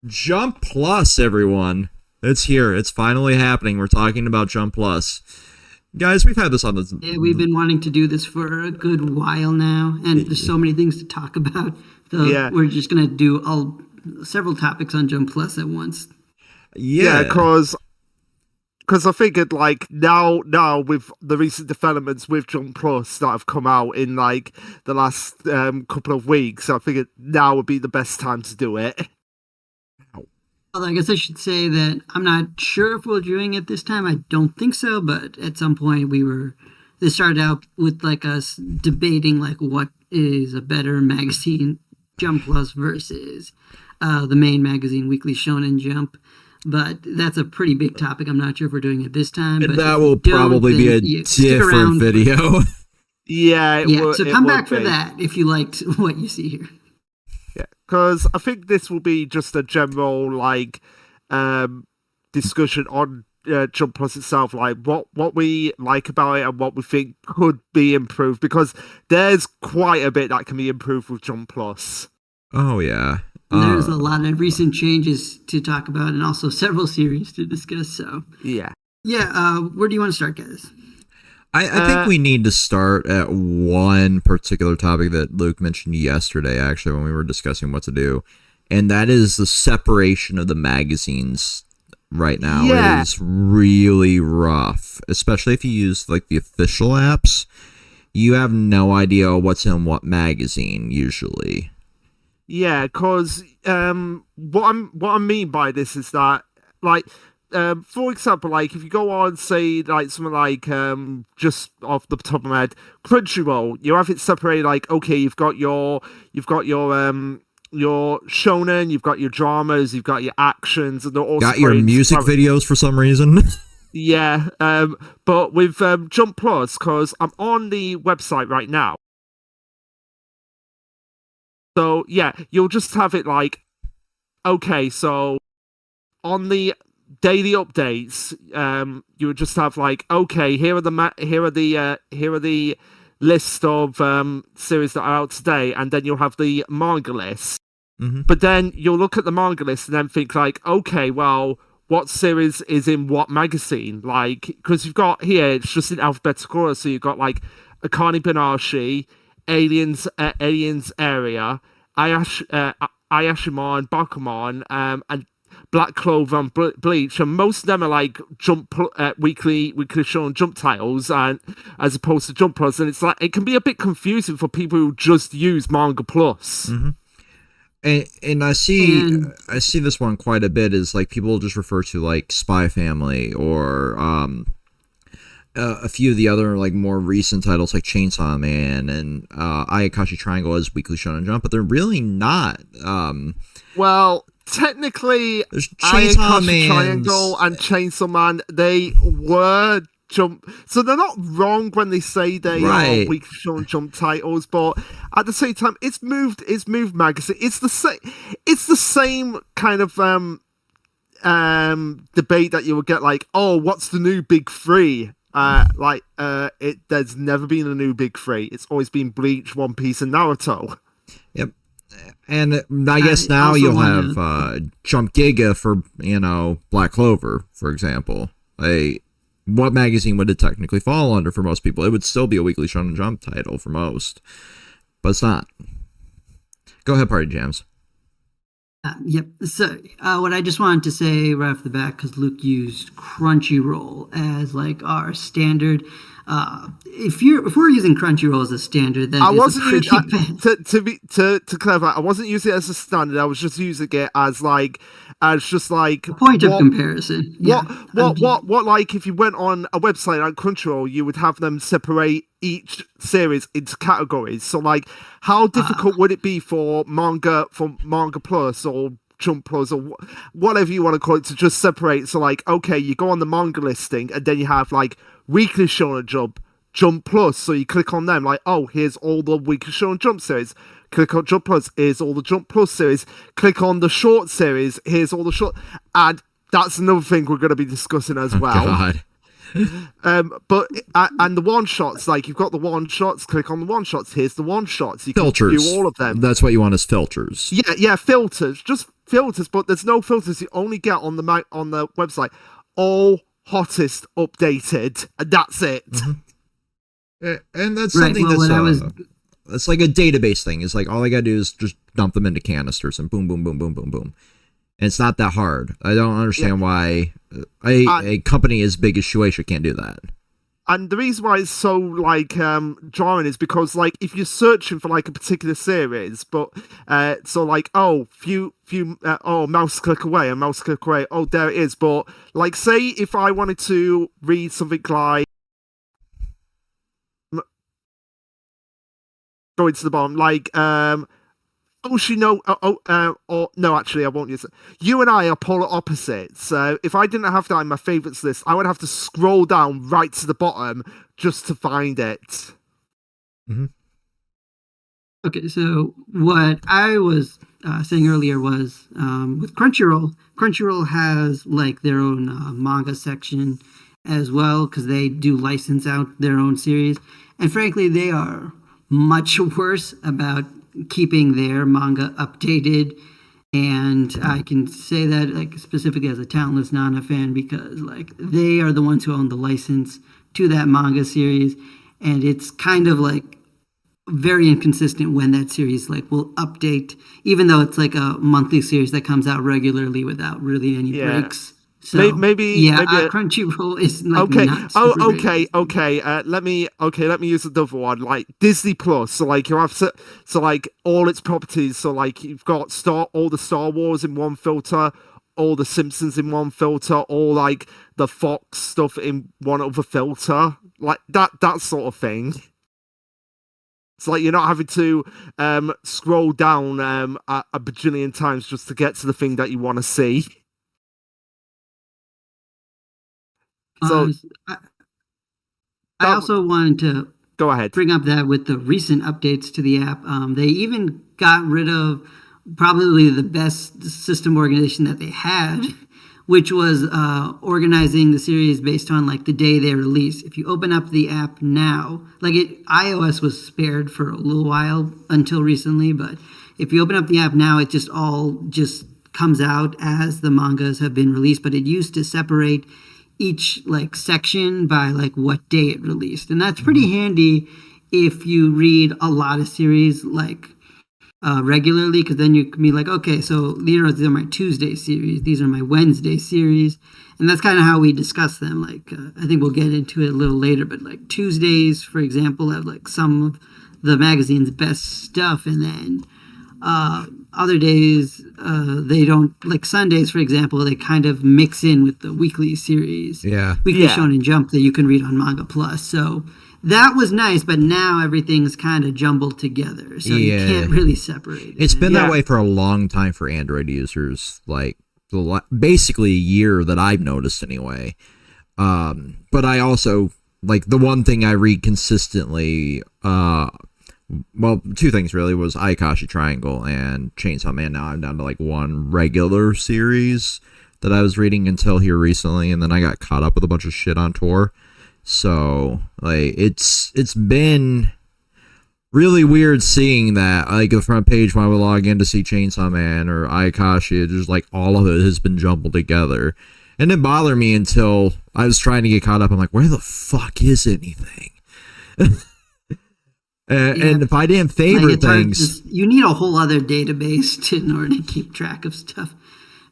Jump Plus, everyone. It's here. It's finally happening. We're talking about Jump Plus. Guys, we've had this on the... Yeah, we've been wanting to do this for a good while now, and there's so many things to talk about. So we're just going to do several topics on Jump Plus at once. Yeah, because I figured, like, now with the recent developments with Jump Plus that have come out in, like, the last couple of weeks, I figured now would be the best time to do it. Although I guess I should say that I'm not sure if we're doing it this time. I don't think so, but at some point this started out with, like, us debating, like, what is a better magazine, Jump Plus versus the main magazine, Weekly Shonen Jump. But that's a pretty big topic. I'm not sure if we're doing it this time. But that will probably be a different video. So come back for that if you liked what you see here. Yeah, because I think this will be just a general, like, discussion on Jump Plus itself, like what we like about it and what we think could be improved, because there's quite a bit that can be improved with Jump Plus. Oh, yeah. There's a lot of recent changes to talk about and also several series to discuss. So yeah. Where do you want to start, guys? I think we need to start at one particular topic that Luke mentioned yesterday, actually, when we were discussing what to do, and that is the separation of the magazines right now. Yeah. It is really rough, especially if you use, like, the official apps. You have no idea what's in what magazine, usually. Yeah, because what I mean by this is that, like, for example, like, if you go on, say, like, something like, just off the top of my head, Crunchyroll, you have it separated, like, okay, you've got your shonen, you've got your dramas, you've got your actions, and they're all got your music videos for some reason. Yeah, but with Jump Plus, because I'm on the website right now, so yeah, you'll just have it like, okay, so on the daily updates, you would just have, like, okay, here are the list of series that are out today, and then you'll have the manga list. Mm-hmm. But then you'll look at the manga list and then think, like, okay, well, what series is in what magazine? Like, because you've got here, it's just in alphabetical order, so you've got, like, Akane Banashi, Aliens Area, Ayashimon, Bakumon, and Black Clover and Bleach, and most of them are, like, weekly shown Jump titles, and as opposed to Jump Plus, and it's like it can be a bit confusing for people who just use Manga Plus. Mm-hmm. And I see this one quite a bit, is, like, people just refer to, like, Spyfamily or a few of the other, like, more recent titles like Chainsaw Man and Ayakashi Triangle as Weekly Shonen Jump, but they're really not. Well, technically, Ayakashi Triangle and Chainsaw Man, they were Jump, so they're not wrong when they say they are Weekly Shonen Jump titles, but at the same time, it's moved magazine. It's the same kind of debate that you would get, like, oh, what's the new big three? There's never been a new big three. It's always been Bleach, One Piece, and Naruto. Yep. And I guess now you'll have Jump Giga for, Black Clover, for example. What magazine would it technically fall under for most people? It would still be a Weekly Shonen Jump title for most, but it's not. Go ahead, Party Jams. Yep. So what I just wanted to say right off the bat, because Luke used Crunchyroll as, like, our standard. If we're using Crunchyroll as a standard, then to clarify, I wasn't using it as a standard. I was just using it as just like a point of comparison. What like if you went on a website like Crunchyroll, you would have them separate each series into categories. So, like, how difficult would it be for Manga Plus or Jump Plus or whatever you want to call it to just separate? So, like, okay, you go on the manga listing and then you have, like, Weekly Shonen Jump Plus. So you click on them, like, oh, here's all the Weekly Shonen Jump series. Click on Jump Plus, here's all the Jump Plus series. Click on the short series, here's all the short. And that's another thing we're going to be discussing as well. God. But the one shots, like, you've got the one shots, click on the one shots, here's the one shots. You filters. can view all of them. That's what you want, is filters. Yeah, filters. Just filters, but there's no filters. You only get on the website all hottest updated, and that's it. And that's something it's like a database thing. It's like all I gotta do is just dump them into canisters and boom, boom, boom, boom, boom, boom. And it's not that hard. I don't understand why a company as big as Shueisha can't do that. And the reason why it's so like jarring is because like if you're searching for like a particular series, but so like mouse click away, oh there it is. But like say if I wanted to read something like going to the bottom, like or no, actually I won't use it. You and I are polar opposites. So if I didn't have that in my favorites list, I would have to scroll down right to the bottom just to find it. Mm-hmm. Okay, so what I was saying earlier was with Crunchyroll has like their own manga section as well, because they do license out their own series, and frankly they are much worse about keeping their manga updated. And I can say that like specifically as a Talentless Nana fan, because like they are the ones who own the license to that manga series, and it's kind of like very inconsistent when that series like will update, even though it's like a monthly series that comes out regularly without really any breaks. So maybe Crunchyroll is like okay. Not super Okay. Let me use another one, like Disney Plus. So like you have so like all its properties. So like you've got all the Star Wars in one filter, all the Simpsons in one filter, all like the Fox stuff in one other filter, like that sort of thing. It's like you're not having to scroll down a bajillion times just to get to the thing that you want to see. So I also wanted to go ahead. Bring up that with the recent updates to the app, they even got rid of probably the best system organization that they had, which was organizing the series based on like the day they release. If you open up the app now, iOS was spared for a little while until recently, but if you open up the app now, it just all comes out as the mangas have been released. But it used to separate each like section by like what day it released, and that's pretty handy if you read a lot of series like regularly, because then you can be like, okay, so these are my Tuesday series, these are my Wednesday series, and that's kind of how we discuss them. Like I think we'll get into it a little later, but like Tuesdays, for example, have like some of the magazine's best stuff, and then other days they don't, like Sundays, for example, they kind of mix in with the weekly series, weekly Shonen Jump that you can read on Manga Plus. So that was nice, but now everything's kind of jumbled together, so you can't really separate it. It's been that way for a long time for Android users, like basically a year that I've noticed anyway. But I also, like, the one thing I read consistently, well, two things really, was Ayakashi Triangle and Chainsaw Man. Now I'm down to like one regular series that I was reading until here recently, and then I got caught up with a bunch of shit on tour. So like it's been really weird seeing that, like, the front page when I would log in to see Chainsaw Man or Ayakashi, it's just like all of it has been jumbled together. And it bothered me until I was trying to get caught up. I'm like, where the fuck is anything? And if I didn't favorite things, you need a whole other database in order to keep track of stuff,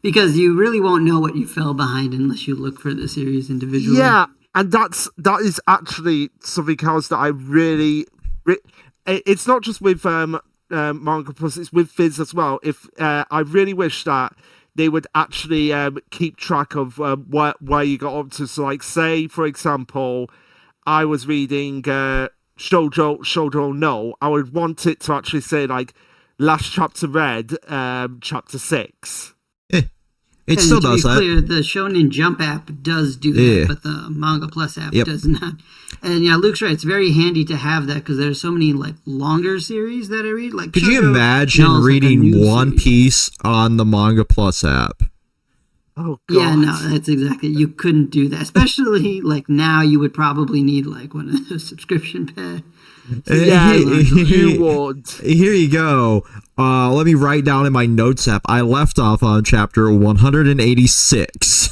because you really won't know what you fell behind unless you look for the series individually. Yeah, and that is actually something else that I really. It's not just with Manga Plus; it's with Viz as well. If I really wish that they would actually keep track of where you got up to. So, like, say for example, I was reading Shoujo No, I would want it to actually say like last chapter read, chapter 6. It still does that. Clear, the Shonen Jump app does do that, but the Manga Plus app does not. And yeah, Luke's right. It's very handy to have that, because there's so many like longer series that I read. Like, could you imagine reading One Piece on the Manga Plus app? Oh Yeah, God. no, that's exactly. You couldn't do that, especially like now. You would probably need like one of those subscription pay. Yeah, you Here, would. here you go. Let me write down in my notes app. I left off on chapter 186.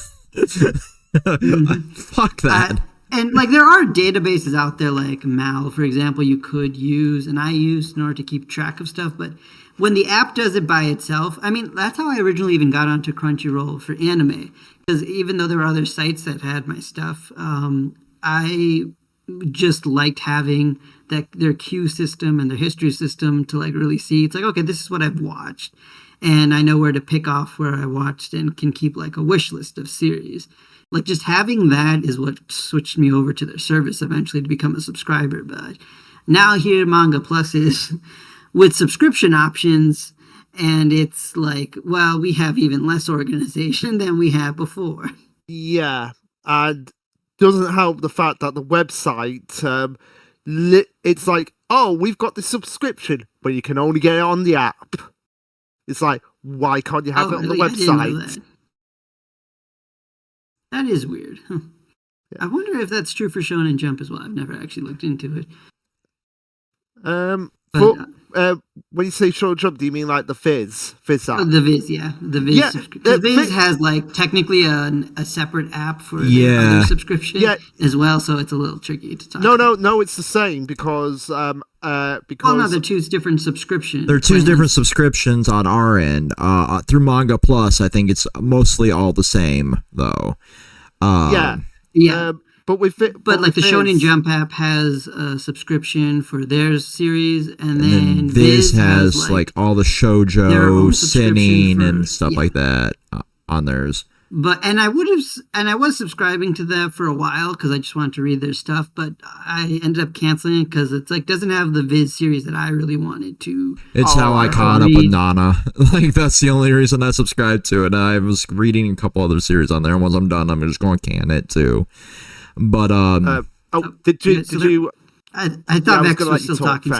Fuck that. And like there are databases out there like Mal, for example, you could use, and I used in order to keep track of stuff. But when the app does it by itself, I mean, that's how I originally even got onto Crunchyroll for anime. Because even though there were other sites that had my stuff, I just liked having that their queue system and their history system to like really see. It's like, okay, this is what I've watched, and I know where to pick off where I watched and can keep like a wish list of series. Like just having that is what switched me over to their service eventually to become a subscriber. But now here Manga Plus is with subscription options, and it's like, well, we have even less organization than we had before. Yeah, and doesn't help the fact that the website, it's like, oh, we've got the subscription, but you can only get it on the app. It's like, why can't you have it on the Really? I didn't know website? that. That is weird. Huh. Yeah. I wonder if that's true for Shonen Jump as well. I've never actually looked into it. But, when you say short jump, do you mean like the Fizz app? The Viz, yeah, the Viz. Yeah, The Viz has like technically a separate app for the Yeah. other subscription as well, so it's a little tricky to talk. No, it's the same because well, no, they're two different subscriptions. There are two different subscriptions on our end. Through Manga Plus, I think it's mostly all the same, though. Yeah. But like the Shonen Jump app has a subscription for their series, and then Viz has like all the shoujo, sinning, and stuff like that on theirs. But I was subscribing to that for a while because I just wanted to read their stuff, but I ended up canceling it because it's like doesn't have the Viz series that I really wanted to. It's how I caught up with Nana. Like that's the only reason I subscribed to it. I was reading a couple other series on there, and once I'm done, I'm just going to can it too. But did you? I thought Vex was still talking.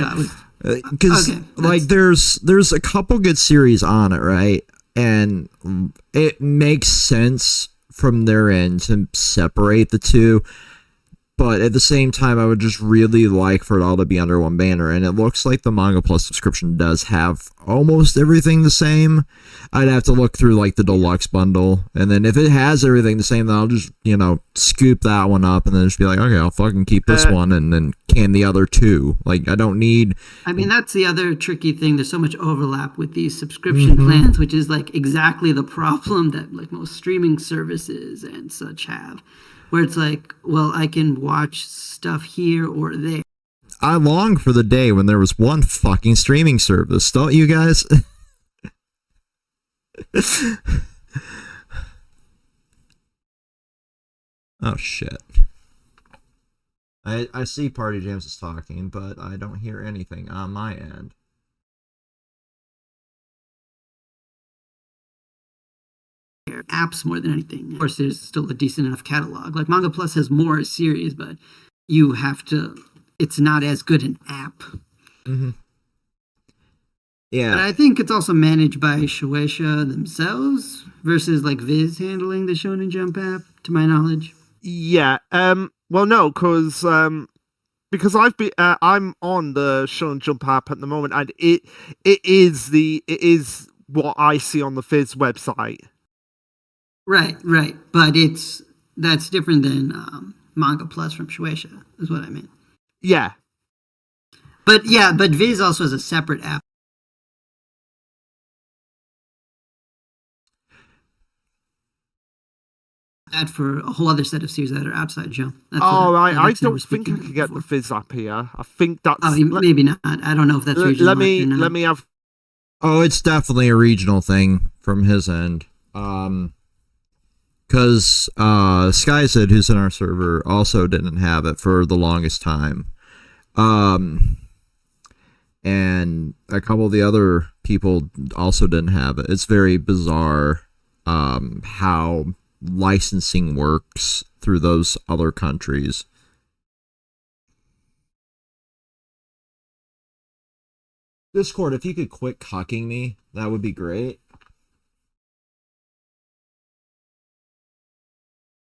Because like there's a couple good series on it, right? And it makes sense from their end to separate the two, but at the same time I would just really like for it all to be under one banner, and it looks like the Manga Plus subscription does have almost everything the same. I'd have to look through like the deluxe bundle, and then if it has everything the same, then I'll just scoop that one up and then just be like, okay, I'll fucking keep this one and then can the other two. Like I don't need. I mean, that's the other tricky thing. There's so much overlap with these subscription plans, which is like exactly the problem that like most streaming services and such have, where it's like, well, I can watch stuff here or there. I long for the day when there was one fucking streaming service, don't you guys? Oh shit. I see Party James is talking, but I don't hear anything on my end. Apps more than anything. Of course, there's still a decent enough catalog. Like Manga Plus has more series, but you have to. It's not as good an app. Mm-hmm. Yeah, but I think it's also managed by Shueisha themselves versus like Viz handling the Shonen Jump app, to my knowledge. Yeah. Well, no, because I'm on the Shonen Jump app at the moment, and it is what I see on the Fizz website. Right. But that's different than Manga Plus from Shueisha, is what I mean. Yeah. But Viz also has a separate app. That for a whole other set of series that are outside Jump. I don't think I can get the Fizz app here. I think that's... Oh, maybe not. I don't know if that's regional. Let me have... Oh, it's definitely a regional thing from his end. Because SkySid, who's in our server, also didn't have it for the longest time. And a couple of the other people also didn't have it. It's very bizarre how licensing works through those other countries. Discord, if you could quit cucking me, that would be great.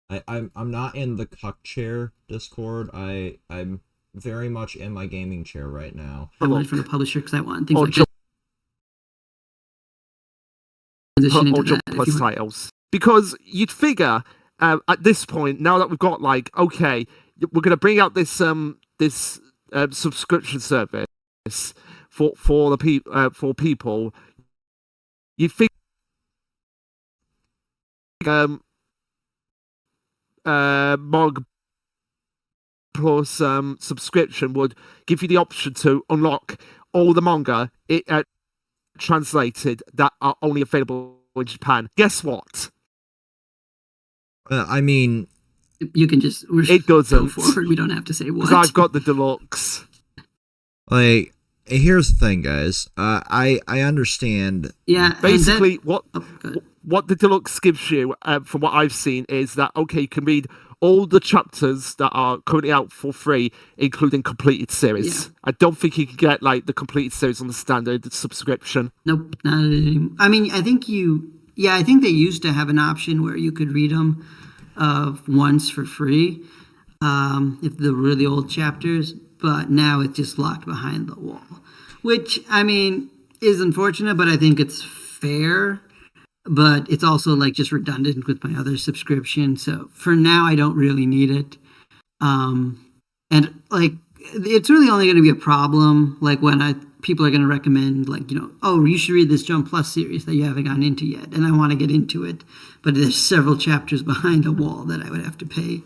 I'm not in the cuck chair Discord. I'm very much in my gaming chair right now. I want it from the publisher because I want things like transition into or Jump Plus titles. Because you'd figure at this point, now that we've got like, okay, we're going to bring out this subscription service for people, you think Manga Plus subscription would give you the option to unlock all the manga translated that are only available in Japan. Guess what? I mean, you can just it doesn't go forward. We don't have to say what. Because I've got the deluxe. Like, here's the thing, guys. I understand. Yeah. Basically, what the deluxe gives you, from what I've seen, is that okay, you can read all the chapters that are currently out for free, including completed series. Yeah. I don't think you can get like the completed series on the standard subscription. Nope, not anymore. I mean, I think they used to have an option where you could read them once for free, if the really old chapters. But now it's just locked behind the wall, which I mean is unfortunate, but I think it's fair. But it's also like just redundant with my other subscription. So for now, I don't really need it. And like, it's really only going to be a problem like when people are going to recommend, like, you know, oh, you should read this Jump Plus series that you haven't gotten into yet, and I want to get into it, but there's several chapters behind a wall that I would have to pay.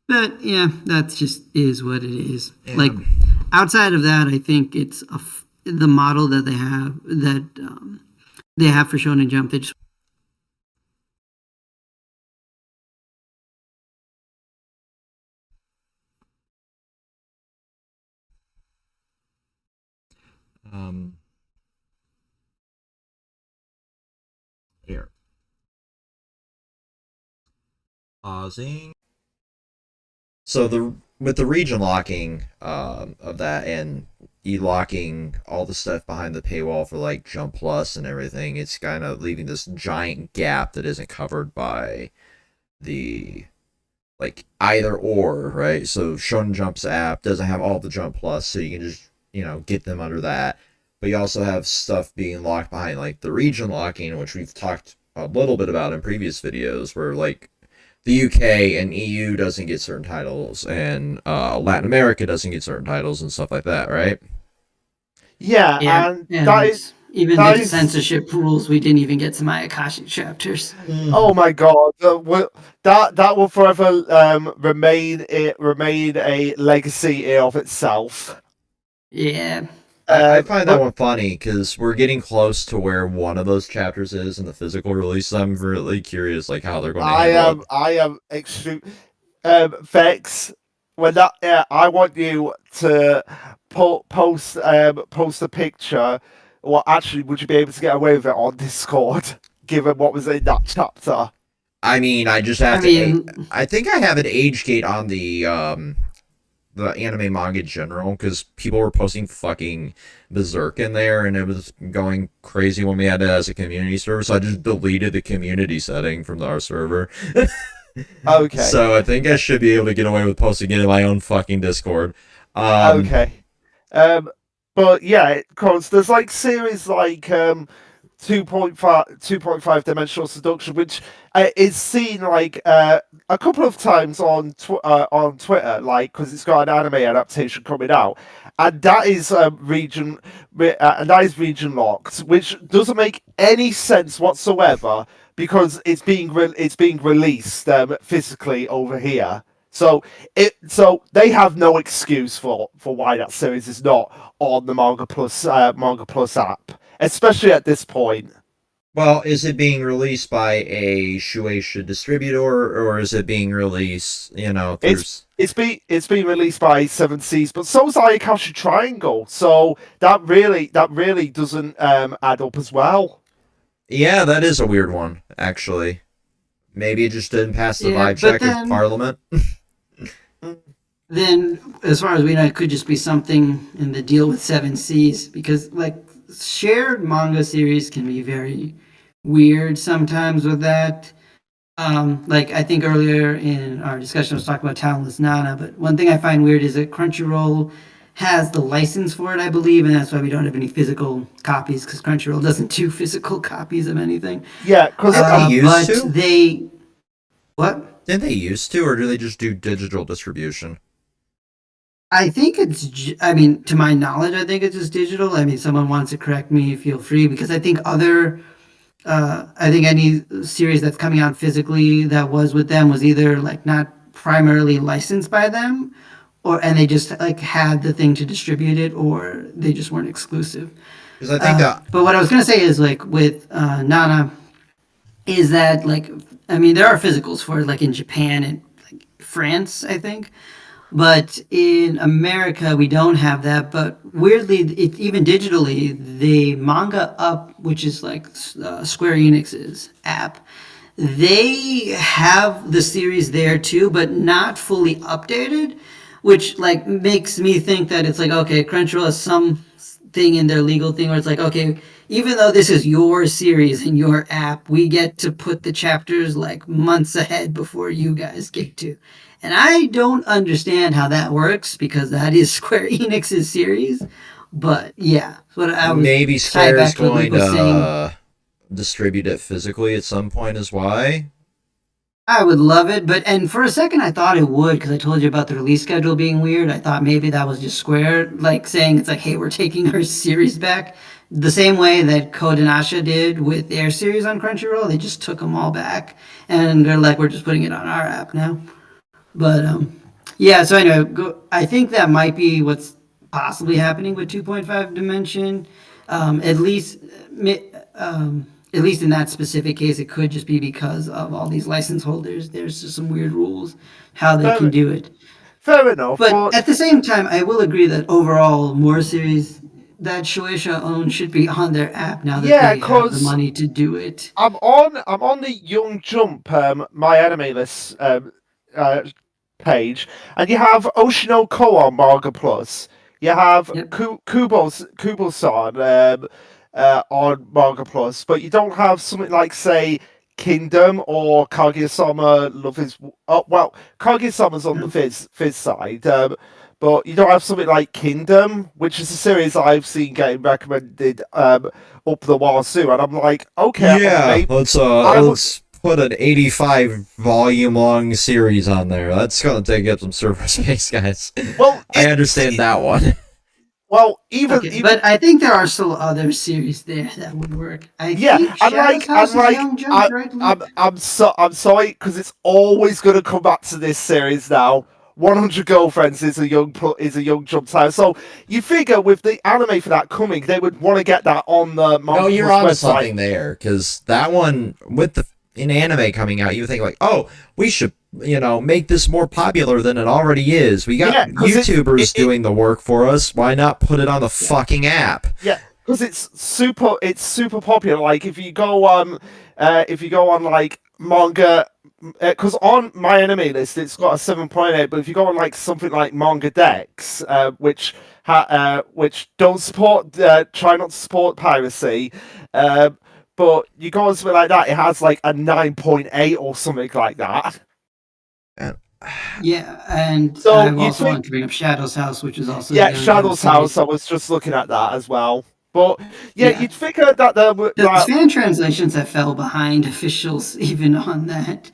But yeah, that's just is what it is. Yeah. Like, outside of that, I think it's the model that they have for Shonen Jump. They just here. Pausing. So with the region locking of that and locking all the stuff behind the paywall for like Jump Plus and everything, it's kind of leaving this giant gap that isn't covered by the like either or, right? So Shonen Jump's app doesn't have all the Jump Plus, so you can just, you know, get them under that. But you also have stuff being locked behind like the region locking, which we've talked a little bit about in previous videos, where like the UK and EU doesn't get certain titles, and Latin America doesn't get certain titles and stuff like that, right? Yeah, and that is even the censorship rules. We didn't even get some Ayakashi chapters. Oh my god, that will forever remain a legacy of itself. Yeah. I find that one funny because we're getting close to where one of those chapters is in the physical release. I'm really curious, like how they're going to handle it. I am extreme. Vex, when that, I want you to post a picture. Well, actually, would you be able to get away with it on Discord, given what was in that chapter? I mean, I just have to. I think I have an age gate on the anime manga in general, because people were posting fucking Berserk in there, and it was going crazy when we had it as a community server, so I just deleted the community setting from our server. Okay. So I think I should be able to get away with posting it in my own fucking Discord. Okay. But yeah, because there's like series like 2.5 dimensional seduction, which is seen like a couple of times on Twitter, like because it's got an anime adaptation coming out, and that is region locked, which doesn't make any sense whatsoever because it's being released physically over here. So they have no excuse for why that series is not on the Manga Plus app, especially at this point. Well, is it being released by a Shueisha distributor, or is it being released, you know, through... It's being released by Seven Seas, but so is Ayakashi Triangle, so that really doesn't add up as well. Yeah, that is a weird one, actually. Maybe it just didn't pass the vibe check of Parliament. Then, as far as we know, it could just be something in the deal with Seven Seas, because like shared manga series can be very weird sometimes with that. Like I think earlier in our discussion, I was talking about Talentless Nana, but one thing I find weird is that Crunchyroll has the license for it, I believe, and that's why we don't have any physical copies because Crunchyroll doesn't do physical copies of anything. Yeah, because Didn't they used But to? they what? Didn't they used to, or do they just do digital distribution? I think I mean, to my knowledge, I think it's just digital. I mean, someone wants to correct me, feel free, because I think any series that's coming out physically that was with them was either like not primarily licensed by them, and they just like had the thing to distribute it, or they just weren't exclusive. Because I think that But what I was gonna say is like with Nana, is that like I mean there are physicals for it like in Japan and like France, I think. But in America, we don't have that. But weirdly, even digitally, the Manga Up, which is like Square Enix's app, they have the series there too, but not fully updated, which like makes me think that it's like okay, Crunchyroll has some thing in their legal thing where it's like okay, even though this is your series and your app, we get to put the chapters like months ahead before you guys get to. And I don't understand how that works because that is Square Enix's series. But yeah, what I was maybe tied Square is back to what Luke going was saying. to distribute it physically at some point is why. I would love it, but and for a second I thought it would because I told you about the release schedule being weird. I thought maybe that was just Square like saying it's like, hey, we're taking our series back, the same way that Code and Asha did with their series on Crunchyroll. They just took them all back, and they're like, we're just putting it on our app now. But yeah. So anyway, I think that might be what's possibly happening with 2.5 Dimension. At least, at least in that specific case, it could just be because of all these license holders. There's just some weird rules how they can fair, do it. fair enough. But But at the same time, I will agree that overall, more series that Shueisha owns should be on their app now that yeah, they have the because money to do it. I'm on the Young Jump my anime list uh, page, and you have Oshinoko on Manga Plus. You have Yep. Kubo-san on Manga Plus, but you don't have something like say Kingdom or Kaguya-sama Love is well, Kaguya-sama's on the Yeah. Fizz side. But you don't have something like Kingdom, which is a series I've seen getting recommended up the wazoo, and I'm like, okay, Yeah, maybe I would. let's put an 85 volume long series on there. That's gonna take up some server space, guys. Well, I understand that one. well, even Okay, even but I think there are still other series there that would work. I yeah, think I'm Shadow's like, I'm House is like, Young Jump, right, Luke? I'm sorry because it's always gonna come back to this series now. 100 Girlfriends is a young jump time. So you figure with the anime for that coming, they would want to get that on the No, Manga you're Plus onto website. something there, because that one with the in anime coming out, you think like, oh, we should make this more popular than it already is. We got Yeah, because YouTubers doing the work for us. Why not put it on the fucking app? yeah, because it's super popular. Like if you go on like manga, because on my anime list it's got a 7.8, but if you go on like something like Manga Dex, which don't support, try not to support piracy, uh, but you go on something like that, it has like a 9.8 or something like that. And Yeah, and So I you also want think, to bring up Shadow's House, which is also a yeah, Young Jump Shadow's House. series. I was just looking at that as well. But yeah, Yeah, you'd figure that there were because that. fan translations have fell behind officials even on that.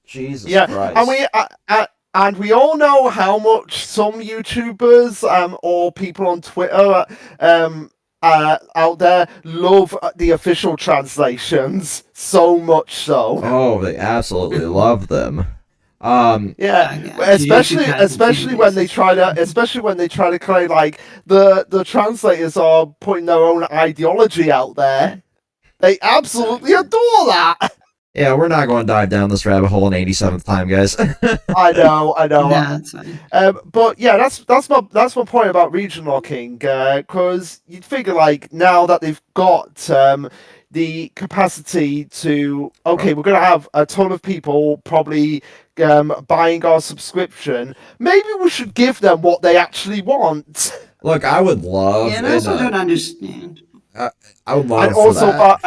Jesus Yeah, and Christ. we all know how much some YouTubers or people on Twitter out there love the official translations so much so. Oh, they absolutely love them. Yeah, I got you. It's especially kind of a fan basis. especially when they try to claim like the translators are putting their own ideology out there. They Sorry. absolutely adore that. yeah, we're not going to dive down this rabbit hole an 87th time, guys. I know. Nah, it's fine. But yeah, that's my point about region locking. Because you'd figure like now that they've got the capacity to, okay, we're gonna have a ton of people probably buying our subscription. Maybe we should give them what they actually want. Look, I would Yeah, love and I also don't understand. I would And love for also, that.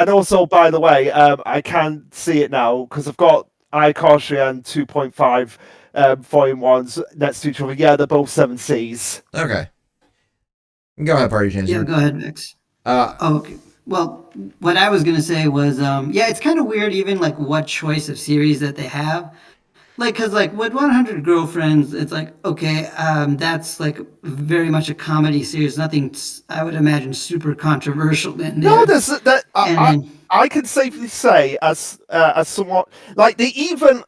by the way, I can see it now because I've got Ayakashi and 2.5 volume ones next to each other. Yeah, they're both 7Cs. Okay. Go ahead, Party Changer. Yeah, go ahead, Vix. Uh, Okay. Well, what I was gonna say was, yeah, it's kind of weird, even like what choice of series that they have. Like, cause like with 100 Girlfriends, it's like okay, that's like very much a comedy series. Nothing, I would imagine, super controversial in No, there. there's that. And then I can safely say, as somewhat like they even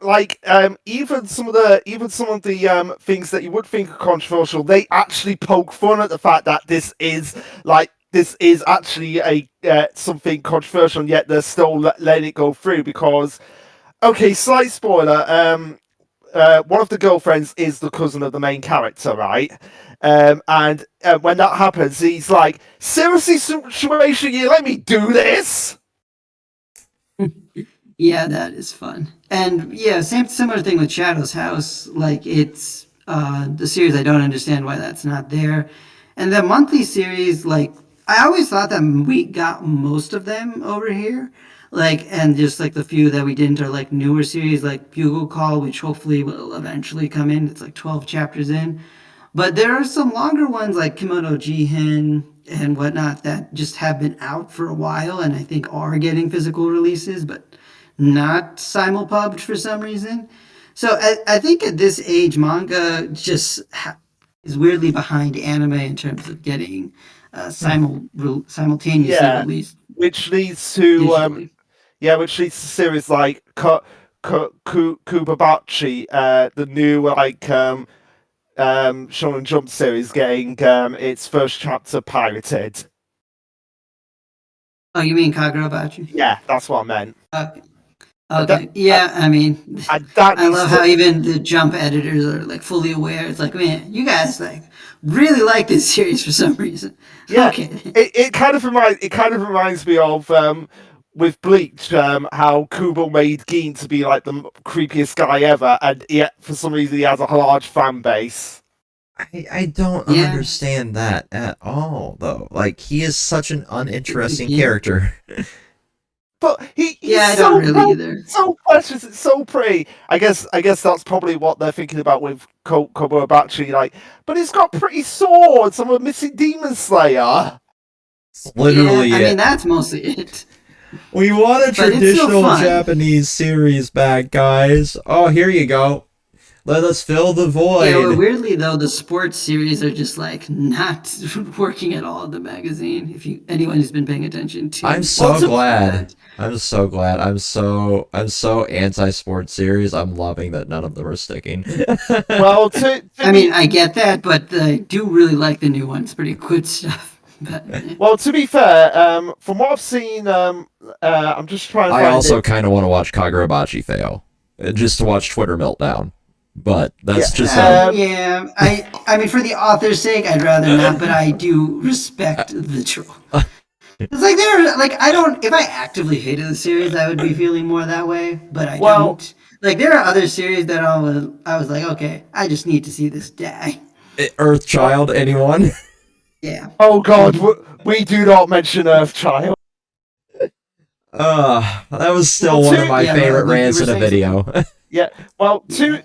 even some of the things that you would think are controversial, they actually poke fun at the fact that this is actually a something controversial, and yet they're still letting it go through because okay, slight spoiler. One of the girlfriends is the cousin of the main character, right? And when that happens, he's like, "Seriously, situation, you let me do this?" yeah, that is fun. And yeah, similar thing with Shadow's House. Like it's the series I don't understand why that's not there. And the monthly series, like I always thought that we got most of them over here. Like and just like the few that we didn't are like newer series like Bugle Call, which hopefully will eventually come in. It's like 12 chapters in. But there are some longer ones like Kimono Jihen and whatnot that just have been out for a while and I think are getting physical releases, but not simulpubbed for some reason. So I think at this age, manga just is weirdly behind anime in terms of getting simultaneously Yeah, released which leads to digitally. which leads to series like Kubabachi, the new Shonen Jump series getting its first chapter pirated. Oh, you mean Kagurabachi? Yeah, that's what I meant. Okay. And that Okay. Yeah, I mean, and that I needs love how to even the Jump editors are like fully aware. It's like, man, you guys like really like this series for some reason. yeah. Okay. It kind of reminds me of with Bleach, how Kubo made Gin to be like the creepiest guy ever, and yet for some reason he has a large fan base. I don't Yeah. understand that at all, though. Like, he is such an uninteresting Again. character. But he's Yeah, I don't really either. so precious, it's so pretty. I guess that's probably what they're thinking about with Kobobachi, like, but he's got pretty swords. I'm a missing demon slayer. It's Yeah, literally I mean it. that's mostly it. We want a But it's still traditional fun. Japanese series back, guys. Oh, here you go. Let us fill the Yeah, well, void. weirdly though, the sports series are just like not working at all in the magazine. If you anyone who's been paying attention I'm to so glad. that. I'm so glad. I'm so anti-sports series. I'm loving that none of them are sticking. Well, to I be mean, I get that, but I do really like the new ones. Pretty good stuff. But well, to be fair, from what I've seen, I'm just trying to I find also it. kind of want to watch Kagurabachi fail, just to watch Twitter meltdown. But Yeah, that's just a. yeah, I mean, for the author's sake, I'd rather not, but I do respect the troll. It's like they're like I don't. If I actively hated the series, I would be feeling more that way. But I well, don't. Like there are other series that I was like, okay, I just need to see this die. well, Earthchild, anyone? Yeah. oh God, we do not mention Earthchild. That was Well, still one of to my Yeah. favorite You rants were in a saying something? video. yeah, well, Yeah.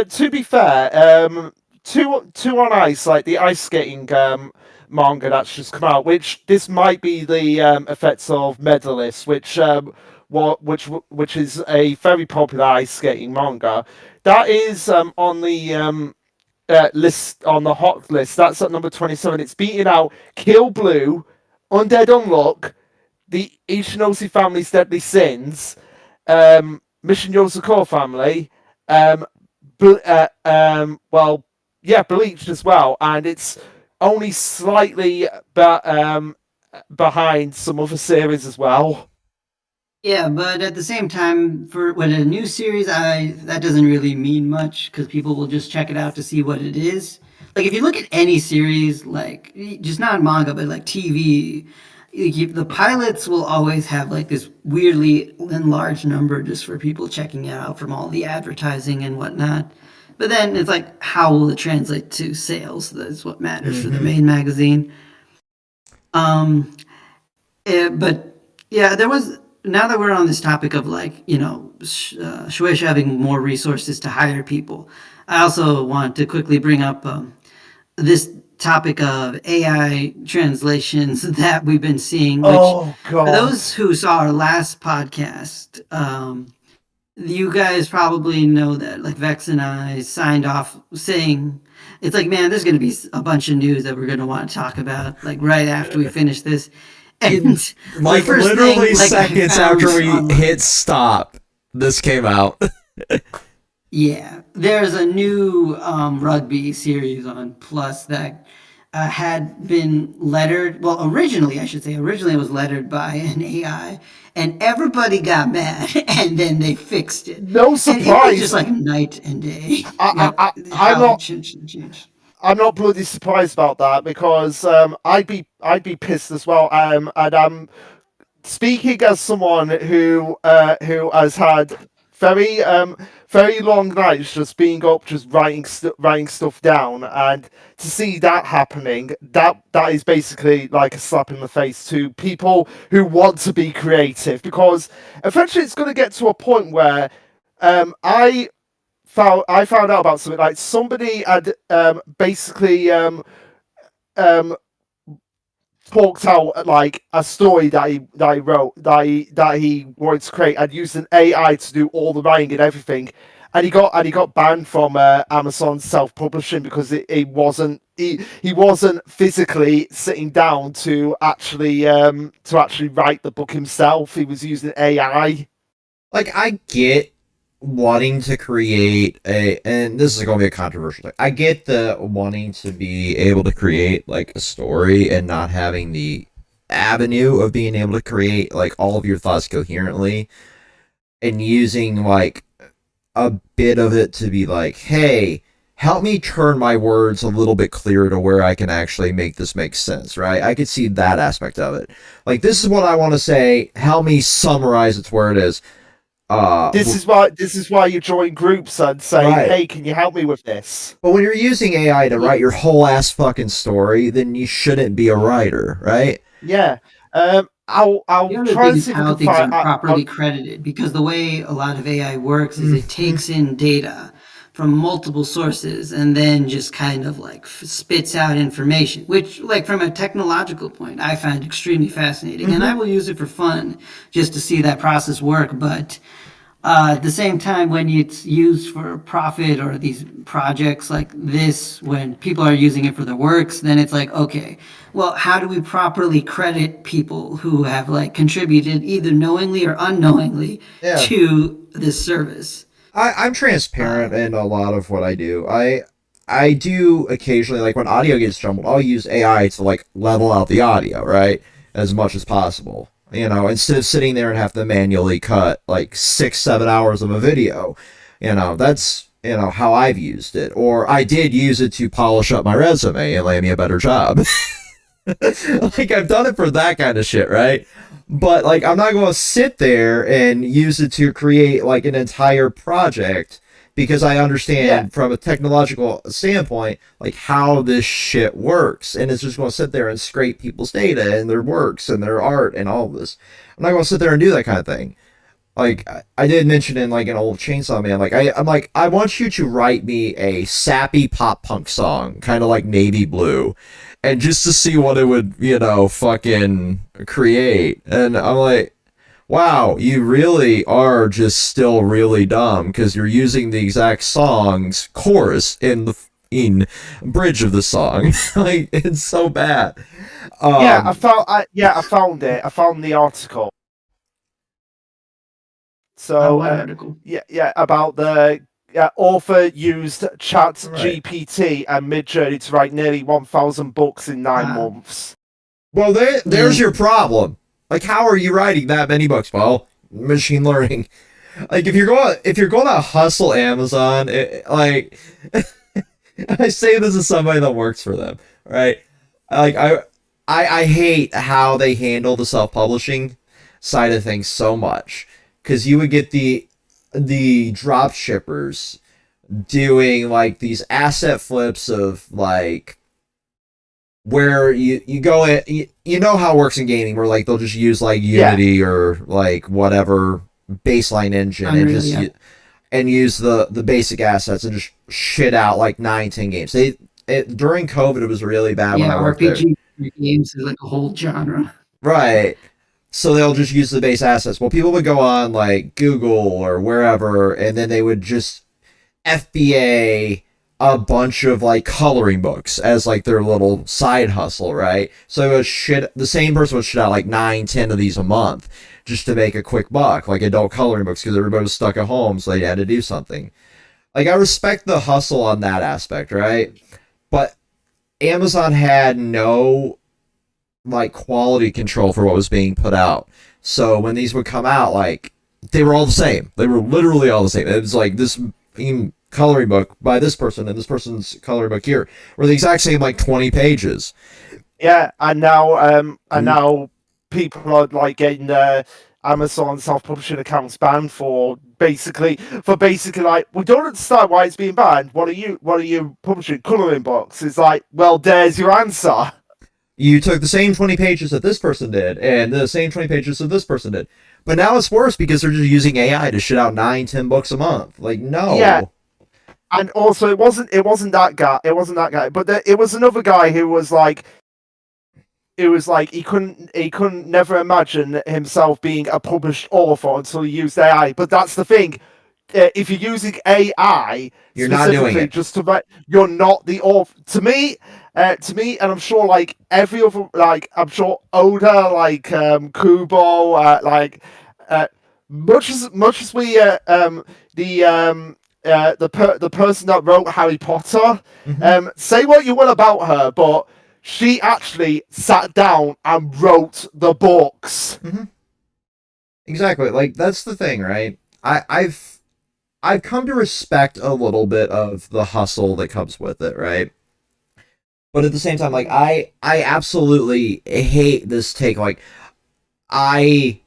to be fair, two on ice, like the ice skating manga that's just come out, which this might be the effects of Medalist, which is a very popular ice skating manga. That is on the list on the hot list. That's at number 27. It's beating out Kill Blue, Undead Unluck, the Ishinosi Family's Deadly Sins, Mission Yosako Family, um, well, yeah, Bleached as well, and it's only slightly behind some other series as well. Yeah, but at the same time, for when a new series, I that doesn't really mean much because people will just check it out to see what it is. Like if you look at any series, like just not manga, but like TV, the pilots will always have like this weirdly enlarged number just for people checking it out from all the advertising and whatnot. But then it's like, how will it translate to sales? That's what matters for the Hmm. main magazine. Um, but yeah, there was. now that we're on this topic of like, Shueisha having more resources to hire people, I also want to quickly bring up this topic of AI translations that we've been seeing, which for those who saw our last podcast, you guys probably know that like Vex and I signed off saying it's like, man, there's going to be a bunch of news that we're going to want to talk about like right after we finish this. And like literally seconds after we hit stop, this came out. Yeah, there's a new rugby series on Plus that had been lettered. Well, originally it was lettered by an AI, and everybody got mad, and then they fixed it. No surprise. And it was just like night and day. I'm not bloody surprised about that because I'd be pissed as well. And I'm speaking as someone who has had very long nights just being up, just writing stuff down, and to see that happening, that is basically like a slap in the face to people who want to be creative, because eventually it's going to get to a point where I found out about something like somebody had basically talked out like a story that he wrote that he wanted to create, and used an AI to do all the writing and everything, and he got banned from Amazon self-publishing because he wasn't physically sitting down to actually write the book himself. He was using AI. Like, I get wanting to create and this is going to be a controversial thing. I get the wanting to be able to create like a story and not having the avenue of being able to create like all of your thoughts coherently, and using like a bit of it to be like, hey, help me turn my words a little bit clearer to where I can actually make this make sense, right? I could see that aspect of it. Like, this is what I want to say, help me summarize it to where it is. This is why you join groups and say, right, hey, can you help me with this? But when you're using AI to write your whole ass fucking story, then you shouldn't be a writer, right? Yeah. I'll try to see how things are properly credited, because the way a lot of AI works is it takes in data from multiple sources and then just kind of like spits out information, which like from a technological point I find extremely fascinating, and I will use it for fun just to see that process work. But at the same time, when it's used for profit or these projects like this, when people are using it for their works, then it's like, okay, well, how do we properly credit people who have like contributed either knowingly or unknowingly to this service? I'm transparent in a lot of what I do. I do occasionally, like when audio gets jumbled, I'll use AI to like level out the audio, right, as much as possible. You know, instead of sitting there and have to manually cut like 6-7 hours of a video. You know, that's, you know, how I've used it. Or I did use it to polish up my resume and land me a better job. Like, I've done it for that kind of shit, right? But like, I'm not going to sit there and use it to create like an entire project, because I understand from a technological standpoint like how this shit works, and it's just going to sit there and scrape people's data and their works and their art and all of this. I'm not going to sit there and do that kind of thing. Like, I did mention in like an old Chainsaw Man, like I'm like, I want you to write me a sappy pop punk song, kind of like Navy Blue, and just to see what it would, you know, fucking create. And I'm like, wow, you really are just still really dumb, because you're using the exact song's chorus in the bridge of the song. Like, it's so bad. I found it. I found the article. So what article? About the author used ChatGPT and Midjourney to write nearly 1,000 books in 9 months. Well, there's your problem. Like, how are you writing that many books? Well, machine learning. Like, if you're going to hustle Amazon, like, I say this as somebody that works for them, right? Like, I hate how they handle the self-publishing side of things so much, because you would get the drop shippers doing like these asset flips of like where you go in, you know how it works in gaming, where like they'll just use like Unity or like whatever baseline engine and Unreal, just yeah. and use the basic assets and just shit out like 9-10 games. During COVID it was really bad when Yeah, I worked there. RPG games is like a whole genre. Right. So they'll just use the base assets. Well, people would go on like Google or wherever, and then they would just FBA a bunch of like coloring books as like their little side hustle, right? So it was shit. The same person would shit out like 9-10 of these a month just to make a quick buck, like adult coloring books, because everybody was stuck at home, so they had to do something. Like I respect the hustle on that aspect, right? But Amazon had no like quality control for what was being put out. So when these would come out, like they were all the same. They were literally all the same. It was like this coloring book by this person and this person's coloring book here were the exact same, like 20 pages. Yeah, and now people are like getting Amazon self-publishing accounts banned for basically like, we don't understand why it's being banned. What are you publishing? Coloring books? It's like, well, there's your answer. You took the same 20 pages that this person did and the same 20 pages that this person did. But now it's worse because they're just using AI to shit out 9-10 books a month. Like, no. Yeah. And also, it wasn't that guy. It wasn't that guy. But it was another guy who was like, it was like he couldn't never imagine himself being a published author until he used AI. But that's the thing. If you're using AI, you're not doing it. Just to write, you're not the author. To me, and I'm sure like every other, like I'm sure Oda, like Kubo, much as we the person that wrote Harry Potter, say what you will about her, but she actually sat down and wrote the books. Exactly. Like that's the thing, right? I've come to respect a little bit of the hustle that comes with it, right? But at the same time, like I absolutely hate this take. Like I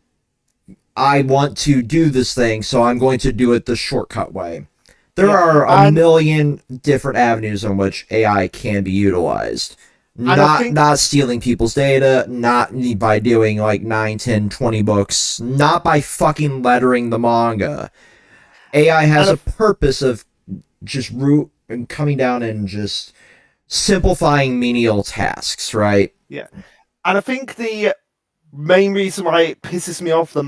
want to do this thing, so I'm going to do it the shortcut way. There are a million different avenues in which AI can be utilized. Not stealing people's data, not by doing like 9-10-20 books, not by fucking lettering the manga. AI has a purpose of just coming down and just simplifying menial tasks, right? Yeah. And I think the main reason why it pisses me off the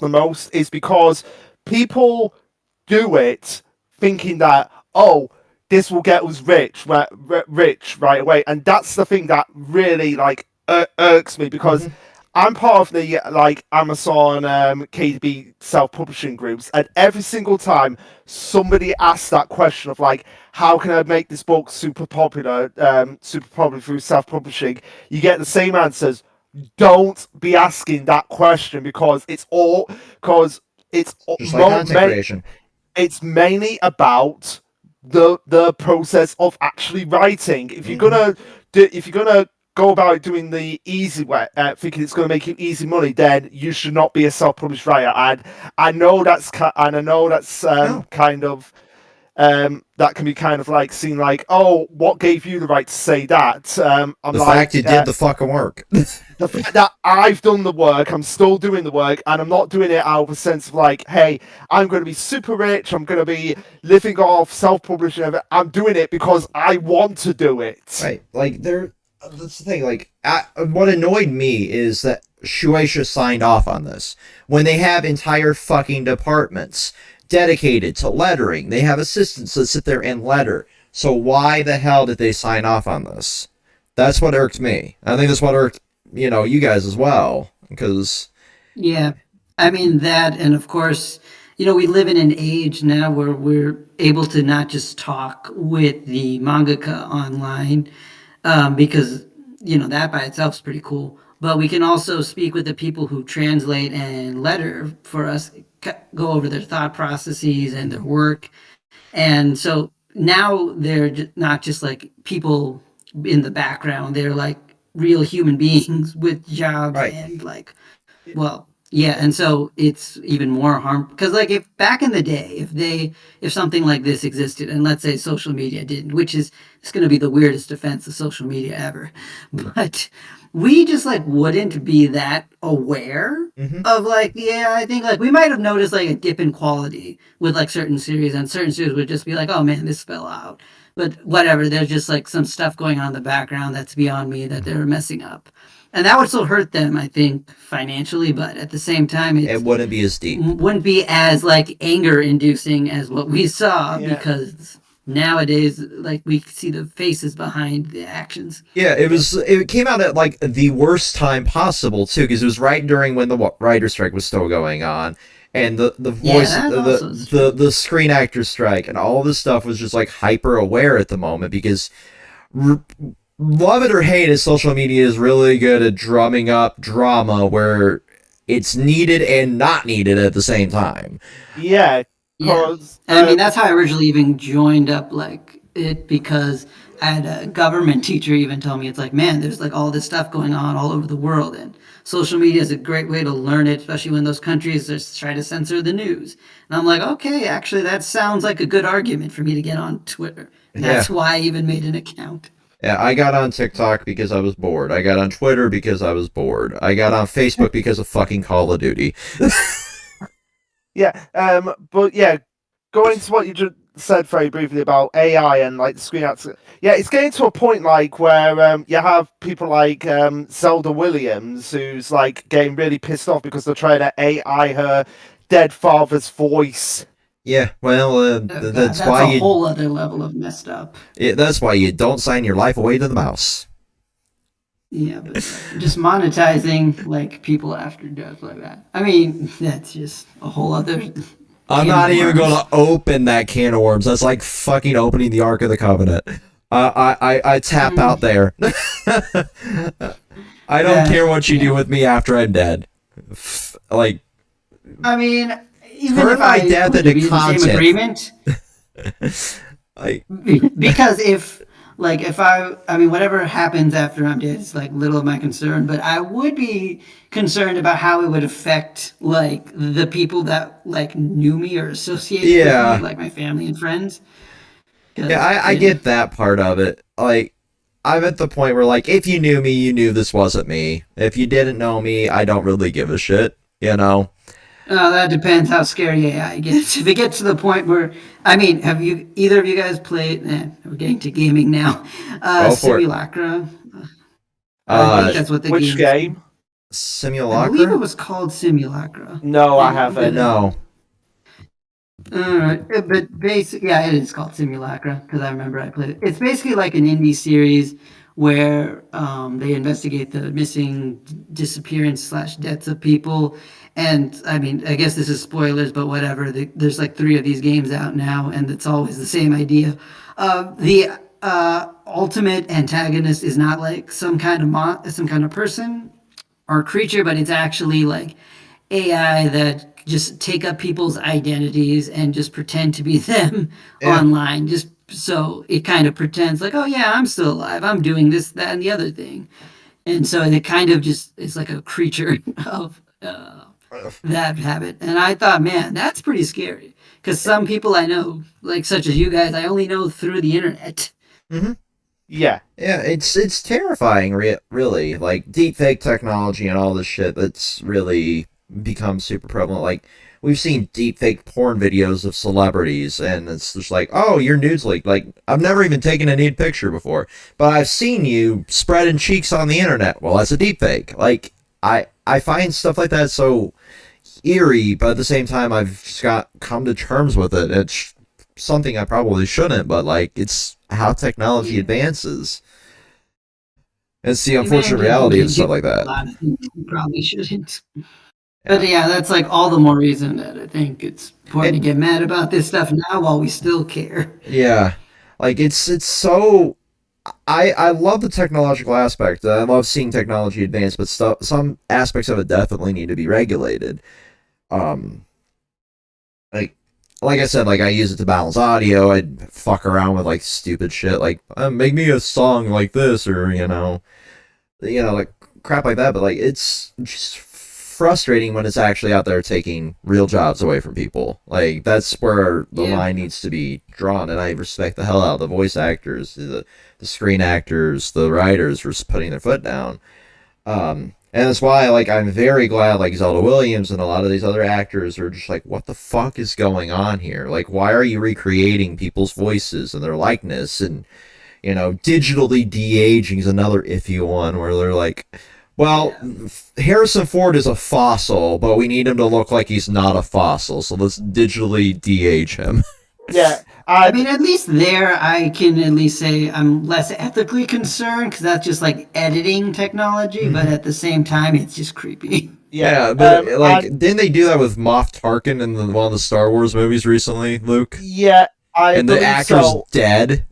most is because people do it thinking that, oh, this will get us rich right away, and that's the thing that really like irks me, because I'm part of the like Amazon KDB self-publishing groups, and every single time somebody asks that question of like, how can I make this book super popular through self-publishing, you get the same answers. Don't be asking that question, because it's just like content creation. It's mainly about the process of actually writing. If you're gonna go about doing the easy way, thinking it's gonna make you easy money, then you should not be a self-published writer. And I know that's kind of that can be kind of like seen like, oh, what gave you the right to say that? The fact you did the fucking work. The fact that I've done the work, I'm still doing the work, and I'm not doing it out of a sense of like, hey, I'm going to be super rich, I'm going to be living off self-publishing. I'm doing it because I want to do it. Right. Like, that's the thing. Like, what annoyed me is that Shueisha signed off on this when they have entire fucking departments dedicated to lettering. They have assistants that sit there and letter. So why the hell did they sign off on this? That's what irked me. I think that's what irked, you guys as well. Because... Yeah. I mean, that, and of course, we live in an age now where we're able to not just talk with the mangaka online, because, that by itself is pretty cool. But we can also speak with the people who translate and letter for us, go over their thought processes and their work. And so now they're not just like people in the background. They're like real human beings with jobs, right. And like, well, Yeah, and so it's even more harmful because, like, if back in the day, if something like this existed, and let's say social media didn't, which is it's going to be the weirdest defense of social media ever, but we just like wouldn't be that aware Hmm. of like the AI thing. Like, we might have noticed like a dip in quality with like certain series, and certain series would just be like, oh man, this fell out. But whatever, there's just like some stuff going on in the background that's beyond me that they're messing up. And that would still hurt them, I think, financially, but at the same time, It wouldn't be as deep. wouldn't be as like anger inducing as what we saw Yeah. because nowadays, like, we see the faces behind the actions. Yeah, it came out at like the worst time possible too, because it was right during when the writer's strike was still going on, and the voice Yeah, that also is the screen actor strike and all this stuff was just like hyper aware at the moment because r- love it or hate it, social media is really good at drumming up drama where it's needed and not needed at the same time. Yeah, Yeah. because And I mean, that's how I originally even joined up like it because I had a government teacher even tell me it's like, man, there's like all this stuff going on all over the world, and social media is a great way to learn it, especially when those countries just try to censor the news. And I'm like, okay, actually, that sounds like a good argument for me to get on Twitter. And Yeah. that's why I even made an account. Yeah, I got on TikTok because I was bored. I got on Twitter because I was bored. I got on Facebook because of fucking Call of Duty. yeah, but yeah, going to what you just said very briefly about AI and like the screen actors. Yeah, it's getting to a point like where you have people like Zelda Williams who's like getting really pissed off because they're trying to AI her dead father's voice. Yeah, well, Oh, God, that's that's why a you whole other level of messed up. that's why you don't sign your life away to the mouse. Yeah, but just monetizing like people after death like that. I mean, that's just a whole other. I'm can not of even worms. going to open that can of worms. That's like fucking opening the Ark of the Covenant. I tap out there. I don't care what you do with me after I'm dead. Like, I mean, even turn if my I death would into be in the same content. agreement, like, because if like if I mean whatever happens after I'm dead is like little of my concern, but I would be concerned about how it would affect like the people that like knew me or associated with yeah. me, like my family and friends. 'Cause, Yeah, I get that part of it. Like, I'm at the point where, like, if you knew me, you knew this wasn't me. If you didn't know me, I don't really give a shit, you know? That depends how scary AI gets. If it gets to the point where, I mean, have you either of you guys played? We're getting to gaming now. Go for it. Simulacra. I think that's what the Which game is. game? I believe it Simulacra? was called Simulacra. No, I haven't. No. Alright, but basically, yeah, it is called Simulacra because I remember I played it. It's basically like an indie series where they investigate the missing disappearance slash deaths of people. And I mean, I guess this is spoilers, but whatever. There's like 3 of these games out now, and it's always the same idea. The ultimate antagonist is not like some kind of person or creature, but it's actually like AI that just take up people's identities and just pretend to be them Yeah. online. Just so it kind of pretends like, oh yeah, I'm still alive. I'm doing this, that, and the other thing. And so it kind of just is like a creature of that habit. And I thought, man, that's pretty scary. Because some people I know, like such as you guys, I only know through the internet. Mm-hmm. Yeah. Yeah, it's terrifying, really. Like, deepfake technology and all this shit that's really become super prevalent. Like, we've seen deepfake porn videos of celebrities, and it's just like, oh, your nudes leaked. Like, I've never even taken a nude picture before, but I've seen you spreading cheeks on the internet. Well, that's a deepfake. Like, I find stuff like that so eerie, but at the same time, I've just come to terms with it. It's something I probably shouldn't, but like, it's how technology advances. It's the unfortunate reality of stuff like A that. lot of things you probably shouldn't. But yeah, that's like all the more reason that I think it's important to get mad about this stuff now while we still care. Yeah, like it's so. I love the technological aspect. I love seeing technology advance, but some aspects of it definitely need to be regulated. Um, like like I said, like I use it to balance audio. I'd fuck around with like stupid shit, like make me a song like this, or like crap like that. But like it's just frustrating when it's actually out there taking real jobs away from people. Like, that's where the line needs to be drawn, and I respect the hell out of the voice actors, the screen actors, the writers for putting their foot down. And that's why, like, I'm very glad, like, Zelda Williams and a lot of these other actors are just like, what the fuck is going on here? Like, why are you recreating people's voices and their likeness? And, you know, digitally de-aging is another iffy one where they're like, well, Harrison Ford is a fossil, but we need him to look like he's not a fossil, so let's digitally de-age him. Yeah. I mean, at least there, I can at least say I'm less ethically concerned, because that's just like editing technology, but at the same time, it's just creepy. Yeah, but didn't they do that with Moff Tarkin in one of the Star Wars movies recently, Luke? Yeah, and the actor's dead.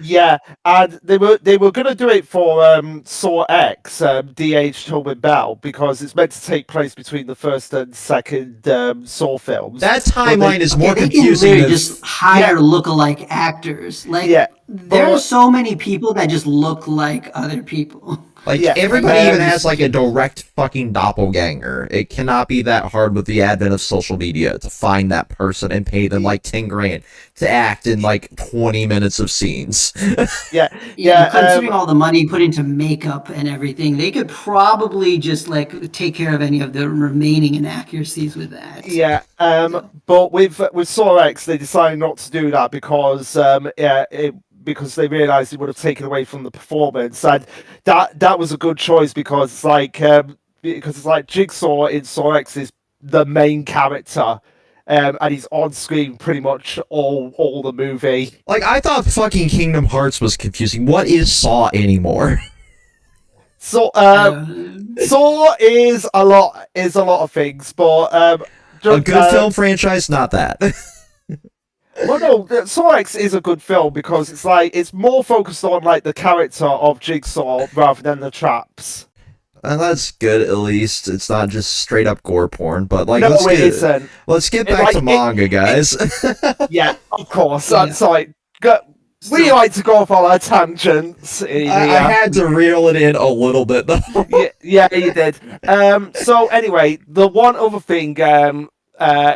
Yeah, and they were gonna do it for Saw X, DH Tobin Bell, because it's meant to take place between the first and second Saw films. That timeline is more confusing. They can just hire lookalike actors. Like, there are so many people that just look like other people. Like, everybody even has, like, a direct fucking doppelganger. It cannot be that hard with the advent of social media to find that person and pay them, like, 10 grand to act in, like, 20 minutes of scenes. Considering all the money put into makeup and everything, they could probably just, like, take care of any of the remaining inaccuracies with that. Yeah, but with Saw X, they decided not to do that because, because they realised it would have taken away from the performance, and that was a good choice because it's like Jigsaw in Saw X is the main character, and he's on screen pretty much all the movie. Like, I thought fucking Kingdom Hearts was confusing. What is Saw anymore? So Saw is a lot of things, but a good film franchise, not that. Well, no, Saw X is a good film because it's more focused on like the character of Jigsaw rather than the traps. And that's good, at least. It's not just straight up gore porn, but like, no, let's get back to manga, guys. Yeah, of course. That's like we like to go off on our tangents. I had to reel it in a little bit, though. yeah, you did. So anyway, the one other thing.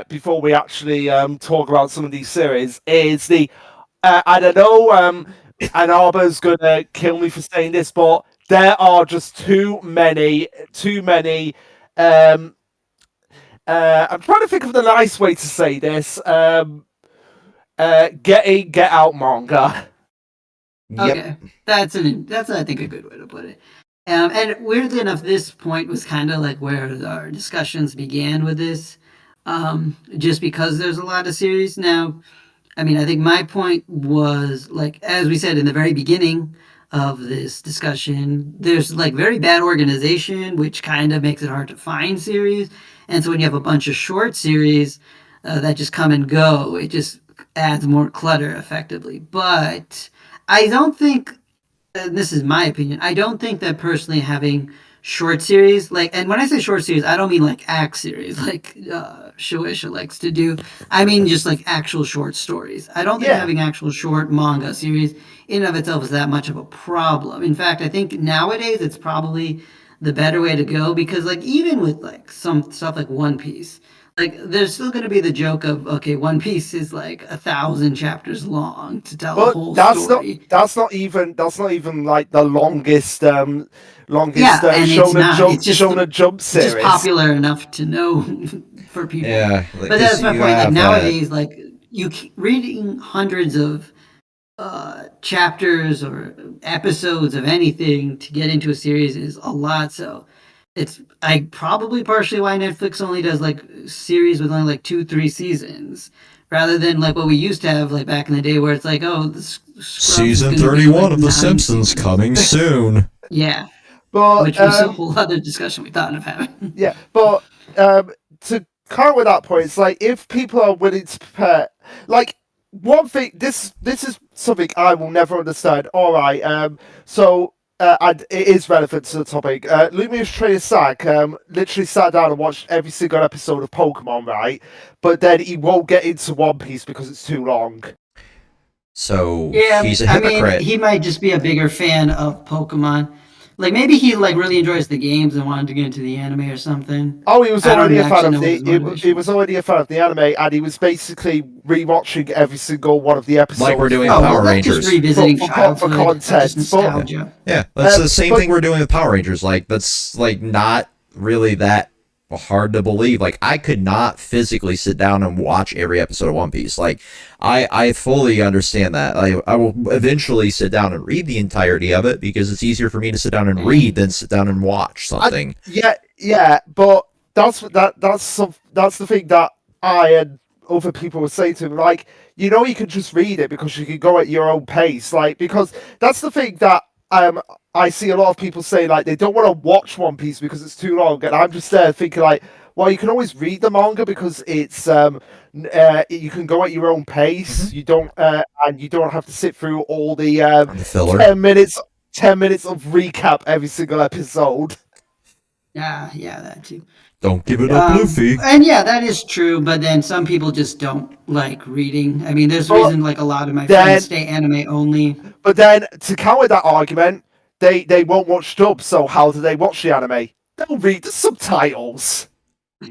Before we actually talk about some of these series, is the I don't know, and Arba's gonna kill me for saying this, but there are just too many. I'm trying to think of the nice way to say this. Get out manga. Okay, that's I think a good way to put it. And weirdly enough, this point was kind of like where our discussions began with this. Just because there's a lot of series now. I mean, I think my point was, like, as we said in the very beginning of this discussion, there's like very bad organization, which kind of makes it hard to find series. And so when you have a bunch of short series that just come and go, it just adds more clutter effectively. But I don't think, this is my opinion, I don't think that personally having short series, like, and when I say short series, I don't mean like act series, like Shueisha likes to do. I mean just like actual short stories. I don't think having actual short manga series in and of itself is that much of a problem. In fact, I think nowadays it's probably the better way to go, because like even with like some stuff like One Piece, like there's still going to be the joke of, okay, One Piece is like 1,000 chapters long to tell the whole story. That's not even like the longest Shonen Jump series. It's just popular enough to know for people. Yeah, but that's my point. Like nowadays, like reading hundreds of chapters or episodes of anything to get into a series is a lot. So it's probably partially why Netflix only does like series with only like 2-3 seasons, rather than like what we used to have like back in the day, where it's like, oh, season 31 of The Simpsons coming soon. Yeah, but which was a whole other discussion we thought of having. Yeah, but to kind of with that point, it's like if people are willing to prepare, like one thing, this is something I will never understand. All right, so. And it is relevant to the topic. Lumious Trader Sack literally sat down and watched every single episode of Pokemon, right? But then he won't get into One Piece because it's too long. So he's a hypocrite. I mean, he might just be a bigger fan of Pokemon. Like maybe he like really enjoys the games and wanted to get into the anime or something. Oh, he was I don't already a fan actually of know what the. his motivation He was. was already a fan of the anime, and he was basically rewatching every single one of the Like we're episodes doing Oh, with well, Power that's just Rangers. revisiting for childhood. That's just content. But nostalgia. Yeah, that's the same but thing we're doing with Power Rangers. Like that's like not really that hard to believe. Like I could not physically sit down and watch every episode of One Piece. Like I fully understand that. I will eventually sit down and read the entirety of it because it's easier for me to sit down and read than sit down and watch something. yeah, but that's the thing that I and other people would say to him. Like, you can just read it because you can go at your own pace. Like, because that's the thing that I see a lot of people say, like, they don't want to watch One Piece because it's too long, and I'm just there thinking like, well, you can always read the manga because it's you can go at your own pace. You don't and you don't have to sit through all the The filler. 10 minutes of recap every single episode. Yeah, that too. Don't give it up, Luffy. And yeah, that is true. But then some people just don't like reading. I mean, there's a reason like a lot of my friends stay anime only. But then to counter that argument, they won't watch dub. So how do they watch the anime? They'll read the subtitles.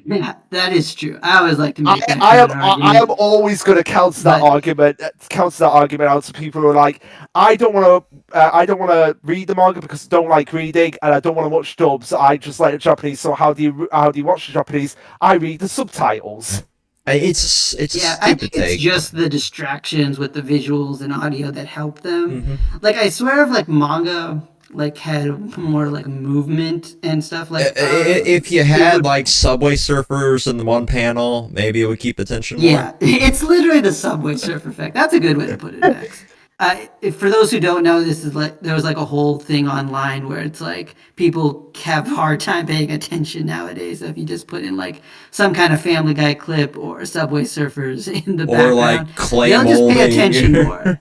Yeah, that is true. I always like to make that I am argument. always going to counter that argument. Counter that argument out to people who are like, I don't want to read the manga because I don't like reading, and I don't want to watch dubs. I just like the Japanese. So how do you watch the Japanese? I read the subtitles. It's yeah, I think it's just the distractions with the visuals and audio that help them. Like I swear, if like manga like had more like movement and stuff like if you had like Subway Surfers in the one panel, maybe it would keep attention more. Yeah, it's literally the Subway Surfer effect. That's a good way to put it, Max. For those who don't know, this is like there was like a whole thing online where it's like people have a hard time paying attention nowadays. So if you just put in like some kind of Family Guy clip or Subway Surfers in the background, like clay they'll just pay attention more.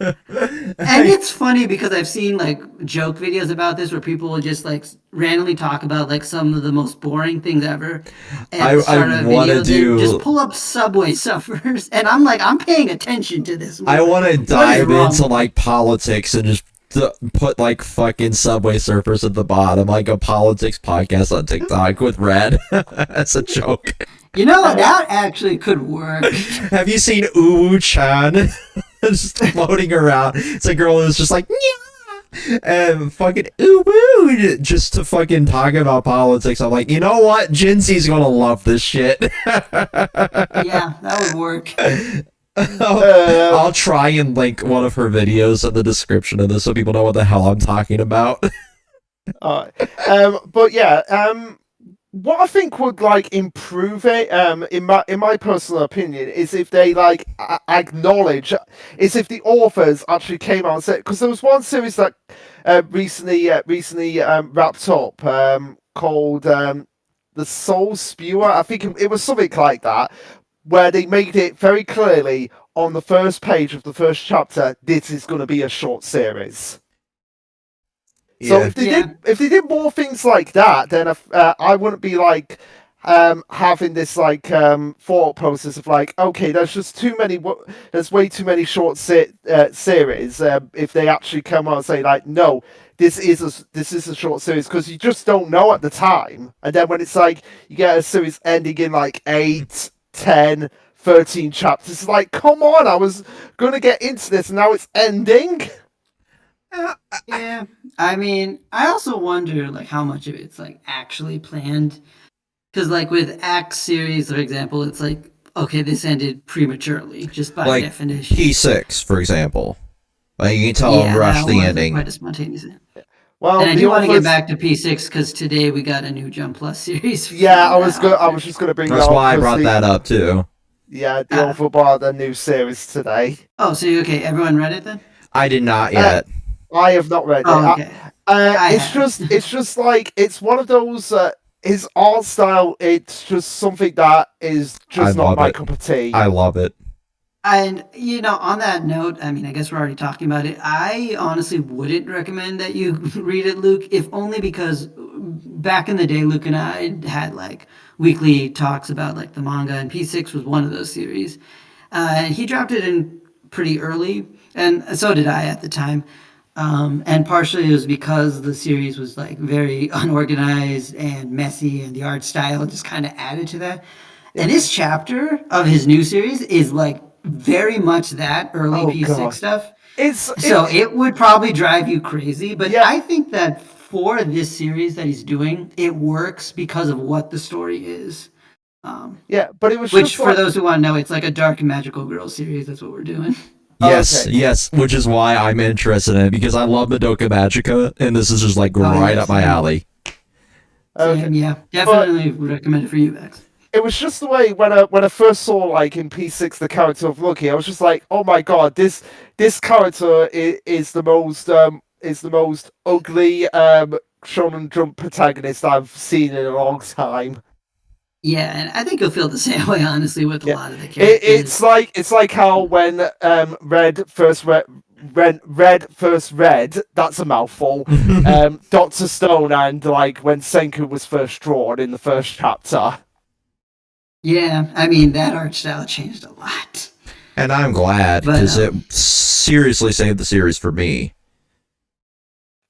And it's funny because I've seen like joke videos about this where people will just like randomly talk about like some of the most boring things ever. And I want to do just pull up Subway Surfers, and I'm like, I'm paying attention to this. I want to dive into like politics and just put like fucking Subway Surfers at the bottom, like a politics podcast on TikTok with Red. That's a joke. You know, that actually could work. Have you seen Uwu-chan? Just floating around. It's a girl who's just like, yeah, and fucking Uwu, just to fucking talk about politics. I'm like, you know what? Gen Z's gonna love this shit. Yeah, that would work. I'll try and link one of her videos in the description of this so people know what the hell I'm talking about. But yeah, what I think would like improve it, in my personal opinion, is if they like acknowledge, is if the authors actually came out and said, because there was one series that recently wrapped up called The Soul Spewer. I think it was something like that, where they made it very clearly on the first page of the first chapter, this is going to be a short series. So if they did more things like that, then I wouldn't be like having this like thought process of like, okay, there's way too many short series. If they actually come out and say like, no, this is a short series, because you just don't know at the time, and then when it's like you get a series ending in like 8, 10, 13 chapters, it's like, come on, I was gonna get into this and now it's ending. Yeah, I mean, I also wonder like how much of it's like actually planned, because like with Axe series, for example, it's like, okay, this ended prematurely just by like definition. P6, for example, like you can tell them rush the ending. Quite a spontaneous end. Well, and I do want to get back to P6 because today we got a new Jump Plus series. Yeah, I was just going to bring that up. That's why I brought that up too. Yeah, the author brought the new series today. Oh, so okay, everyone read it then? I did not yet. I have not read it. Okay. It's just like, it's one of those. His art style, it's just something that is just not my cup of tea. I love it. And, you know, on that note, I mean, I guess we're already talking about it. I honestly wouldn't recommend that you read it, Luke, if only because back in the day, Luke and I had, like, weekly talks about, like, the manga, and P6 was one of those series. And he dropped it in pretty early, and so did I at the time. And partially it was because the series was like very unorganized and messy, and the art style just kind of added to that. And this chapter of his new series is like very much that early Oh P6 god. stuff. It's So it, it would probably drive you crazy, but yeah, I think that for this series that he's doing, it works because of what the story is. Um, yeah, but it was which, just for like those who want to know, it's like a dark and magical girl series. That's what we're doing. Yes, okay. yes, which is why I'm interested in it, because I love Madoka Magica, and this is just like Oh right yeah, up my same. alley. Okay. Same, yeah. But Definitely recommend it for you, Max. it was just the way when I first saw like in P6 the character of Lucky, I was just like, oh my god, this character is the most ugly Shonen Jump protagonist I've seen in a long time. Yeah, and I think you'll feel the same way, honestly, with a Yeah, lot of the characters. it's like how when Red first read, that's a mouthful. Doctor Stone, and like when Senku was first drawn in the first chapter. Yeah, I mean, that art style changed a lot. And I'm glad, But, because it seriously saved the series for me.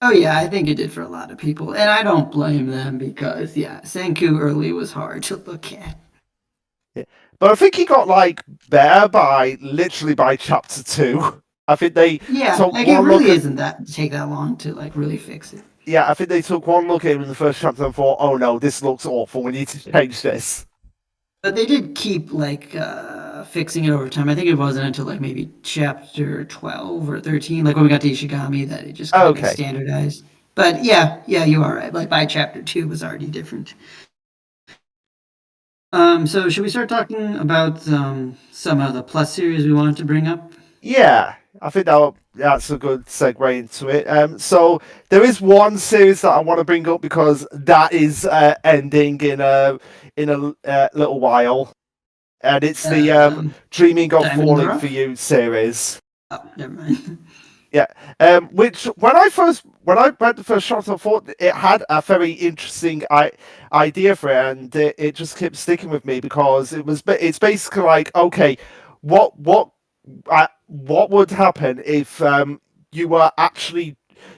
oh yeah, I think it did for a lot of people. And I don't blame them because, yeah, Senku early was hard to look at. Yeah. But I think he got like better by literally by chapter 2. I think they Yeah, took like it one look really at isn't that take that long to like really fix it. I think they took one look at him in the first chapter and thought, oh no, this looks awful. We need to change this. But they did keep like fixing it over time. I think it wasn't until like maybe chapter 12 or 13, like when we got to Ishigami, that it just kind of Okay. standardized. But yeah, you are right. Like by chapter 2 was already different. So should we start talking about some of the plus series we wanted to bring up? Yeah, I think that's a good segue into it. So there is one series that I want to bring up because that is ending in a little while, and it's the Dreaming of Diamond Falling Rough? for You series. Oh, never mind. Yeah, which when I read the first chapter, I thought it had a very interesting idea for it, and it just kept sticking with me because it's basically like, okay, what would happen if you were actually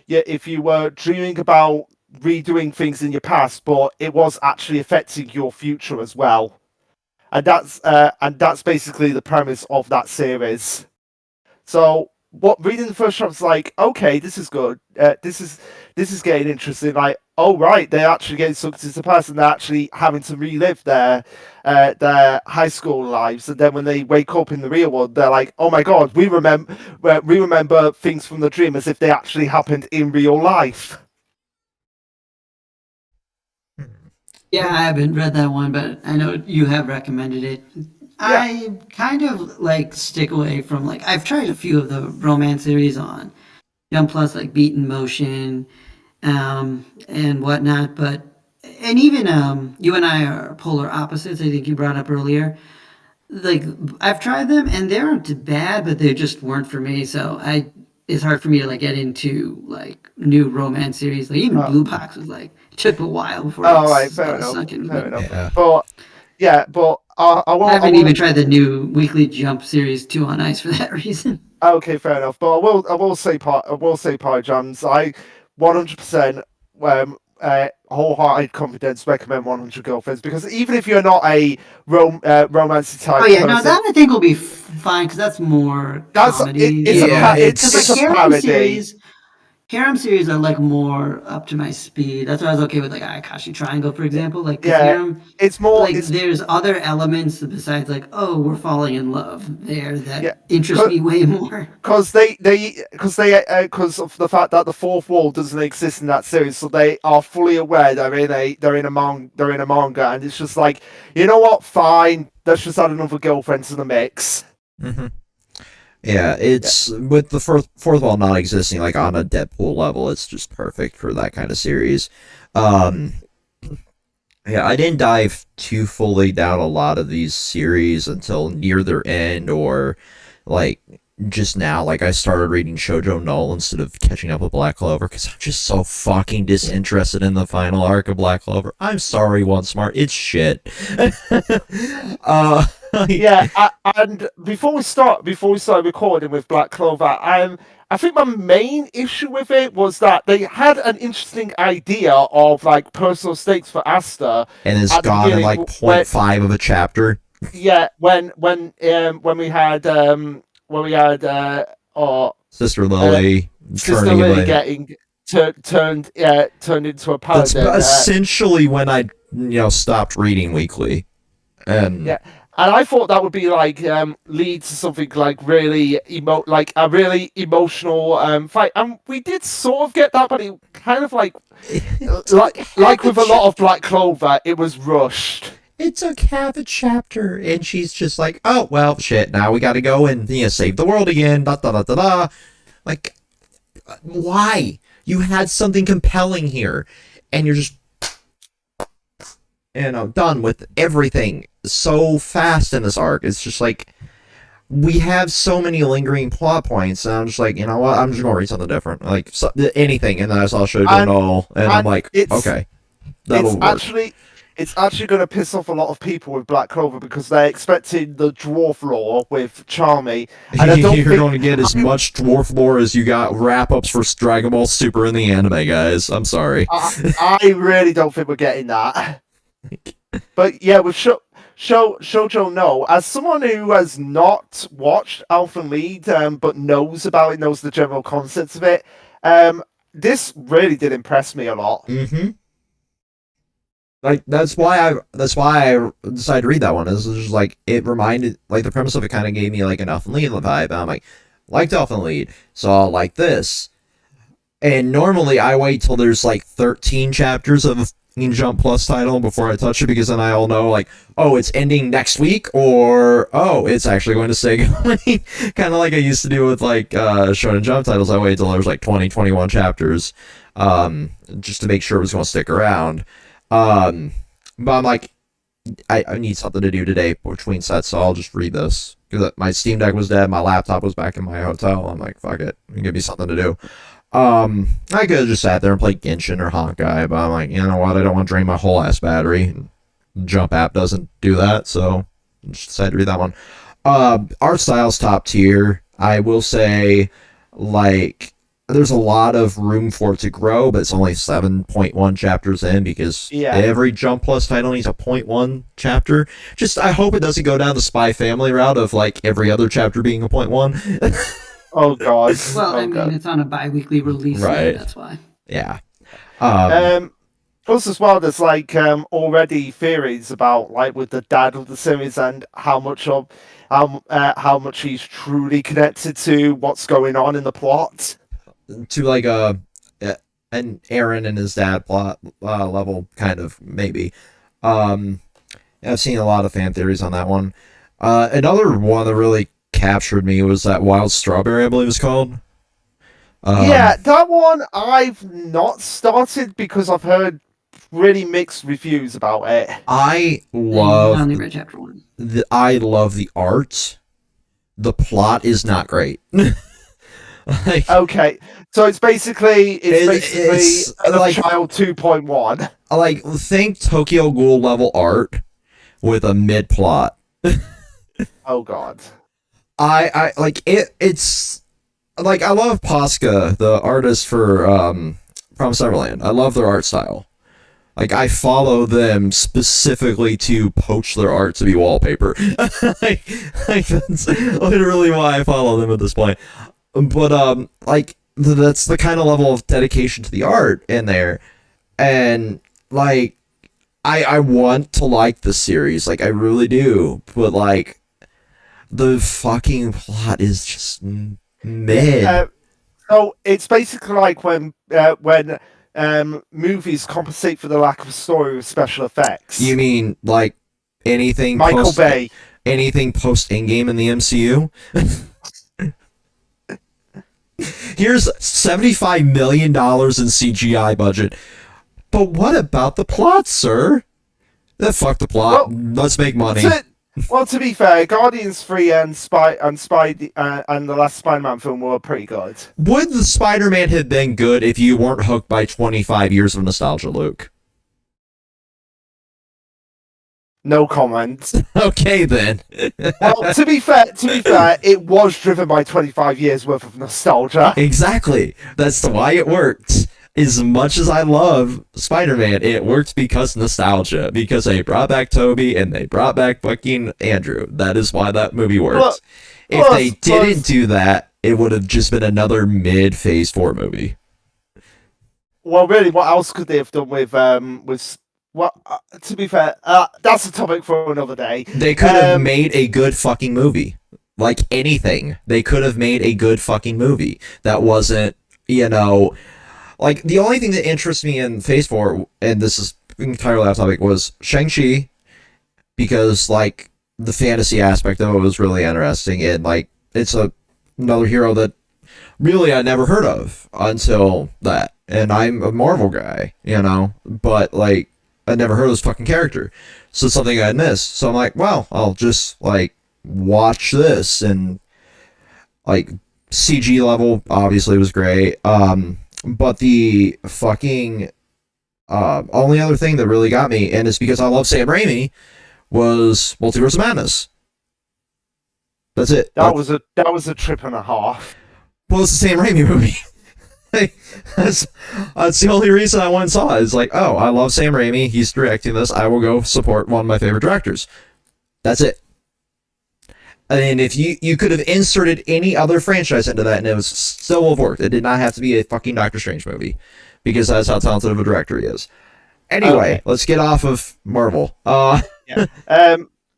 if you were dreaming about redoing things in your past, but it was actually affecting your future as well, and that's basically the premise of that series. So what reading the first chapter was like, okay, this is good. This is getting interesting. Like, oh right, they're actually getting sucked into the past and they're actually having to relive their high school lives. And then when they wake up in the real world, they're like, oh my god, we remember things from the dream as if they actually happened in real life. Yeah, I haven't read that one, but I know you have recommended it. Yeah, I kind of like stick away from like I've tried a few of the romance series on Jump Plus, like Beaten Motion, and whatnot. But and even you and I are polar opposites. I think you brought up earlier. Like I've tried them and they aren't bad, but they just weren't for me. So I it's hard for me to like get into like new romance series. Like even uh, Blue Box was like it took a while before all right, fair it enough, sunk in. fair But enough. Yeah. But yeah, but I I haven't even will. tried the new Weekly Jump series 2 on Ice for that reason. Okay, fair enough. But I will say, I will say, Pie Jams. I 100% wholehearted confidence recommend 100 Girlfriends because even if you're not a romancy Oh type yeah, no, person, that I think will be fine because that's more that's comedy. it's a Yeah, Because like it's a it's parody. harem series are like more up to my speed. That's why I was okay with like Akashi Triangle, for example. Like because Yeah, harem, it's more like it's there's other elements besides like oh we're falling in love there yeah. that interest me way more. Because because of the fact that the fourth wall doesn't exist in that series, so they are fully aware they're in a manga, and it's just like, you know what, fine, let's just add another girlfriend to the mix. hmm Yeah, Yeah, it's with the fourth wall not existing like on a Deadpool level, it's just perfect for that kind of series. Um, yeah, I didn't dive too fully down a lot of these series until near their end or like just now. Like I started reading Shoujo Null instead of catching up with Black Clover because I'm just so fucking disinterested in the final arc of Black Clover. I'm sorry, One Smart, it's shit. uh, Yeah, and before we started recording with Black Clover, I think my main issue with it was that they had an interesting idea of like personal stakes for Asta And it's at the gone in beginning. like 0.5 of a chapter. Yeah, when we had Sister Lily Sister turning Lily into. getting turned into a That's paladin. essentially when I stopped reading weekly, and Yeah, and I thought that would be like lead to something like really like a really emotional fight, and we did sort of get that, but it kind of like with a lot of Black Clover, it was rushed. it took half a chapter, and she's just like, oh well, shit. Now we got to go and save the world again. Da da da da da. Like, why? You had something compelling here, and you're just done with everything so fast in this arc. It's just like we have so many lingering plot points, and I'm just like, you know what? I'm just gonna read something different, like anything. And then I saw Shoujo Null, and I'm like, okay, that'll work. It's actually going to piss off a lot of people with Black Clover because they're expecting the dwarf lore with Charmy, and I don't You're think going to get as much dwarf lore as you got wrap-ups for Dragon Ball Super in the anime, guys. I'm sorry. I really don't think we're getting that. But yeah, with Shoujo No, as someone who has not watched Alpha Lead, but knows about it, knows the general concepts of it, this really did impress me a lot. Mm-hmm. Like that's why I decided to read that one. It's just like it reminded, like the premise of it kind of gave me like an Elfen Lied vibe. And I'm like, liked Elfen Lied, so I'll like this. And normally I wait till there's like 13 chapters of a Jump Plus title before I touch it, because then I all know like, oh, it's ending next week, or oh, it's actually going to stay going. Kind of like I used to do with like Shonen Jump titles. I wait till there's like 20, 21 chapters, just to make sure it was going to stick around. But I'm like, I need something to do today between sets, so I'll just read this. Because my Steam Deck was dead, my laptop was back in my hotel. I'm like, fuck it, give me something to do. I could have just sat there and played Genshin or Honkai, but I'm like, you know what, I don't want to drain my whole ass battery. Jump app doesn't do that, so I just decided to read that one. Art style's top tier. I will say, like, there's a lot of room for it to grow, but it's only 7.1 chapters in, because every Jump Plus title needs a 0.1 chapter. Just, I hope it doesn't go down the Spyfamily route of, like, every other chapter being a 0.1. Oh, God. Well, I mean, it's on a bi-weekly release, right? So that's why. Yeah. Plus, as well, there's, like, already theories about, like, with the dad of the series and how much he's truly connected to what's going on in the plot. To like an Aaron and his dad plot level, kind of, maybe. I've seen a lot of fan theories on that one. Another one that really captured me was that Wild Strawberry, I believe it's called. Yeah, that one I've not started because I've heard really mixed reviews about it. I only read chapter 1. I love the art. The plot is not great. Like, okay, so it's basically like Child 2.1. Like, think Tokyo Ghoul level art with a mid plot. Oh God. I like it. It's like, I love Posca, the artist for Promised Neverland. I love their art style. Like, I follow them specifically to poach their art to be wallpaper. like that's literally why I follow them at this point. But like, that's the kind of level of dedication to the art in there, and like, I want to like the series, like I really do, but like, the fucking plot is just mid. So it's basically like when movies compensate for the lack of story with special effects. You mean like anything Michael Bay? Anything post Endgame in the MCU? Here's $75 million in CGI budget. But what about the plot, sir? Fuck the plot. Well, let's make money. To be fair, Guardians 3 and the last Spider-Man film were pretty good. Would the Spider-Man have been good if you weren't hooked by 25 years of nostalgia, Luke? No comment. Okay then. Well, to be fair, it was driven by 25 years worth of nostalgia. Exactly. That's why it worked. As much as I love Spider-Man, it worked because nostalgia. Because they brought back Toby and they brought back fucking Andrew. That is why that movie worked. If they didn't do that, it would have just been another mid-Phase 4 movie. Well, really, what else could they have done with well, to be fair, that's a topic for another day. They could have made a good fucking movie. Like anything. They could have made a good fucking movie. That wasn't, like, the only thing that interests me in Phase 4, and this is entirely off topic, was Shang-Chi, because, like, the fantasy aspect of it was really interesting, and, like, it's another hero that really I never heard of until that. And I'm a Marvel guy, but, like, I never heard of this fucking character. So it's something I missed. So I'm like, well, I'll just, like, watch this. And, like, CG level obviously was great. But the fucking only other thing that really got me, and it's because I love Sam Raimi, was Multiverse of Madness. That's it. That was a trip and a half. Well, it's the Sam Raimi movie. That's the only reason I went and saw it. It's like, oh, I love Sam Raimi. He's directing this. I will go support one of my favorite directors. That's it. And if you could have inserted any other franchise into that, and it was still would have worked. It did not have to be a fucking Doctor Strange movie, because that's how talented of a director he is. Anyway, Let's get off of Marvel. Yeah.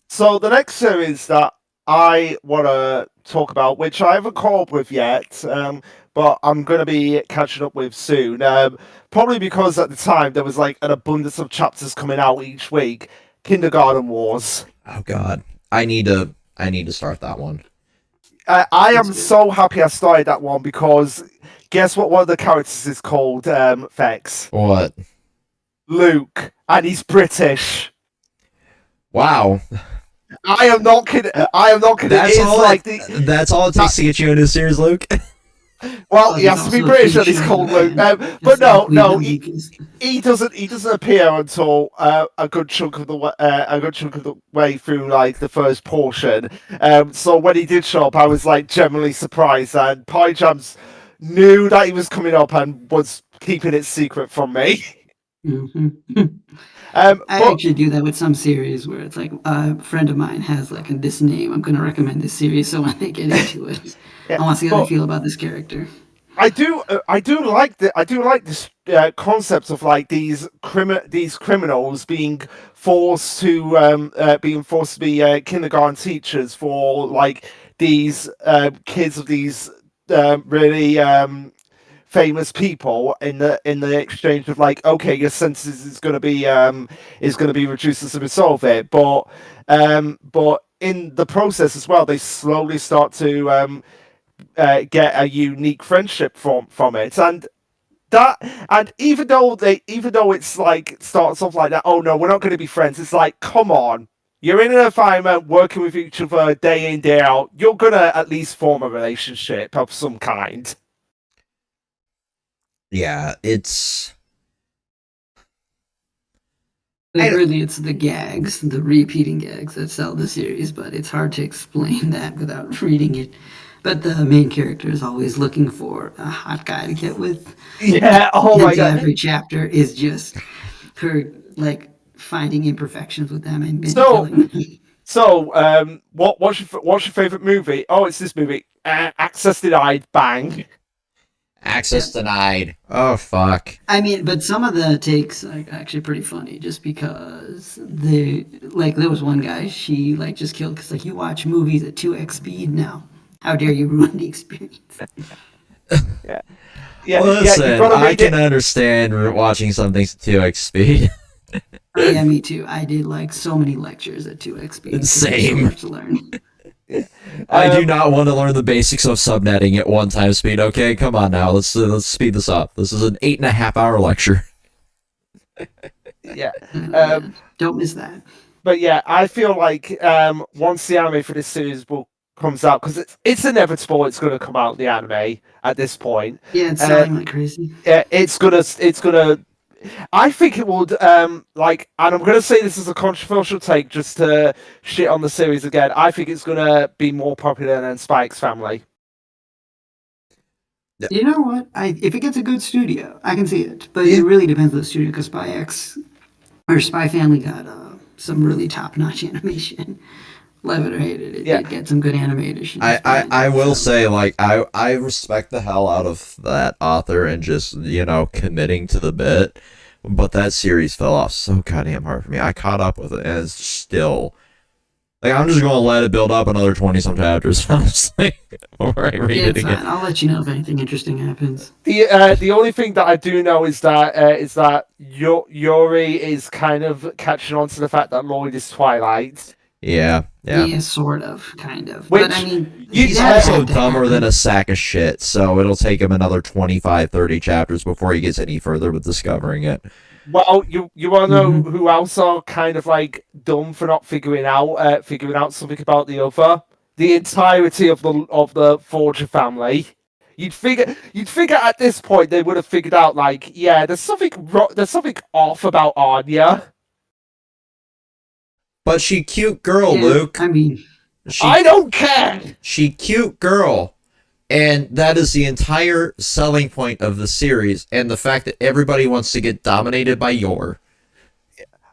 So the next series that I want to talk about, which I haven't caught up with yet, but I'm going to be catching up with soon. Probably because at the time there was like an abundance of chapters coming out each week. Kindergarten Wars. Oh God, I need to start that one. I am so happy I started that one, because guess what one of the characters is called, Vex? What? Luke, and he's British. Wow. I am not kidding. That's all it takes to get you into a series, Luke. Well, he has to be British and he's called Luke. But no, he doesn't appear until a good chunk of the way through, like, the first portion. So when he did show up, I was like genuinely surprised, and Pie Jams knew that he was coming up and was keeping it secret from me. Mm-hmm. I actually do that with some series where it's like a friend of mine has like this name. I'm going to recommend this series, so when they get into it, I want to see how they feel about this character. I do like this concept of, like, these criminals being forced to be kindergarten teachers for, like, these kids of these really famous people in the exchange of, like, okay, your sentence is going to be reduced as a result of it, but in the process as well, they slowly start to get a unique friendship from it, and even though it's like starts off like that, oh no, we're not going to be friends, it's like, come on, you're in an environment working with each other day in, day out, you're gonna at least form a relationship of some kind. Yeah, it's Really, it's the gags, the repeating gags that sell the series, but it's hard to explain that without reading it. But the main character is always looking for a hot guy to get with. Yeah, oh my God. Every chapter is just her, like, finding imperfections with them and what's your favorite movie? Oh, it's this movie. Access denied. Bang. Access denied. Oh fuck. I mean, but some of the takes are actually pretty funny, just because there was one guy she like just killed because, like, you watch movies at 2x speed now. How dare you ruin the experience? Yeah. Listen, I can understand watching some things at 2x speed. Yeah, me too. I did like so many lectures at 2x speed. Same. So much to learn. I do not want to learn the basics of subnetting at 1x speed. Okay, come on now. Let's speed this up. This is an 8.5 hour lecture. Yeah. Don't miss that. But yeah, I feel like once the anime for this series comes out, because it's inevitable it's going to come out, the anime at this point. Yeah, it's selling like crazy. Yeah, it's gonna I think it would like, and I'm gonna say this is a controversial take just to shit on the series again. I think it's gonna be more popular than Spyxfamily. You know what? If it gets a good studio, I can see it. But it really depends on the studio, because Spy Family got some really top-notch animation. Love it or hate it, it gets some good animation. I will say, like, I respect the hell out of that author and just, committing to the bit. But that series fell off so goddamn hard for me. I caught up with it, and it's still... Like, I'm just going to let it build up another 20-some chapters, honestly, before I read it again. I'll let you know if anything interesting happens. The only thing that I do know is that Yuri is kind of catching on to the fact that Lloyd is Twilight. Yeah. Sort of, kind of. Which, but I mean, he's also dumber than a sack of shit, so it'll take him another 25, 30 chapters before he gets any further with discovering it. Well, you want to know who else are kind of like dumb for not figuring out something about the other? The entirety of the Forger family. You'd figure at this point they would have figured out, like, yeah, there's something off about Anya. But she cute girl, Luke. I mean, I don't care. She cute girl. And that is the entire selling point of the series, and the fact that everybody wants to get dominated by Yor.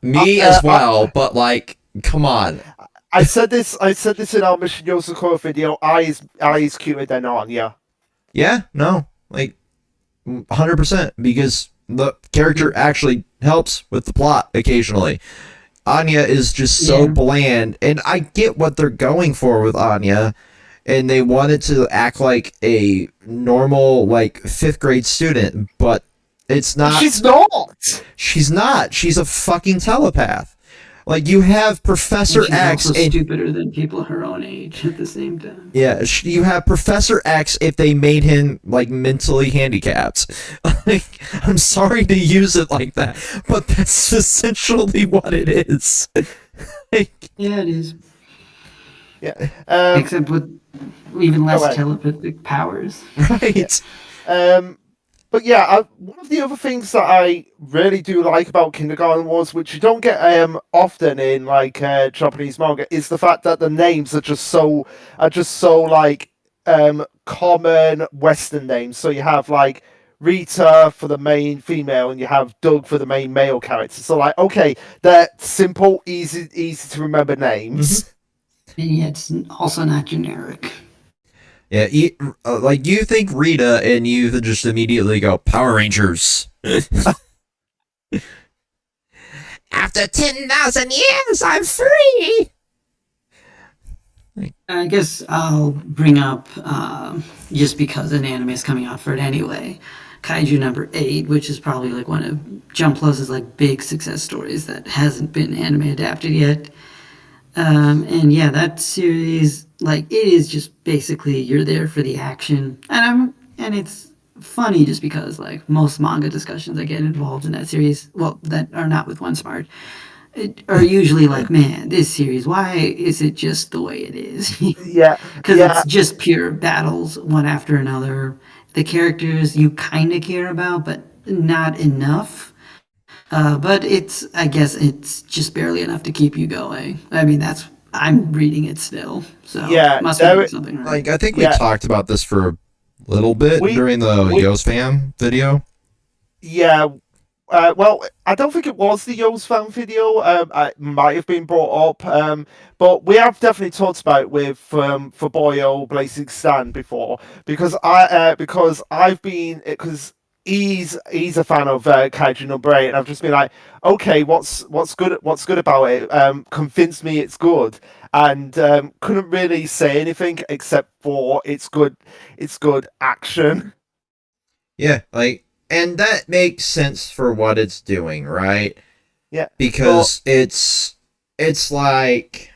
Me as well, but like, come on. I said this in our Mission Yosakura video. I is cuter than Anya. Yeah, no, like 100%, because the character actually helps with the plot occasionally. Anya is just so bland, and I get what they're going for with Anya. And they wanted to act like a normal, like, 5th grade student, but it's not. She's not! She's not. She's a fucking telepath. Like, you have Professor X. She's also stupider than people her own age at the same time. Yeah, you have Professor X if they made him, like, mentally handicapped. Like, I'm sorry to use it like that, but that's essentially what it is. Like, yeah, it is. Yeah. Except with even less telepathic powers. Right. But yeah, one of the other things that I really do like about Kindergarten Wars, which you don't get often in like Japanese manga, is the fact that the names are just so like common Western names. So you have like Rita for the main female, and you have Doug for the main male character. So like, okay, they're simple, easy to remember names. Mm-hmm. And yet it's also not generic. Yeah, like, you think Rita, and you just immediately go, Power Rangers. After 10,000 years, I'm free! I guess I'll bring up, just because an anime is coming out for it anyway, Kaiju number 8, which is probably like one of Jump Plus's like big success stories that hasn't been anime adapted yet. And yeah, that series, like, it is just basically you're there for the action, and it's funny just because like most manga discussions I get involved in that series, well, that are not with One Smart, are usually like, man, this series, why is it just the way it is? Yeah, because it's just pure battles one after another. The characters you kind of care about, but not enough. But I guess it's just barely enough to keep you going. I mean, I'm reading it still, so yeah, must be doing something right. Like, I think we talked about this for a little bit during the Yo's Fam video. Yeah, well, I don't think it was the Yo's Fam video. It might have been brought up, but we have definitely talked about it with for Boyo Blazing Stan before, because he's a fan of Kaiju number 8, and I've just been like, okay, what's good about it? Convince me it's good, and couldn't really say anything except for it's good action. Yeah, like, and that makes sense for what it's doing, right? Yeah, because it's like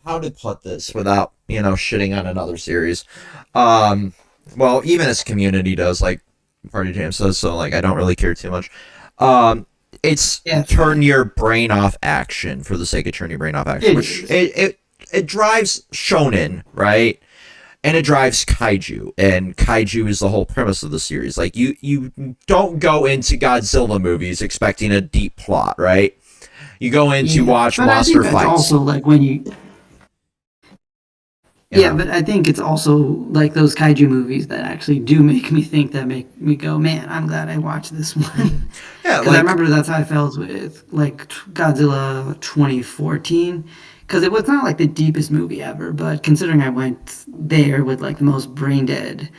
how to put this without shitting on another series. Well, even as community does, like Party Jam says, so like I don't really care too much. It's turn your brain off action for the sake of turning your brain off action, which it drives shonen, right? and it drives kaiju, and kaiju is the whole premise of the series. Like, you don't go into Godzilla movies expecting a deep plot, right? You go in to watch monster fights. Also, like, when you... Yeah, but I think it's also like those kaiju movies that actually do make me think, that make me go, man, I'm glad I watched this one. Yeah, because I remember that's how I felt with like Godzilla 2014. Because it was not like the deepest movie ever, but considering I went there with like the most brain dead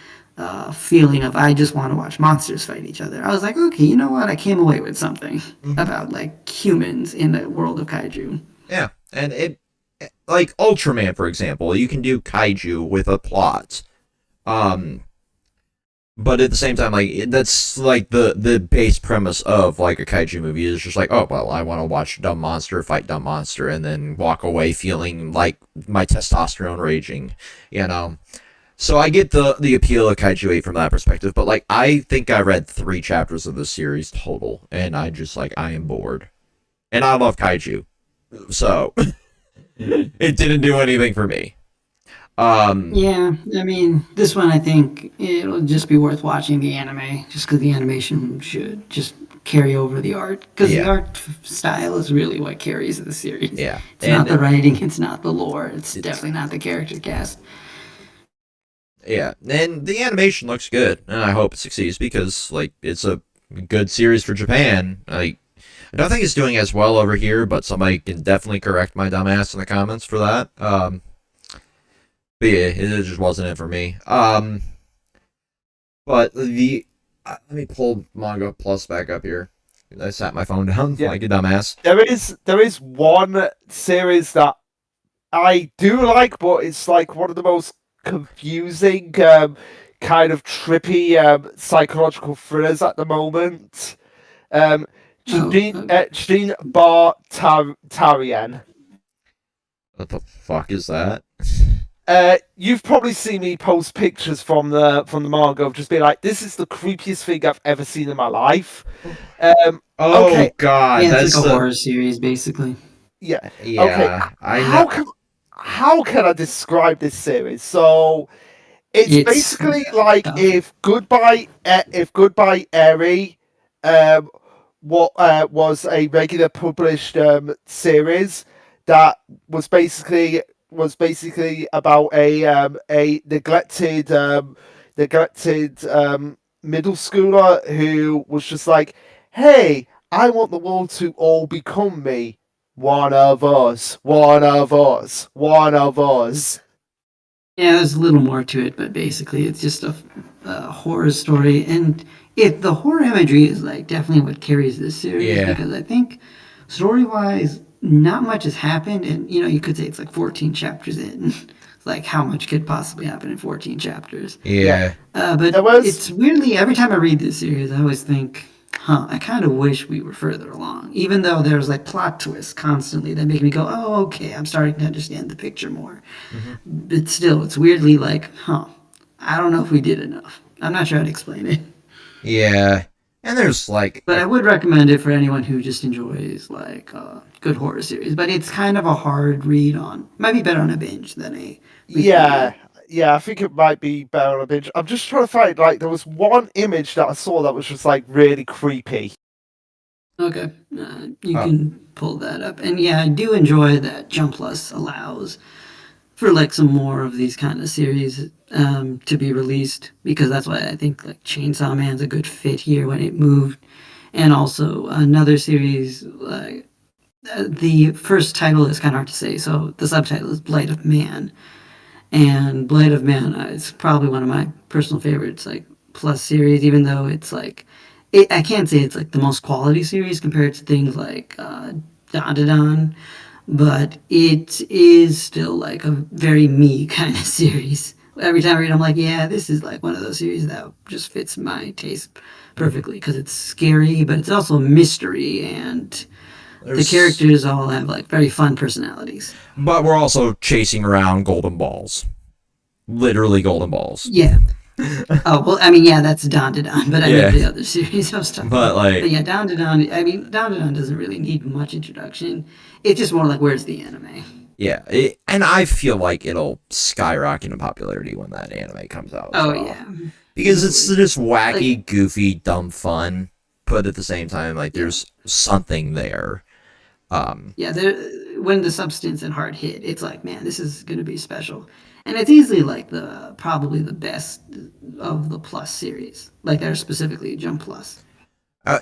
feeling of I just want to watch monsters fight each other, I was like, okay, you know what? I came away with something about like humans in the world of kaiju. Yeah, and it, like Ultraman, for example, you can do kaiju with a plot, but at the same time, like, that's like the base premise of like a kaiju movie is just like, oh well, I want to watch dumb monster fight dumb monster and then walk away feeling like my testosterone raging, you know. So I get the appeal of Kaiju 8 from that perspective, but like, I think I read 3 chapters of the series total, and I just like, I am bored, and I love kaiju, so it didn't do anything for me. Yeah, I mean, this one I think it'll just be worth watching the anime, just because the animation should just carry over the art, because the art style is really what carries the series. Yeah, it's not the writing, it's not the lore, it's definitely not the character cast. Yeah, and the animation looks good, and I hope it succeeds because like it's a good series for Japan. Like, I don't think it's doing as well over here, but somebody can definitely correct my dumbass in the comments for that. But yeah, it just wasn't it for me. But let me pull Manga Plus back up here. I sat my phone down like a dumbass. There is one series that I do like, but it's like one of the most confusing, kind of trippy psychological thrillers at the moment. Jean Bar Tarian. What the fuck is that? You've probably seen me post pictures from the manga of just being like, this is the creepiest thing I've ever seen in my life. Okay. God, yeah, that's like a horror series, basically. Yeah. Yeah. Okay. How can I describe this series? So it's basically like tough. if Goodbye Eri was a regular published series that was basically about a neglected middle schooler who was just like, hey, I want the world to all become me. One of us. Yeah, there's a little more to it, but basically it's just a horror story, and the horror imagery is like definitely what carries this series, because I think story-wise not much has happened, and you could say it's like 14 chapters in. Like, how much could possibly happen in 14 chapters? Yeah. But it's weirdly, every time I read this series, I always think, I kind of wish we were further along. Even though there's like plot twists constantly that make me go, oh, okay, I'm starting to understand the picture more. But still, it's weirdly like, I don't know if we did enough. I'm not sure how to explain it. Yeah. And there's like... But I would recommend it for anyone who just enjoys like good horror series. But it's kind of a hard read on. Might be better on a binge than a... Yeah, I think it might be better on a binge. I'm just trying to find, like, there was one image that I saw that was just, like, really creepy. Okay, you can pull that up. And yeah, I do enjoy that Jump Plus allows for, like, some more of these kind of series to be released, because that's why I think, like, Chainsaw Man's a good fit here when it moved. And also another series, like, the first title is kind of hard to say, so the subtitle is Blight of Man. And Blight of Man is probably one of my personal favorites, like, Plus series, even though it's like, I can't say it's like the most quality series compared to things like dandadan, but it is still like a very me kind of series. Every time I read it, I'm like, yeah, this is like one of those series that just fits my taste perfectly, because it's scary, but it's also a mystery, and the characters all have like very fun personalities. But we're also chasing around golden balls. Literally golden balls. Yeah. Oh, well, I mean, yeah, that's dandadan, but I meant the other series I was talking about. But yeah, dandadan, I mean, dandadan doesn't really need much introduction. It's just more like, where's the anime? Yeah, and I feel like it'll skyrocket in popularity when that anime comes out. Oh yeah, because it's just wacky, like, goofy, dumb fun, but at the same time, like yeah, there's something there. yeah. There, when the substance and heart hit, it's like, man, this is gonna be special, and it's easily like the probably the best of the Plus series. Like they're specifically Jump Plus.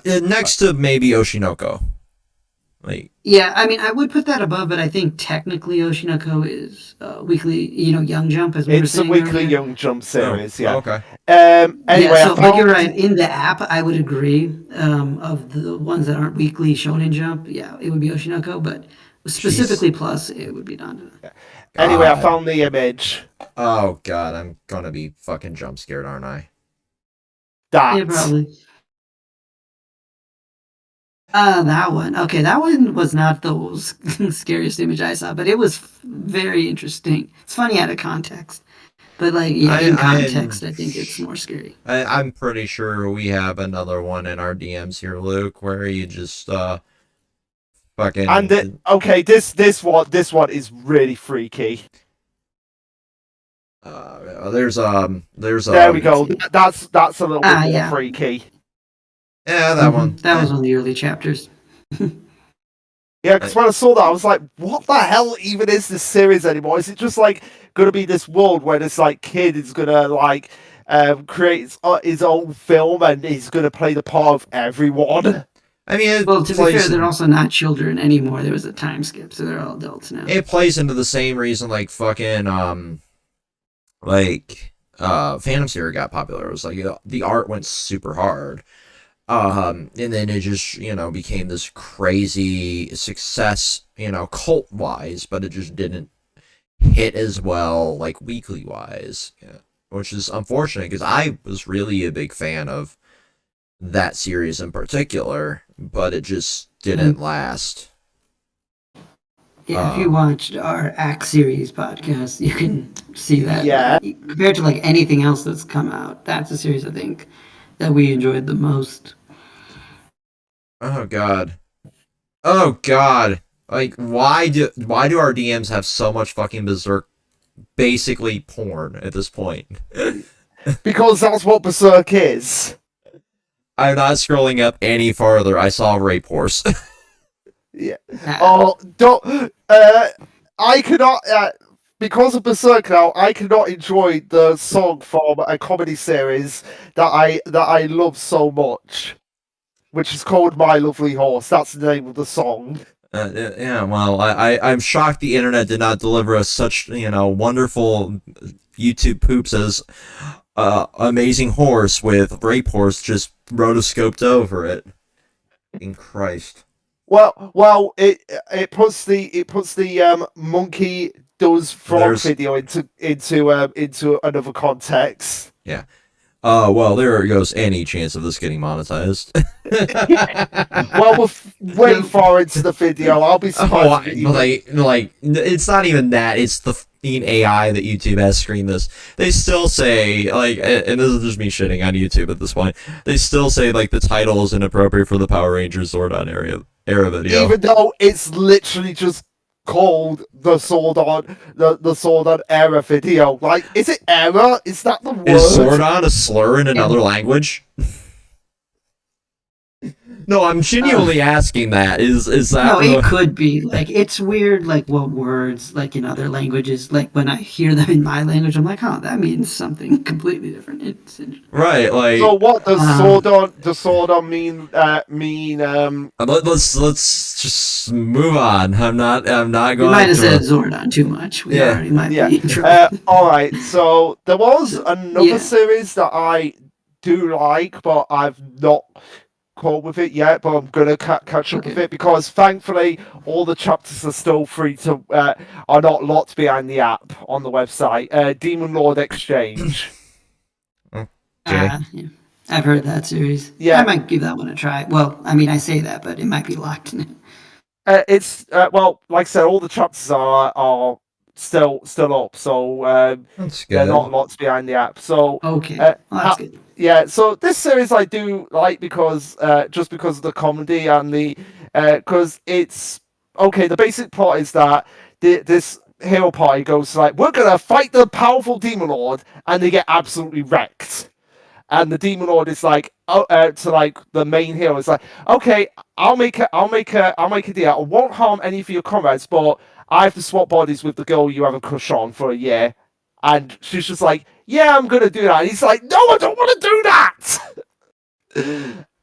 Next to maybe Oshinoko, like Yeah, I mean, I would put that above, but I think technically Oshinoko is weekly, Young Jump, as we were It's a saying weekly earlier. Young Jump series, yeah. okay. Yeah, Anyway, I so but you're found right. In the app, I would agree. Of the ones that aren't weekly Shonen Jump, yeah, it would be Oshinoko, but Jeez. specifically Plus, it would be Dandadan. anyway, I God. found the image. Oh God, I'm gonna be fucking jump scared, aren't I? Yeah, That probably. That one. Okay, that one was not the scariest image I saw, but it was very interesting. It's funny out of context, but like, yeah, in context, I think it's more scary. I'm pretty sure we have another one in our DMs here, Luke, where you just and fucking okay, this one is really freaky. there's There we go. See. That's a little bit more Yeah. freaky. yeah, that one. That was one of the early chapters. Yeah, because when I saw that, I was like, "What the hell even is this series anymore? Is it just like gonna be this world where this like kid is gonna like create his own film and he's gonna play the part of everyone?" I mean, Well, to be fair, they're also not children anymore. There was a time skip, so they're all adults now. it plays into the same reason like fucking Phantom Zero got popular. It was like the art went super hard. And then it just, became this crazy success, cult wise, but it just didn't hit as well, like weekly wise, yeah. Which is unfortunate because I was really a big fan of that series in particular, but it just didn't last. Yeah, if you watched our Act series podcast, you can see that. Yeah. Compared to like anything else that's come out, that's a series I think that we enjoyed the most. Oh God. Oh God. Like why do our DMs have so much fucking berserk, basically porn at this point? Because that's what Berserk is. I'm not scrolling up any farther. I saw rape horse. Yeah. Oh, don't. I cannot. Because of Berserk now, I cannot enjoy the song from a comedy series that I love so much, which is called My Lovely Horse. That's the name of the song. Yeah, well, I'm shocked the internet did not deliver us such, wonderful YouTube poops as Amazing Horse with Rape Horse just rotoscoped over it. In Christ. Well, it puts the monkey does frog video into another context. Yeah. Well, there goes any chance of this getting monetized. Well, we're way far into the video. I'll be surprised. It's not even that. It's the fucking AI that YouTube has screened this. They still say, and this is just me shitting on YouTube at this point. They still say, the title is inappropriate for the Power Rangers Zordon era video. Even though it's literally just called the Zordon era video. Like, is it era? Is that the word? Is Zordon a slur in another language? No, I'm genuinely asking that. Is that? No, it could be. Like, it's weird, like, what words, like, in other languages, like, when I hear them in my language, I'm like, oh, that means something completely different. It's right, like. So what does Zordon mean? Let's just move on. I'm not going. You might have said Zordon too much. We already might be in trouble. All right. So there was another series that I do like, but I've not caught with it yet, but I'm gonna catch up with it because thankfully all the chapters are still free to are not locked behind the app on the website. Demon Lord Exchange. Okay. Yeah. I've heard that series. Yeah, I might give that one a try. Well, I mean, I say that, but it might be locked in it. It's well, like I said, all the chapters are still up, so they're not locked behind the app. So okay, well, that's good. Yeah, so this series I do like because just because of the comedy and the because it's okay. The basic plot is that this hero party goes like, we're gonna fight the powerful demon lord, and they get absolutely wrecked. And the demon lord is like, to like the main hero is like, okay, I'll make a deal. I won't harm any of your comrades, but I have to swap bodies with the girl you have a crush on for a year. And she's just like, yeah, I'm gonna do that. And he's like, no, I don't want to do that.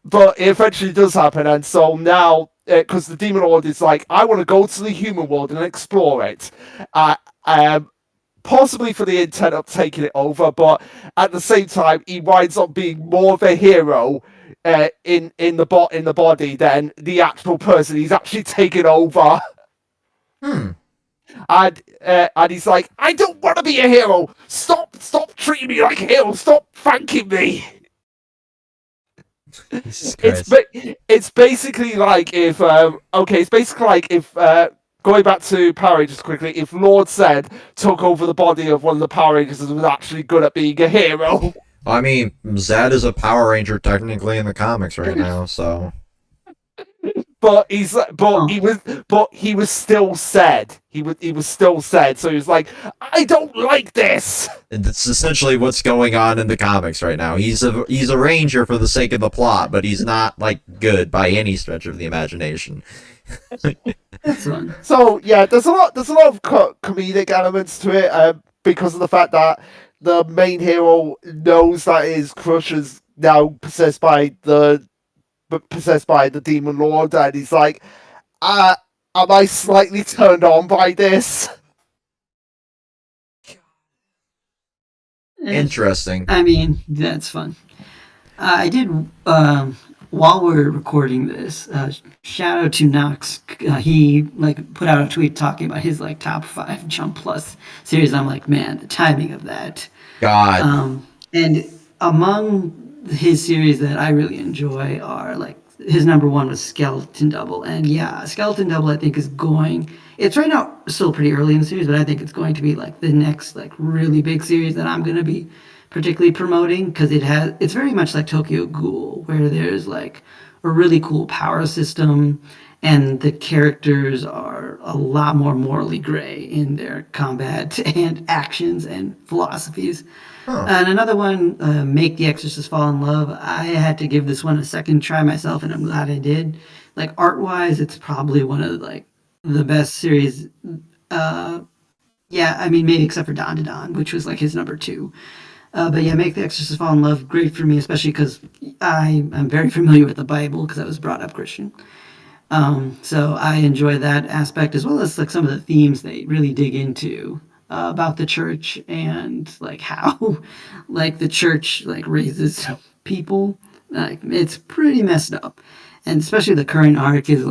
But it eventually does happen, and so now, because the demon lord is like, I want to go to the human world and explore it. Um, Possibly for the intent of taking it over, but at the same time, he winds up being more of a hero in the body than the actual person he's actually taken over. Hmm. And he's like, I don't want to be a hero. Stop treating me like a hero. Stop thanking me. It's basically like if going back to Power Rangers quickly, if Lord Zed took over the body of one of the Power Rangers and was actually good at being a hero. I mean, Zed is a Power Ranger technically in the comics right now, so. But he was still Zed. He was still Zed. So he was like, I don't like this. And that's essentially what's going on in the comics right now. He's a ranger for the sake of the plot, but he's not like good by any stretch of the imagination. That's fun. So yeah, there's a lot of comedic elements to it because of the fact that the main hero knows that his crush is now possessed by the demon lord, and he's like, am I slightly turned on by this? Interesting. I mean, that's fun. I did, while we're recording this, shout out to Nox. He put out a tweet talking about his top 5 Jump Plus series. I'm like, man, the timing of that. God. And among his series that I really enjoy are his number 1 was Skeleton Double. And yeah, Skeleton Double I think it's right now still pretty early in the series, but I think it's going to be the next really big series that I'm going to be particularly promoting, because it's very much like Tokyo Ghoul, where there's a really cool power system and the characters are a lot more morally gray in their combat and actions and philosophies. Huh. And another one, Make the Exorcist Fall in Love. I had to give this one a second try myself, and I'm glad I did. Art-wise, it's probably one of the best series. Yeah, I mean, maybe except for Dandadan, which was his number 2. But yeah, Make the Exorcist Fall in Love, great for me, especially because I'm very familiar with the Bible because I was brought up Christian. So I enjoy that aspect, as well as some of the themes they really dig into about the church and how the church raises people. It's pretty messed up, and especially the current arc is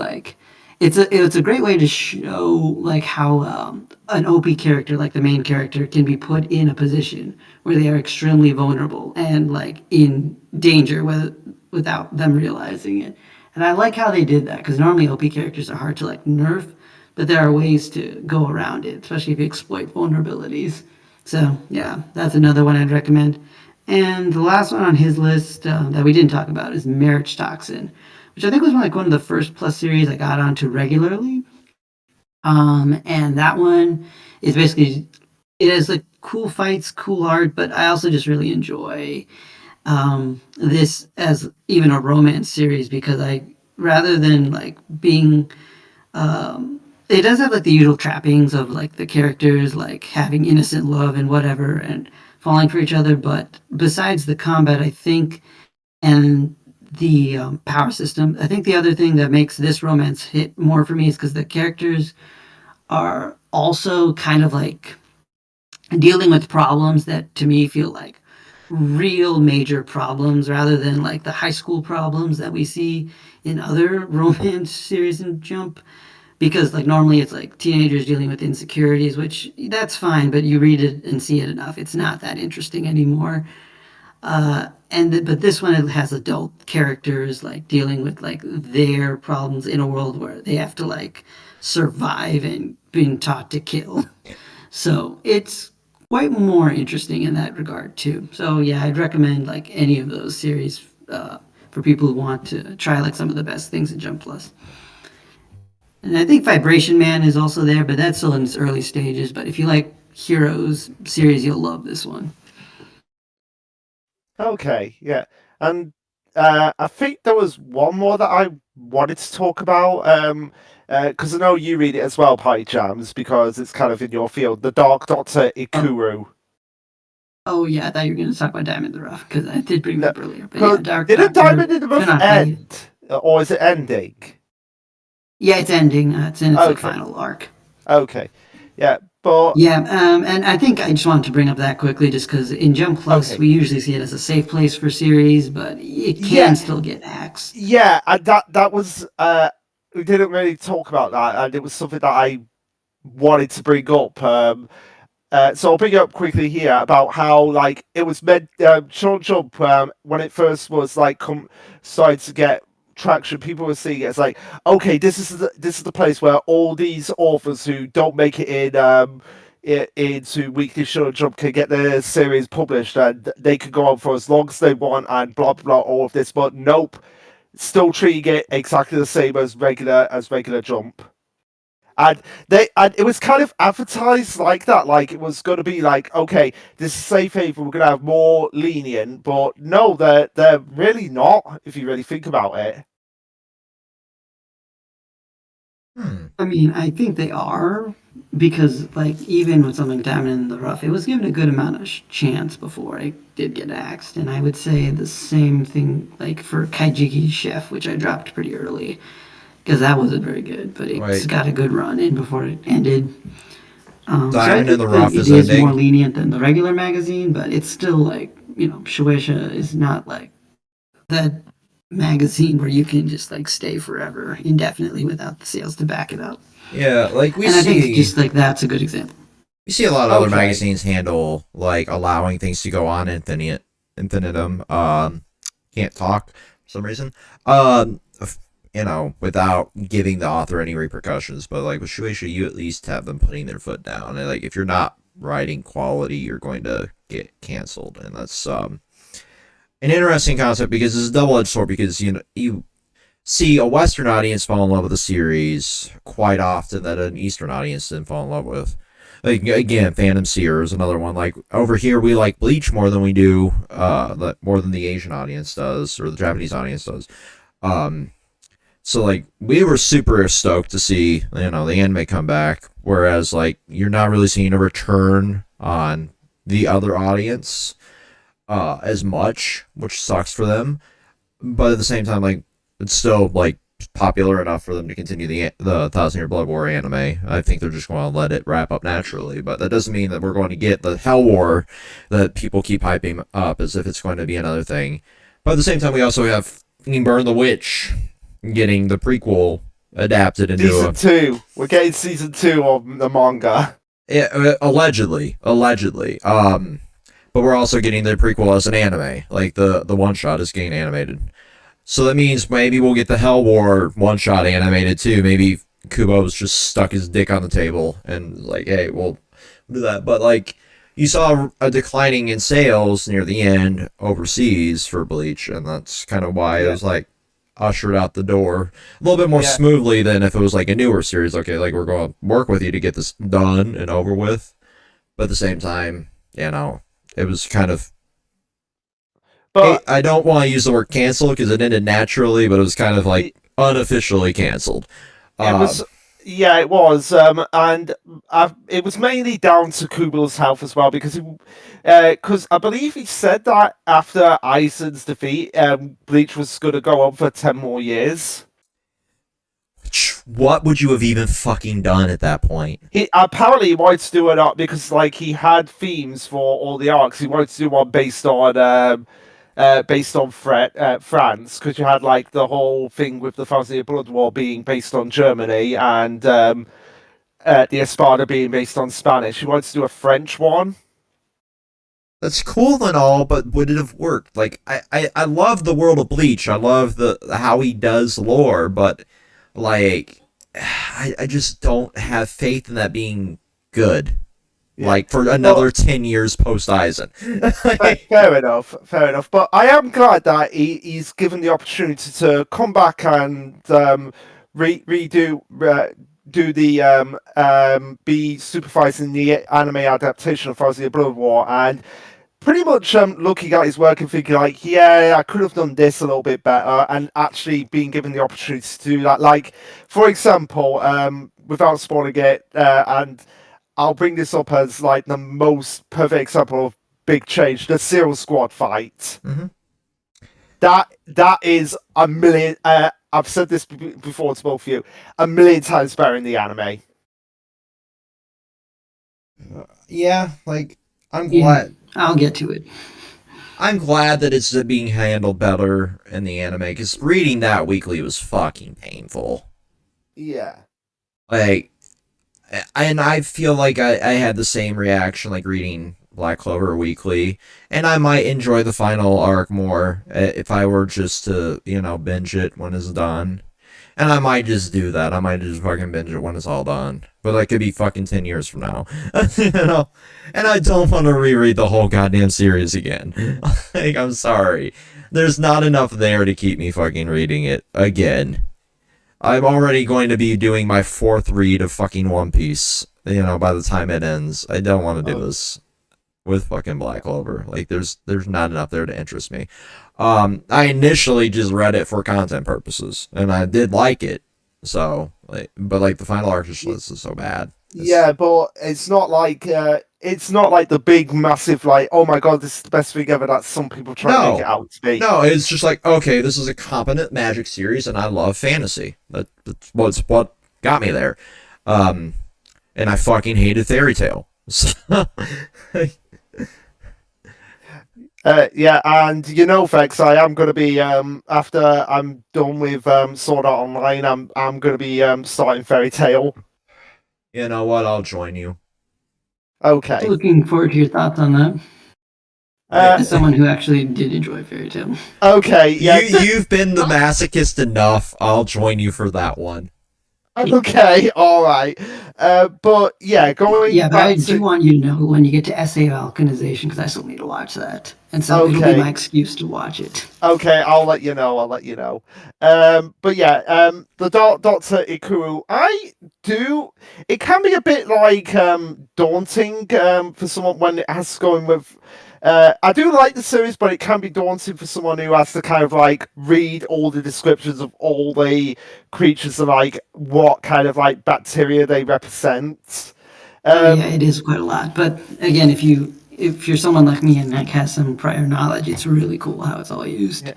it's a great way to show how an OP character, the main character, can be put in a position where they are extremely vulnerable and in danger without them realizing it. And I like how they did that, because normally OP characters are hard to nerf, but there are ways to go around it, especially if you exploit vulnerabilities. So yeah, that's another one I'd recommend. And the last one on his list that we didn't talk about is Marriage Toxin, which I think was one of the first Plus series I got onto regularly. And that one is basically, it has cool fights, cool art, but I also just really enjoy this as even a romance series, because rather than being, it does have the usual trappings of the characters having innocent love and whatever and falling for each other, but besides the combat, I think, and the power system, I think the other thing that makes this romance hit more for me is because the characters are also kind of dealing with problems that to me feel real major problems, rather than the high school problems that we see in other romance series in Jump. Because normally it's teenagers dealing with insecurities, which that's fine, but you read it and see it enough, it's not that interesting anymore. But this one, it has adult characters dealing with their problems in a world where they have to survive and being taught to kill. So it's quite more interesting in that regard too. So yeah, I'd recommend any of those series for people who want to try some of the best things in Jump Plus. And I think Vibration Man is also there, but that's still in its early stages. But if you like Heroes series, you'll love this one. Okay, yeah. And I think there was one more that I wanted to talk about. Because I know you read it as well, Pie Jams, because it's kind of in your field. The Dark Doctor Ikuru. Oh yeah, I thought you were going to talk about Diamond in the Rough because I did bring it up earlier. But No, yeah, Dark didn't Doctor. Diamond in the Rough end, or is it ending? Yeah, it's ending. It's in its Okay. like, final arc. Okay, yeah, but Yeah, and I think I just wanted to bring up that quickly, just because in Jump Plus Okay. we usually see it as a safe place for series, but it can Yeah. still get axed. yeah, and that was we didn't really talk about that, and it was something that I wanted to bring up. So I'll bring it up quickly here about how like it was meant. Short Jump when it first was like started to get traction, people were seeing it as like, okay, this is the place where all these authors who don't make it into Weekly Short Jump can get their series published, and they can go on for as long as they want, and blah blah all of this. But nope, still treating it exactly the same as regular Jump. And it was kind of advertised like that, like it was going to be like, okay, this is safe haven, we're going to have more lenient, but no, they're really not, if you really think about it. I mean, I think they are because, like, even with something Diamond in the Rough, it was given a good amount of chance before it did get axed, and I would say the same thing, like for Kaijiki Chef, which I dropped pretty early because that wasn't very good, but it's got a good run in before it ended. Diamond in the Rough is ending. More lenient than the regular magazine, but it's still like, Shueisha is not like that magazine where you can just like stay forever indefinitely without the sales to back it up. Yeah, like I think just like that's a good example. We see a lot of other magazines handle like allowing things to go on infinitum. Can't talk for some reason. Without giving the author any repercussions. But like with Shueisha, you at least have them putting their foot down. And like if you're not writing quality, you're going to get canceled. And that's an interesting concept because it's a double-edged sword, because you see a Western audience fall in love with a series quite often that an Eastern audience didn't fall in love with. Like, again, Phantom Seer is another one. Like over here, we like Bleach more than we do more than the Asian audience does, or the Japanese audience does. So like we were super stoked to see the anime come back, whereas like you're not really seeing a return on the other audience as much, which sucks for them. But at the same time, like it's still like popular enough for them to continue the Thousand Year Blood War anime. I think they're just going to let it wrap up naturally, but that doesn't mean that we're going to get the Hell War that people keep hyping up as if it's going to be another thing. But at the same time, we also have Burn the Witch getting the prequel adapted into season 2. We're getting season 2 of the manga. Yeah, allegedly. But we're also getting the prequel as an anime. Like the one shot is getting animated. So that means maybe we'll get the Hell War one shot animated too. Maybe Kubo's just stuck his dick on the table and like, hey, we'll do that. But like, you saw a declining in sales near the end overseas for Bleach, and that's kind of why it was like ushered out the door a little bit more smoothly than if it was like a newer series. Okay, like we're going to work with you to get this done and over with. But at the same time, it was kind of. But I don't want to use the word cancel because it ended naturally, but it was kind of like unofficially canceled. It was, and it was mainly down to Kubil's health as well, because I believe he said that after Aizen's defeat, Bleach was going to go on for 10 more years. What would you have even fucking done at that point? He apparently wanted to do an arc because, like, he had themes for all the arcs. He wanted to do one based on France, because you had like the whole thing with the Thousand Year Blood War being based on Germany, and the Espada being based on Spanish. You wanted to do a French one. That's cool and all, but would it have worked? Like, I love the world of Bleach. I love how he does lore, but like, I just don't have faith in that being good. Like for another 10 years post Aizen. Fair enough. But I am glad that he's given the opportunity to come back and redo do the be supervising the anime adaptation of Frozen Blood War, and pretty much looking at his work and thinking like, yeah, I could have done this a little bit better, and actually being given the opportunity to do that. Like, for example, without spoiling it, and I'll bring this up as like the most perfect example of big change: the Zero Squad fight. Mm-hmm. That is a million. I've said this before to both of you, a million times better in the anime. Yeah, like I'm glad. I'll get to it. I'm glad that it's being handled better in the anime, because reading that weekly was fucking painful. Yeah. Like, and I feel like I had the same reaction like reading Black Clover weekly, and I might enjoy the final arc more if I were just to, binge it when it's done. And I might just do that. I might just fucking binge it when it's all done. But that could be fucking 10 years from now. And I don't want to reread the whole goddamn series again. Like, I'm sorry. There's not enough there to keep me fucking reading it again. I'm already going to be doing my 4th read of fucking One Piece, by the time it ends. I don't want to do this with fucking Black Clover. Like, there's not enough there to interest me. I initially just read it for content purposes, and I did like it. So, but the final arc is so bad. Yeah, but it's not like the big massive like, oh my god, this is the best thing ever that some people try to make it out to be. No, it's just like, okay, this is a competent magic series, and I love fantasy. That's what got me there. And I fucking hated Fairy Tail. So, yeah, and Vex, I am going to be after I'm done with Sword Art Online, I'm going to be starting Fairy Tail. You know what? I'll join you. Okay. Looking forward to your thoughts on that. As someone who actually did enjoy Fairy Tail. Okay, yeah. You've been the masochist enough. I'll join you for that one. Okay, all right. But yeah, going. Yeah, but I do want you to know when you get to Essay of Alkanization, because I still need to watch that, and so it'll be my excuse to watch it. Okay, I'll let you know. But yeah, the Doctor Ikuru, it can be a bit like daunting for someone when it has to go in with. I do like the series, but it can be daunting for someone who has to kind of like read all the descriptions of all the creatures and like what kind of like bacteria they represent. Yeah, it is quite a lot. But again, if you're someone like me and like has some prior knowledge, it's really cool how it's all used. Yeah.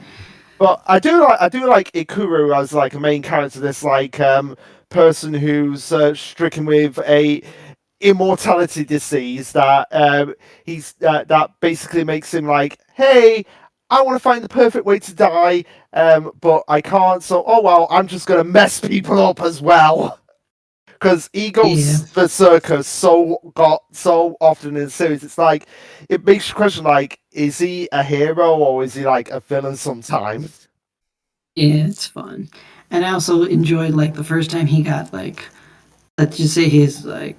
But I do like Ikuru as like a main character. This like person who's stricken with a immortality disease that that basically makes him like, hey, I want to find the perfect way to die, but I can't, so oh well, I'm just gonna mess people up as well, because he goes berserker so often in the series. It's like it makes you question, like, is he a hero or is he like a villain sometimes? Yeah, it's fun. And I also enjoyed like the first time he got like, let's just say his like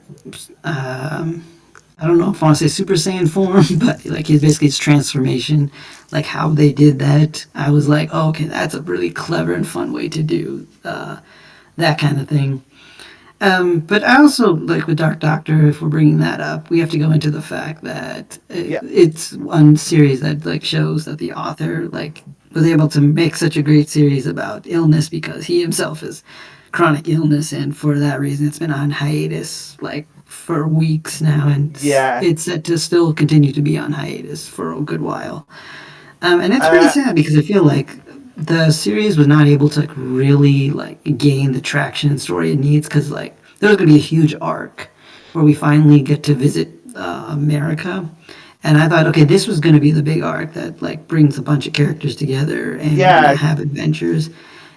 I don't know if I want to say Super Saiyan form, but like his transformation, like how they did that. I was like, oh, okay, that's a really clever and fun way to do that kind of thing. But I also like with Dark Doctor, if we're bringing that up, we have to go into the fact that it's one series that like shows that the author like was able to make such a great series about illness because he himself has chronic illness, and for that reason it's been on hiatus like for weeks now, and it's set to still continue to be on hiatus for a good while. And it's pretty sad because I feel like the series was not able to really like gain the traction and story it needs, because like there's going to be a huge arc where we finally get to visit America, and I thought, okay, this was going to be the big arc that like brings a bunch of characters together and have adventures,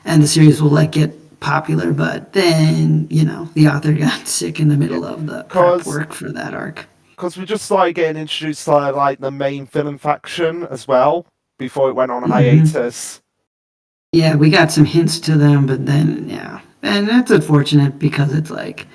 and the series will like get popular. But then the author got sick in the middle of the prep work for that arc, because we just started getting introduced to like the main villain faction as well before it went on hiatus. Yeah, we got some hints to them, but then and that's unfortunate because it's like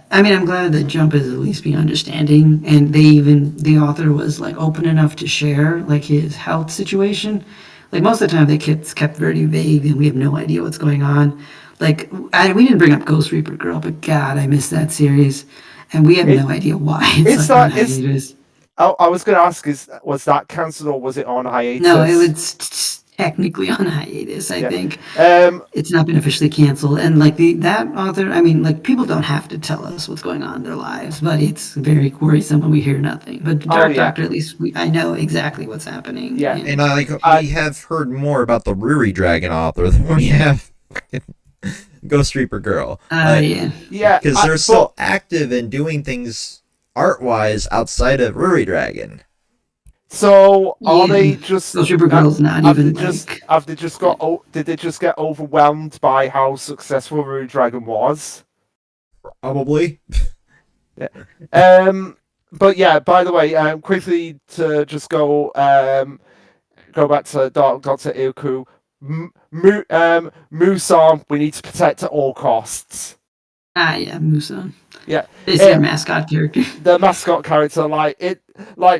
I mean, I'm glad that Jump is at least being understanding, and the author was like open enough to share like his health situation. Like most of the time, the kids kept very vague, and we have no idea what's going on. Like, we didn't bring up Ghost Reaper Girl, but God, I missed that series, and we have no idea why it's like on hiatus. I was going to ask, was that cancelled or was it on hiatus? No, it was technically on hiatus. I think it's not been officially canceled, and like that author, I mean, like people don't have to tell us what's going on in their lives, but it's very worrisome when we hear nothing. But Dark Doctor, at least I know exactly what's happening. Yeah, and we have heard more about the Ruri Dragon author than we have Ghost Reaper Girl. Yeah, because they're still active and doing things art-wise outside of Ruri Dragon. So are they just? Ghost Reaper Girl's not even Did they just get overwhelmed by how successful Ruri Dragon was? Probably. Yeah. But yeah. By the way, quickly to just go back to Dark Doctor Iku. Musan, we need to protect at all costs. Yeah, Musan. Yeah, it's their mascot character. The mascot character, like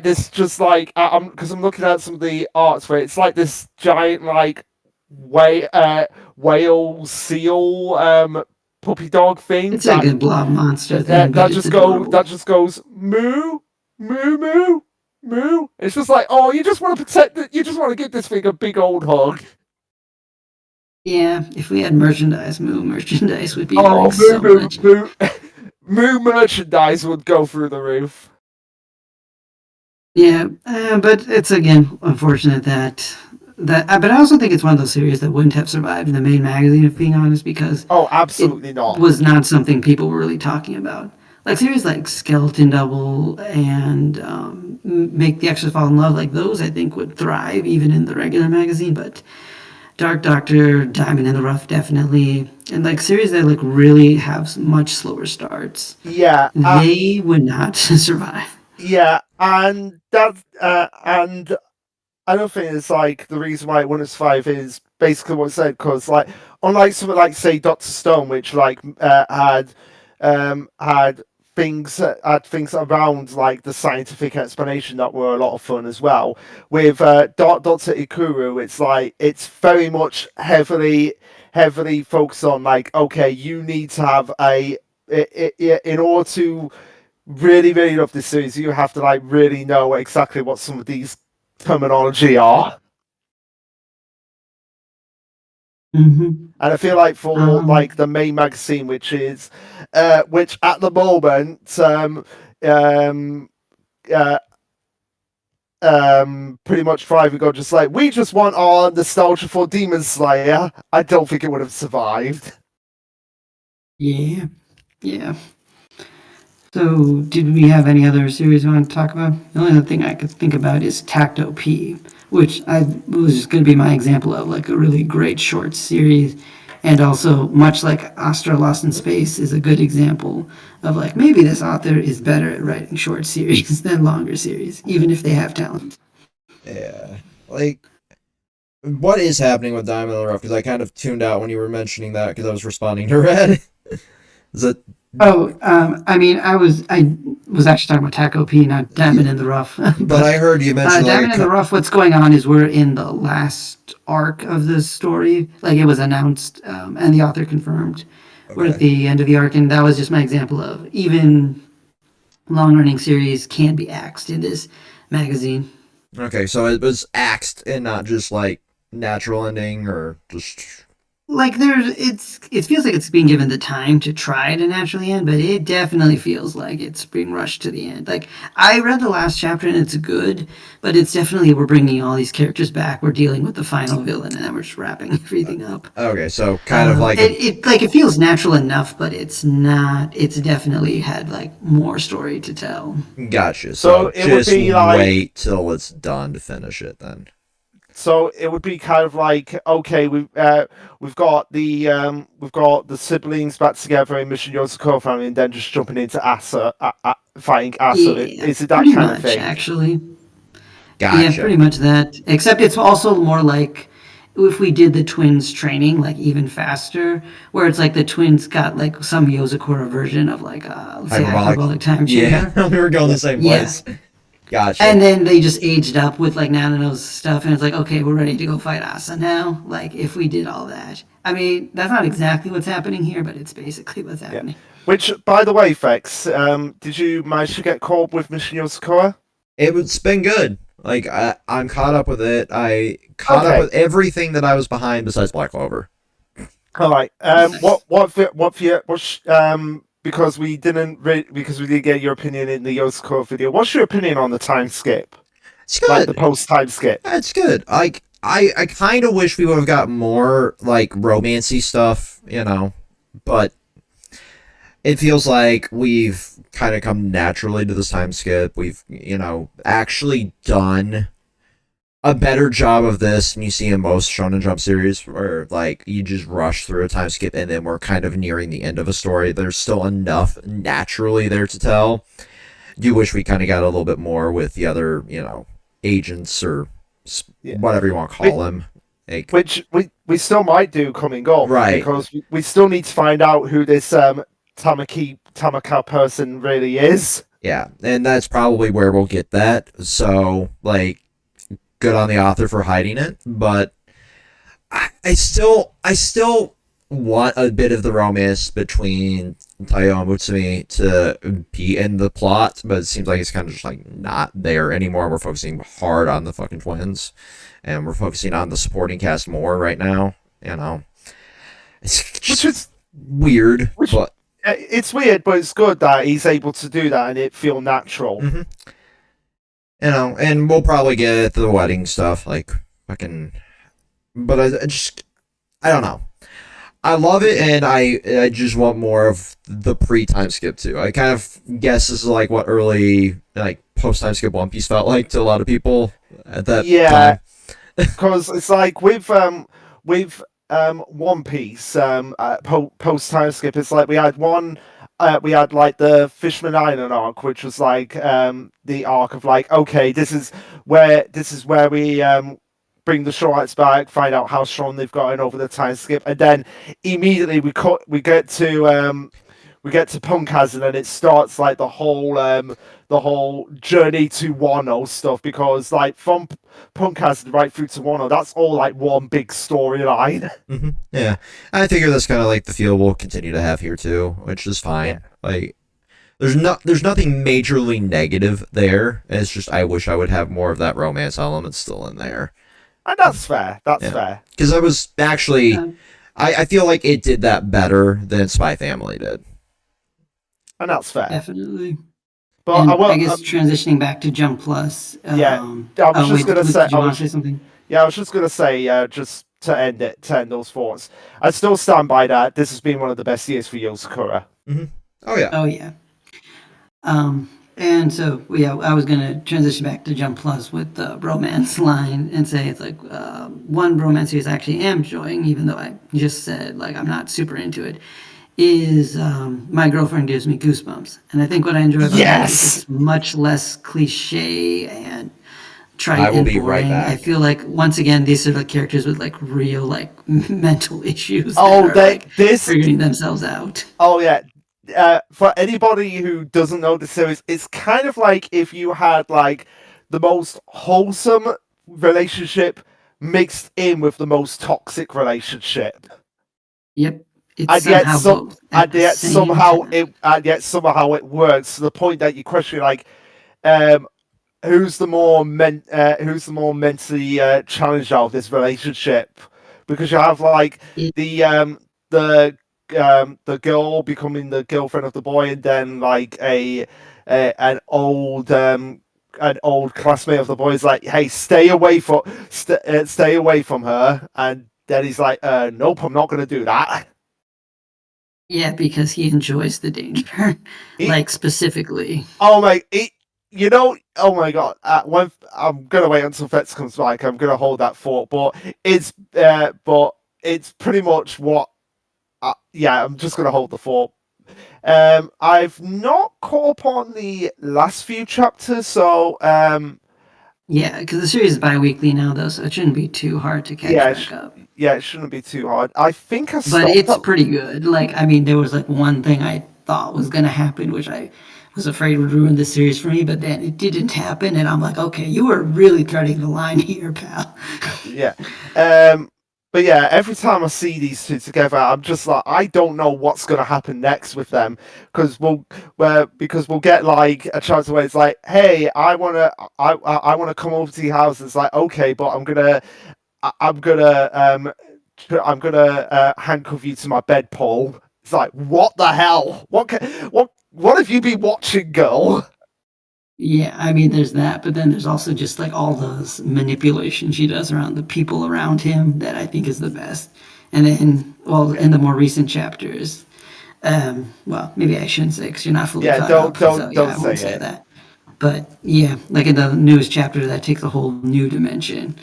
this, just like because I'm looking at some of the arts where it's like this giant like whale seal puppy dog thing. It's like a blob monster thing. That just goes moo moo moo moo. It's just like, oh, you just want to protect it. You just want to give this thing a big old hug. Yeah, if we had merchandise would be Moo merchandise would go through the roof. Yeah, but it's again unfortunate that but I also think it's one of those series that wouldn't have survived in the main magazine, if being honest, because absolutely not, was not something people were really talking about. Like series like Skeleton Double and Make the Extras Fall in Love, like those I think would thrive even in the regular magazine, but Dark Doctor, Diamond in the Rough, definitely, and like series that like really have much slower starts. Yeah, they would not survive. Yeah, and that and I don't think it's like the reason why it wouldn't survive is basically what I said, because like unlike something like say Doctor Stone, which like had things around like the scientific explanation that were a lot of fun as well. With Doctor Ikuru, it's like it's very much heavily focused on like, okay, you need to have in order to really, really love this series, you have to like really know exactly what some of these terminology are. Mm-hmm. And I feel like for like the main magazine, which is which at the moment pretty much thriving on just like, we just want our nostalgia for Demon Slayer, I don't think it would have survived. Yeah. So, did we have any other series we want to talk about? The only other thing I could think about is Tacto P, which was just going to be my example of like a really great short series, and also much like Astra Lost in Space is a good example of like maybe this author is better at writing short series than longer series, even if they have talent. Yeah, like what is happening with Diamond in the Rough? Because I kind of tuned out when you were mentioning that because I was responding to Red. Is it? I mean, I was actually talking about Taco P, not Diamond in the Rough. but I heard you mention Diamond in the Rough. What's going on is we're in the last arc of the story. Like it was announced, and the author confirmed. Okay. We're at the end of the arc, and that was just my example of even long-running series can be axed in this magazine. Okay, so it was axed and not just like natural ending or just. Like it feels like it's being given the time to try to naturally end, but it definitely feels like it's being rushed to the end. Like I read the last chapter and it's good, but it's definitely we're bringing all these characters back. We're dealing with the final villain, and then we're just wrapping everything up. Okay, so kind of like it feels natural enough, but it's not. It's definitely had like more story to tell. Gotcha. So it just would be like, wait till it's done to finish it then. So it would be kind of like, okay, we've got the siblings back together in Mission Yosako family, and then just jumping into Asa, fighting Asa. Yeah, is it that kind much, of thing? Actually, gotcha. Yeah, pretty much that. Except it's also more like if we did the twins training like even faster, where it's like the twins got like some Yozakura version of like let's say hyperbolic time chamber. Yeah, we were going the same place. Yeah. Gotcha. And then they just aged up with like Nanano's stuff, and it's like, okay, we're ready to go fight Asa now. Like if we did all that, I mean, that's not exactly what's happening here, but it's basically what's happening. Which, by the way, Fex, did you manage to get caught up with Mission Yosakura? It's been good. Like I'm caught up with it. I caught up with everything that I was behind besides Black Clover. All right. Because we didn't get your opinion in the Yosakura video. What's your opinion on the time skip? It's good. Like the post time skip. It's good. Like I kind of wish we would have got more like romancy stuff, but it feels like we've kind of come naturally to this time skip. We've, actually done a better job of this than you see in most Shonen Jump series, where like you just rush through a time skip and then we're kind of nearing the end of a story. There's still enough naturally there to tell. Do wish we kind of got a little bit more with the other, agents or whatever you want to call them. Like, which we still might do coming up, right? Because we still need to find out who this Tamaka person really is. Yeah, and that's probably where we'll get that. So, like, good on the author for hiding it, but I still want a bit of the romance between Taiyo and Mutsumi to be in the plot, but it seems like it's kind of just like not there anymore. We're focusing hard on the fucking twins, and we're focusing on the supporting cast more right now. It's just which is weird, but it's weird, but it's good that he's able to do that and it feel natural. Mm-hmm. And we'll probably get the wedding stuff, like fucking. But I don't know. I love it, and I just want more of the pre-time skip too. I kind of guess this is like what early like post-time skip One Piece felt like to a lot of people at that time. Because it's like with One Piece post-time skip, it's like we had like the Fishman Island arc, which was like the arc of like, okay, this is where we bring the Shorelights back, find out how strong they've gotten over the time skip, and then immediately we get to Punk Hazard, and it starts like the whole journey to Wano stuff, because like from Punk Hazard right through to Wano, that's all like one big storyline. Mm-hmm. Yeah, I figure that's kind of like the feel we'll continue to have here too, which is fine. Yeah. Like, there's nothing majorly negative there. It's just I wish I would have more of that romance element still in there. And that's fair. That's fair. Because I was actually, I feel like it did that better than Spyfamily did. And that's fair. Definitely. But I guess transitioning back to Jump Plus. I was just gonna say. Did you want to say something? Yeah, I was just gonna say, just to end those thoughts. I still stand by that. This has been one of the best years for Yosakura. Mm-hmm. Oh yeah. Oh yeah. And so, I was going to transition back to Jump Plus with the romance line and say it's like one romance series I actually am enjoying, even though I just said like I'm not super into it, is My Girlfriend Gives Me Goosebumps. And I think what I enjoy about it is it's much less cliche and trite and boring. Right back. I feel like, once again, these are the characters with like real like mental issues figuring themselves out. Oh, yeah. For anybody who doesn't know the series, it's kind of like if you had like the most wholesome relationship mixed in with the most toxic relationship. Yep. And yet somehow it works to the point that you question like, who's the more mentally challenged out of this relationship? Because you have like the girl becoming the girlfriend of the boy, and then like an old classmate of the boy is like, hey, stay away from her, and then he's like, nope, I'm not gonna do that. Yeah, because he enjoys the danger, like specifically. Oh my, oh my god! I'm gonna wait until Fetz comes back. I'm gonna hold that thought, but it's pretty much what. I'm just going to hold the fort. I've not caught up on the last few chapters, so... yeah, because the series is bi-weekly now, though, so it shouldn't be too hard to catch back up. Yeah, it shouldn't be too hard. I think I But it's pretty good. Like, I mean, there was like one thing I thought was going to happen, which I was afraid would ruin the series for me, but then it didn't happen, and I'm like, okay, you were really threading the line here, pal. Yeah. But yeah, every time I see these two together, I'm just like, I don't know what's gonna happen next with them because we'll get like a chance where it's like, hey, I wanna come over to your house. It's like, okay, but I'm gonna I'm gonna handcuff you to my bed pole. It's like, what the hell? What have you been watching, girl? Yeah, I mean, there's that, but then there's also just like all those manipulation she does around the people around him that I think is the best. And then, well, in the more recent chapters, well, maybe I shouldn't say because you're not fully Yeah, caught up, so yeah, don't I say won't say it. that. But yeah, like in the newest chapter, that takes a whole new dimension.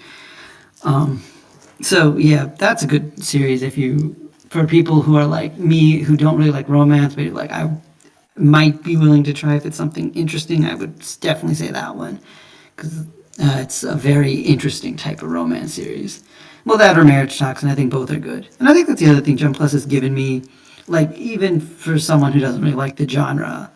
So yeah, that's a good series if you for people who are like me who don't really like romance, but like I might be willing to try if it's something interesting. I would definitely say that one because it's a very interesting type of romance series. Well, that or Marriage Talks, and I think both are good. And I think that's the other thing Jump Plus has given me, like even for someone who doesn't really like the genre,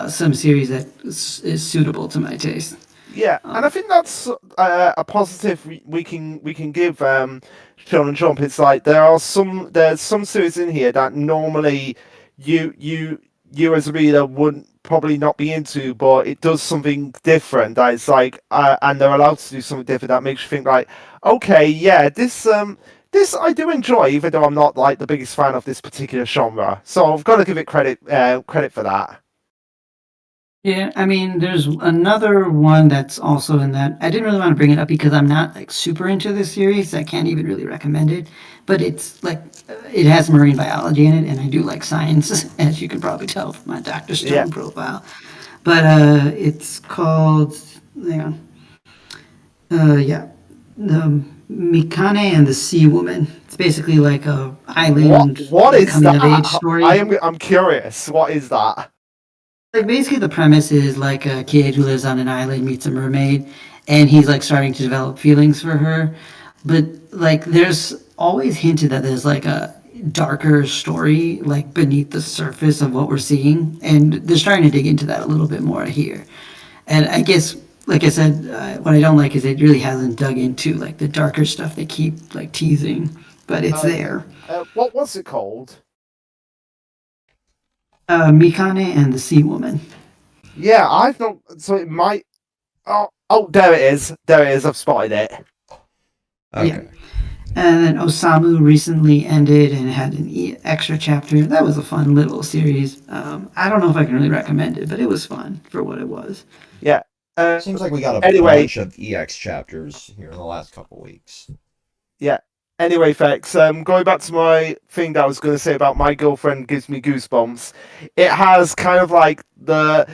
some series that is suitable to my taste. Yeah, and I think that's a positive we can give Shonen Jump. It's like there's some series in here that normally you you you as a reader wouldn't probably not be into, but it does something different. That it's like and they're allowed to do something different that makes you think like, okay, yeah, this I do enjoy, even though I'm not like the biggest fan of this particular genre. So I've got to give it credit for that. Yeah, I mean, there's another one that's also in that. I didn't really want to bring it up because I'm not like super into this series. I can't even really recommend it. But it's like it has marine biology in it, and I do like science, as you can probably tell from my Dr. Yeah. Stone profile. But it's called. Hang on. Yeah, the Mikane and the Sea Woman. It's basically like a island What like is coming of age that? story. I'm curious. What is that? Like basically the premise is like a kid who lives on an island meets a mermaid and he's like starting to develop feelings for her. But like there's always hinted that there's like a darker story like beneath the surface of what we're seeing and they're starting to dig into that a little bit more here. And I guess like I said, what I don't like is it really hasn't dug into like the darker stuff they keep like teasing, but it's Okay. there. What was it called? Mikane and the Sea Woman. Yeah, I've not. So it might. Oh, there it is. There it is. I've spotted it. Yeah. Okay. And then Osamu recently ended and had an extra chapter. That was a fun little series. I don't know if I can really recommend it, but it was fun for what it was. Yeah. Seems like we got a Anyway, bunch of EX chapters here in the last couple weeks. yeah. Anyway, Fex, going back to my thing that I was going to say about My Girlfriend Gives Me Goosebumps, it has kind of like the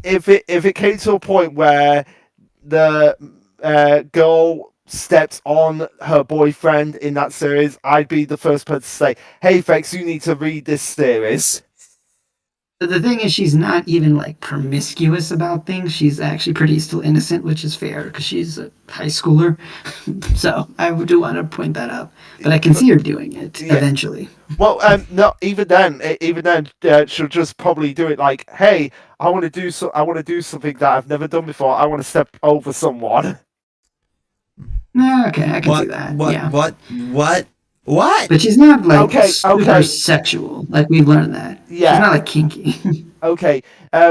if it came to a point where the girl steps on her boyfriend in that series, I'd be the first person to say, "Hey, Fex, you need to read this series." But the thing is, she's not even like promiscuous about things. She's actually pretty still innocent, which is fair because she's a high schooler. So I do want to point that out. But I can see her doing it Yeah. eventually. Well, no, even then, she'll just probably do it like, "Hey, I want to do something that I've never done before. I want to step over someone." Yeah, okay, I can see What? that. What? Yeah. What? What? What? But she's not like Okay, super okay, sexual. Like we've learned that. She's yeah, not like kinky. okay.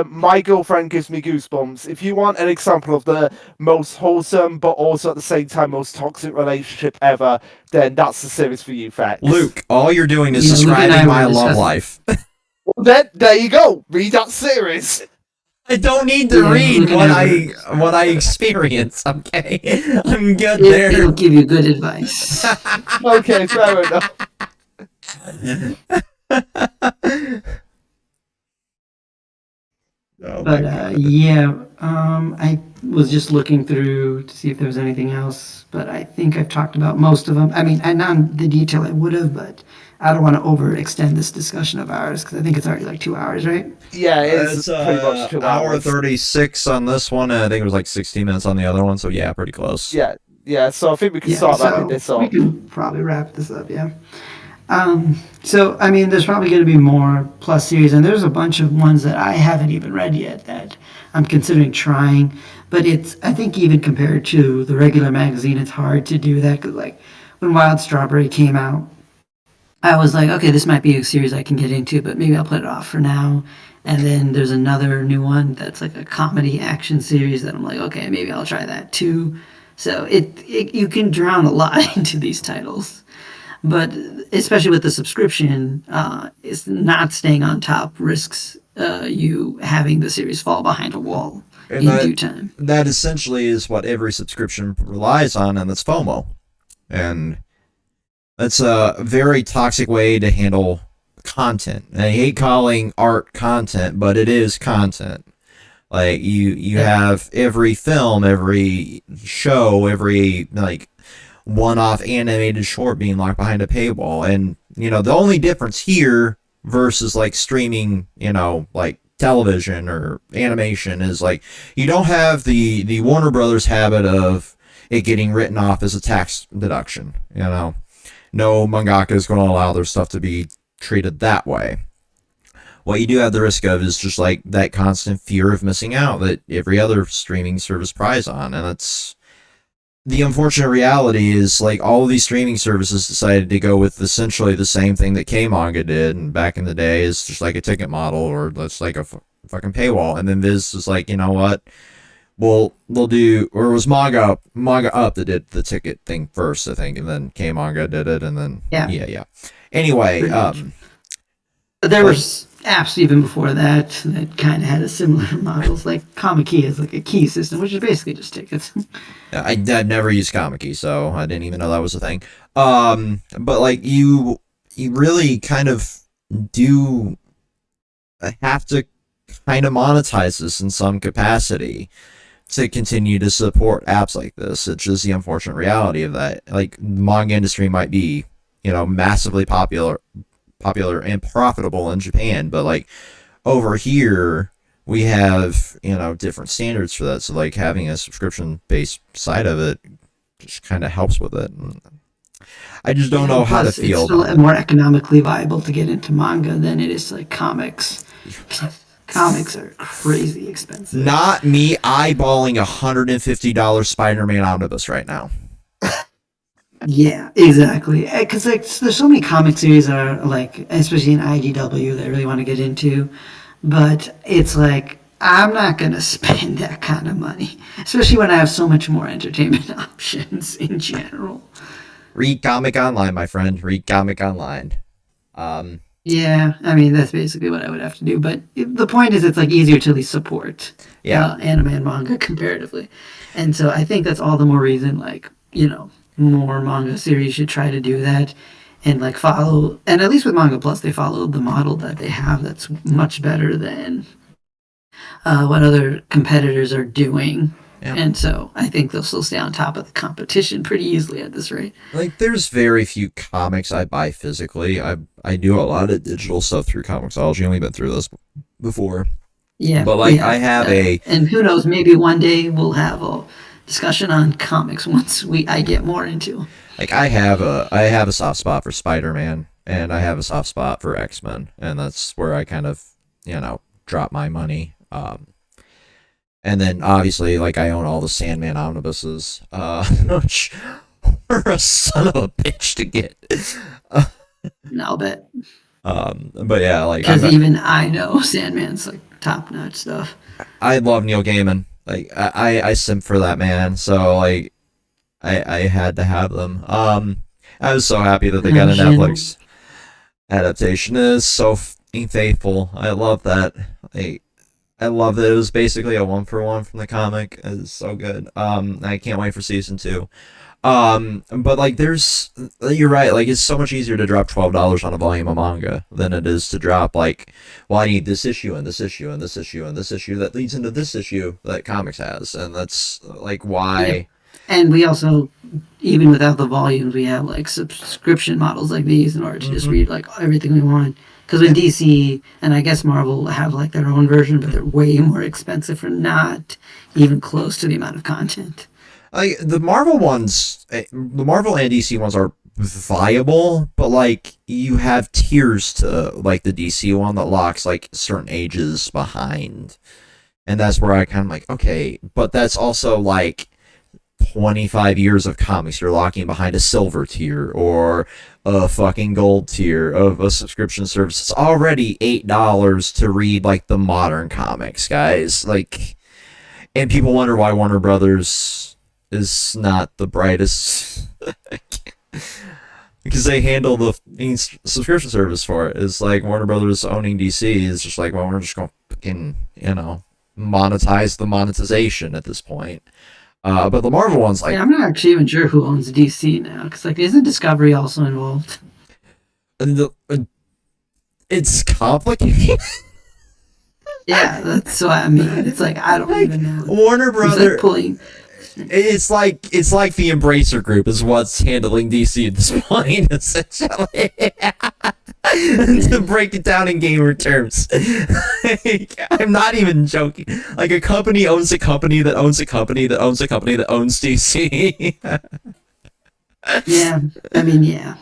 My Girlfriend Gives Me Goosebumps. If you want an example of the most wholesome but also at the same time most toxic relationship ever, then that's the series for you, Fex. Luke, all you're doing is Yeah, Luke and I describing were my love discussing. life. Well, then there you go. Read that series. I don't need to Yeah, read Luke and I were. what I experience, okay? I'm good It'll there. give you good advice. Okay, fair enough. Oh my But god. yeah, I was just looking through to see if there was anything else, but I think I've talked about most of them. I mean, and not in the detail I would have, but I don't want to overextend this discussion of ours because I think it's already like 2 hours, right? Yeah, it's It's pretty much 2 hours. hour 36 on this one, and I think it was like 16 minutes on the other one, so yeah, pretty close. Yeah, yeah. So I think we can Yeah, start wrapping so this we up. can probably wrap this up, yeah. So I mean, there's probably going to be more plus series, and there's a bunch of ones that I haven't even read yet that I'm considering trying, but I think even compared to the regular magazine, it's hard to do that because like when Wild Strawberry came out, I was like, okay, this might be a series I can get into, but maybe I'll put it off for now. And then there's another new one that's like a comedy action series that I'm like, okay, maybe I'll try that too. So it you can drown a lot into these titles, but especially with the subscription, it's not staying on top risks you having the series fall behind a wall in due time. That essentially is what every subscription relies on, and that's FOMO. And that's a very toxic way to handle content. And I hate calling art content, but it is content. Like you have every film, every show, every like one-off animated short being locked behind a paywall. And the only difference here versus like streaming, like television or animation is like you don't have the Warner Brothers habit of it getting written off as a tax deduction. No mangaka is going to allow their stuff to be treated that way. What you do have the risk of is just like that constant fear of missing out that every other streaming service prides on. And that's the unfortunate reality is like all of these streaming services decided to go with essentially the same thing that K-manga did. And back in the day is just like a ticket model or that's like a fucking paywall. And then Viz is like, you know what? Well, they'll do, or it was Manga Up that did the ticket thing first, I think, and then K-manga did it, and then yeah. Anyway, but there were apps even before that kind of had a similar models, like Comic-Key is like a key system, which is basically just tickets. I've never used Comic-Key, so I didn't even know that was a thing. But like you really kind of do have to kind of monetize this in some capacity to continue to support apps like this. It's just the unfortunate reality of that. Like, the manga industry might be, massively popular and profitable in Japan, but like over here we have, different standards for that. So like having a subscription based side of it just kind of helps with it. And I just don't know how to feel. It's still more economically viable to get into manga than it is like comics. Comics are crazy expensive. Not me eyeballing $150 Spider-Man omnibus right now. Yeah, exactly. Because like, there's so many comic series that are like, especially in IDW, that I really want to get into. But it's like, I'm not going to spend that kind of money, especially when I have so much more entertainment options in general. Read Comic Online, my friend. Read Comic Online. Yeah, I mean, that's basically what I would have to do. But the point is, it's like easier to at least support anime and manga comparatively. And so I think that's all the more reason, like, more manga series should try to do that and like follow. And at least with Manga Plus, they followed the model that they have that's much better than what other competitors are doing. Yep. And so I think they'll still stay on top of the competition pretty easily at this rate. Like, there's very few comics I buy physically. I do a lot of digital stuff through Comixology, and we've been through this before. Yeah. But like, I have and who knows, maybe one day we'll have a discussion on comics once I get more into. Like, I have a soft spot for Spider-Man, and I have a soft spot for X-Men, and that's where I kind of, drop my money. And then, obviously, like, I own all the Sandman omnibuses, which were a son of a bitch to get. I'll bet. But yeah, like... Because even I know Sandman's, like, top-notch stuff. I love Neil Gaiman. Like, I simp for that man, so, like, I had to have them. I was so happy that they got a Netflix adaptation. It is so faithful. I love that. I love that it was basically a one-for-one from the comic. It's so good. I can't wait for season 2. But like, you're right. Like, it's so much easier to drop $12 on a volume of manga than it is to drop like, well, I need this issue and this issue and this issue and this issue that leads into this issue that comics has, and that's like why. Yeah. And we also, even without the volumes, we have like subscription models like these in order to just read like everything we want. Because when DC and I guess Marvel have like their own version, but they're way more expensive for not even close to the amount of content. The Marvel ones, the Marvel and DC ones are viable, but like, you have tiers to like the DC one that locks like certain ages behind And that's where I kind of like, okay, but that's also like 25 years of comics you're locking behind a silver tier or a fucking gold tier of a subscription service. It's already $8 to read like the modern comics, guys. Like, and people wonder why Warner Brothers is not the brightest because they handle the subscription service for it. It's like Warner Brothers owning DC is just like, well, we're just going to fucking, monetize the monetization at this point. But the Marvel one's like... Yeah, I'm not actually even sure who owns DC now, because, like, isn't Discovery also involved? It's complicated. Yeah, that's what I mean. It's like, I don't even know. Warner Brothers... Like pulling... It's like the Embracer Group is what's handling DC at this point, essentially. To break it down in gamer terms. I'm not even joking. Like, a company owns a company that owns a company that owns a company that owns DC. Yeah, I mean, yeah.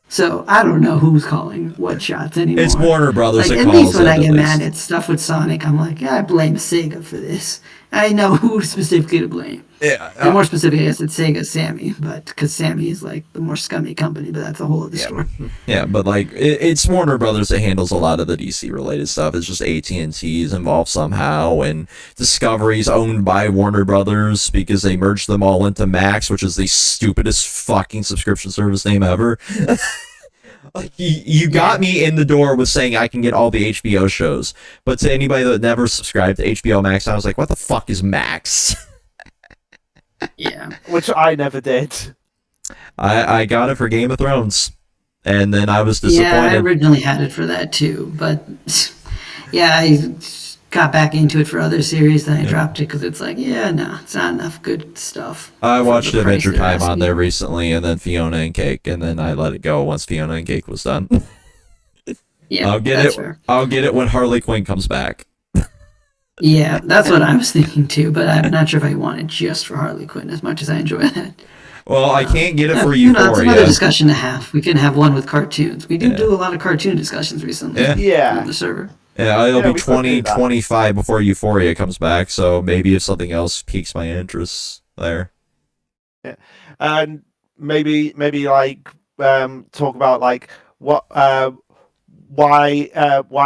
So, I don't know who's calling what shots anymore. It's Warner Brothers like, that at calls least when I get least. mad at stuff with Sonic, I'm like, yeah, I blame Sega for this. I know who specifically to blame. Yeah. And more specifically, I guess it's Sega Sammy, but because Sammy is like the more scummy company, but that's a whole other story. Yeah, but like it's Warner Brothers that handles a lot of the DC related stuff. It's just AT&T's involved somehow, and Discovery's owned by Warner Brothers because they merged them all into Max, which is the stupidest fucking subscription service name ever. Like, you got me in the door with saying I can get all the HBO shows, but to anybody that never subscribed to HBO Max, I was like, what the fuck is Max? Yeah. Which I never did. I got it for Game of Thrones, and then I was disappointed. Yeah, I originally had it for that too, but yeah, I got back into it for other series, then I dropped it because it's like, yeah, no, it's not enough good stuff. I watched Adventure Time on there recently, and then Fiona and Cake, and then I let it go once Fiona and Cake was done. Yeah, I'll get it. Fair. I'll get it when Harley Quinn comes back. Yeah, that's what I was thinking too, but I'm not sure if I want it just for Harley Quinn as much as I enjoy that. Well, I can't get it for Euphoria. It's another discussion to have. We can have one with cartoons. We did do a lot of cartoon discussions recently. Yeah. On the server. Yeah, it'll be 2025 before Euphoria comes back, so maybe if something else piques my interest there. Yeah. And maybe like talk about like what why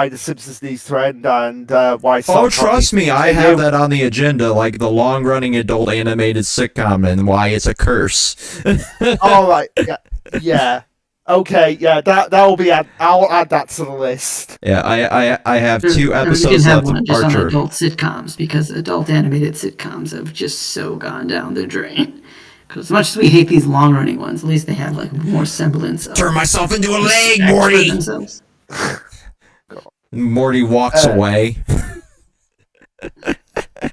the Simpsons needs to end and why. Oh, trust me, I have that on the agenda, like the long-running adult animated sitcom and why it's a curse. All right, yeah. Okay, yeah, that will be. I'll add that to the list. Yeah, I have 2 episodes left of just Archer. On adult sitcoms, because adult animated sitcoms have just so gone down the drain. Because as much as we hate these long-running ones, at least they have like more semblance. Turn myself into a leg, Morty. Morty walks away.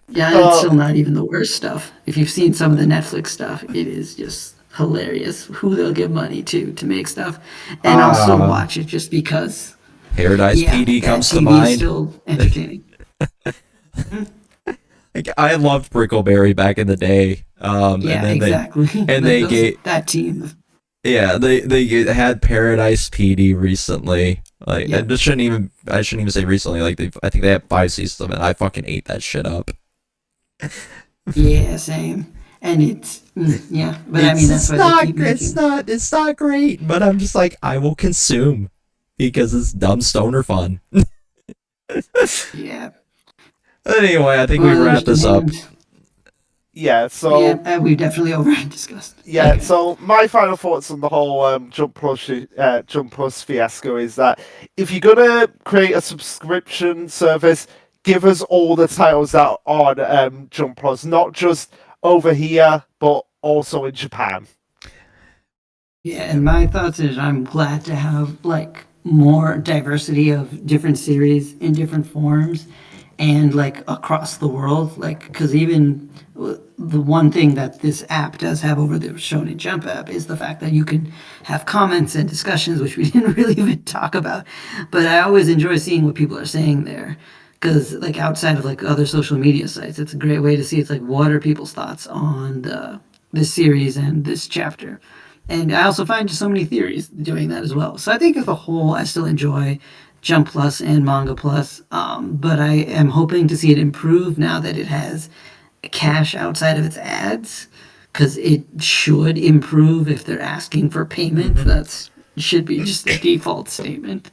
Yeah, it's still not even the worst stuff. If you've seen some of the Netflix stuff, it is just hilarious who they'll give money to make stuff, and also watch it just because. Paradise PD comes to TV mind. Is still entertaining. Like, I loved Brickleberry back in the day. Exactly. They gave that team. Yeah, they had Paradise PD recently. Like, I shouldn't even say recently. Like, I think they had 5 seasons of it. And I fucking ate that shit up. Yeah, same. And it's but I mean that's it's not great. But I'm just like, I will consume because it's dumb stoner fun. Yeah. Anyway, I think we've wrapped this up. Yeah, so we definitely over discussed. Yeah, okay. So my final thoughts on the whole Jump Plus fiasco is that if you're gonna create a subscription service, give us all the titles that are on Jump Plus, not just over here, but also in Japan. Yeah, and my thoughts is I'm glad to have like more diversity of different series in different forms and like across the world, like because even the one thing that this app does have over the Shonen Jump app is the fact that you can have comments and discussions, which we didn't really even talk about. But I always enjoy seeing what people are saying there. Because like outside of like other social media sites, it's a great way to see it's like what are people's thoughts on this series and this chapter. And I also find just so many theories doing that as well. So I think as a whole, I still enjoy Jump Plus and Manga Plus, but I am hoping to see it improve now that it has cash outside of its ads, because it should improve if they're asking for payment. That should be just the default statement.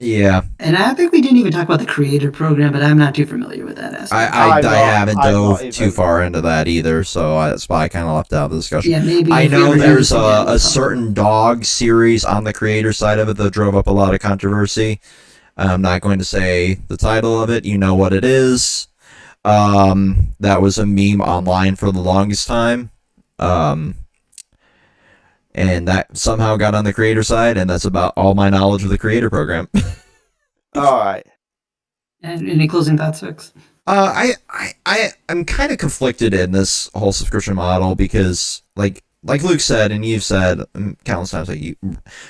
Yeah. And I think we didn't even talk about the creator program, but I'm not too familiar with that aspect. I haven't dove too far into that either, so that's why I kind of left out of the discussion. Yeah, maybe. I know there's a certain dog series on the creator side of it that drove up a lot of controversy. I'm not going to say the title of it. You know what it is. That was a meme online for the longest time. And that somehow got on the creator side, and that's about all my knowledge of the creator program. All right. And any closing thoughts, folks? I'm kind of conflicted in this whole subscription model because, like Luke said, and you've said countless times, like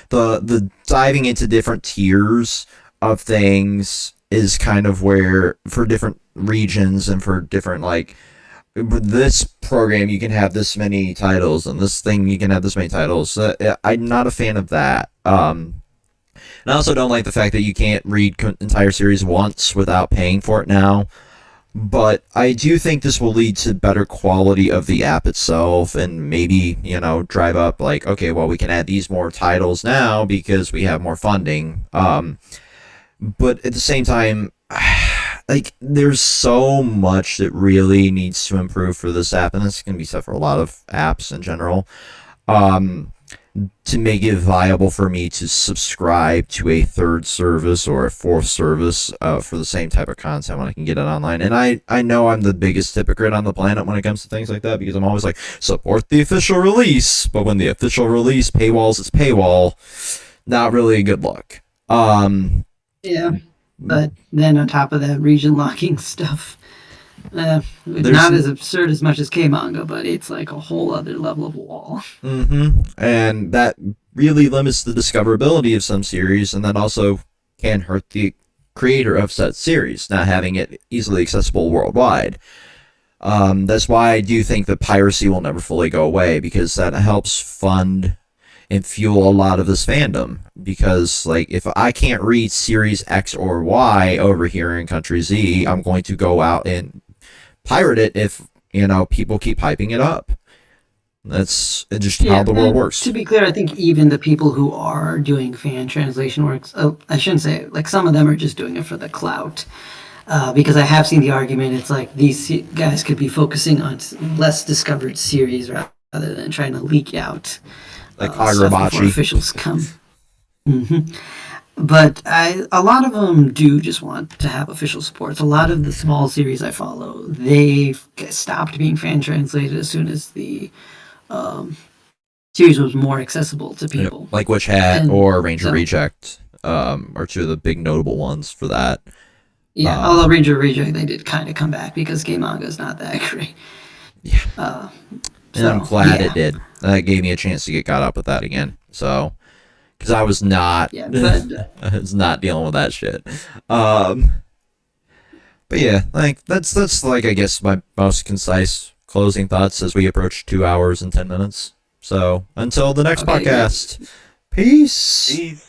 the diving into different tiers of things is kind of where, for different regions and for different, like, this program you can have this many titles, and this thing you can have this many titles. I'm not a fan of that. And I also don't like the fact that you can't read entire series once without paying for it now. But I do think this will lead to better quality of the app itself, and maybe, drive up, like, okay, well, we can add these more titles now because we have more funding. But at the same time, like, there's so much that really needs to improve for this app, and this is going to be said for a lot of apps in general, to make it viable for me to subscribe to a third service or a fourth service for the same type of content when I can get it online. And I know I'm the biggest hypocrite on the planet when it comes to things like that, because I'm always like, support the official release, but when the official release paywalls its paywall, not really a good look. Yeah. But then on top of that, region locking stuff, not as absurd as much as K-manga, but it's like a whole other level of wall. And that really limits the discoverability of some series, and that also can hurt the creator of said series, not having it easily accessible worldwide. That's why I do think that piracy will never fully go away, because that helps fund and fuel a lot of this fandom. Because, like, if I can't read series X or Y over here in country Z, I'm going to go out and pirate it if, people keep hyping it up. That's just how the world works. To be clear, I think even the people who are doing fan translation works, I shouldn't say, like, some of them are just doing it for the clout. Because I have seen the argument, it's like these guys could be focusing on less discovered series rather than trying to leak out like stuff before officials come. But a lot of them do just want to have official supports. A lot of the small series I follow, they stopped being fan translated as soon as the series was more accessible to people. Like Witch Hat or Ranger Reject are two of the big notable ones for that. Yeah, although Ranger Reject, they did kind of come back because game manga is not that great. Yeah. And I'm glad it did. That gave me a chance to get caught up with that again. So, because I was not, I was not dealing with that shit. But yeah, like that's like, I guess, my most concise closing thoughts as we approach 2 hours and 10 minutes. So until the next podcast, peace.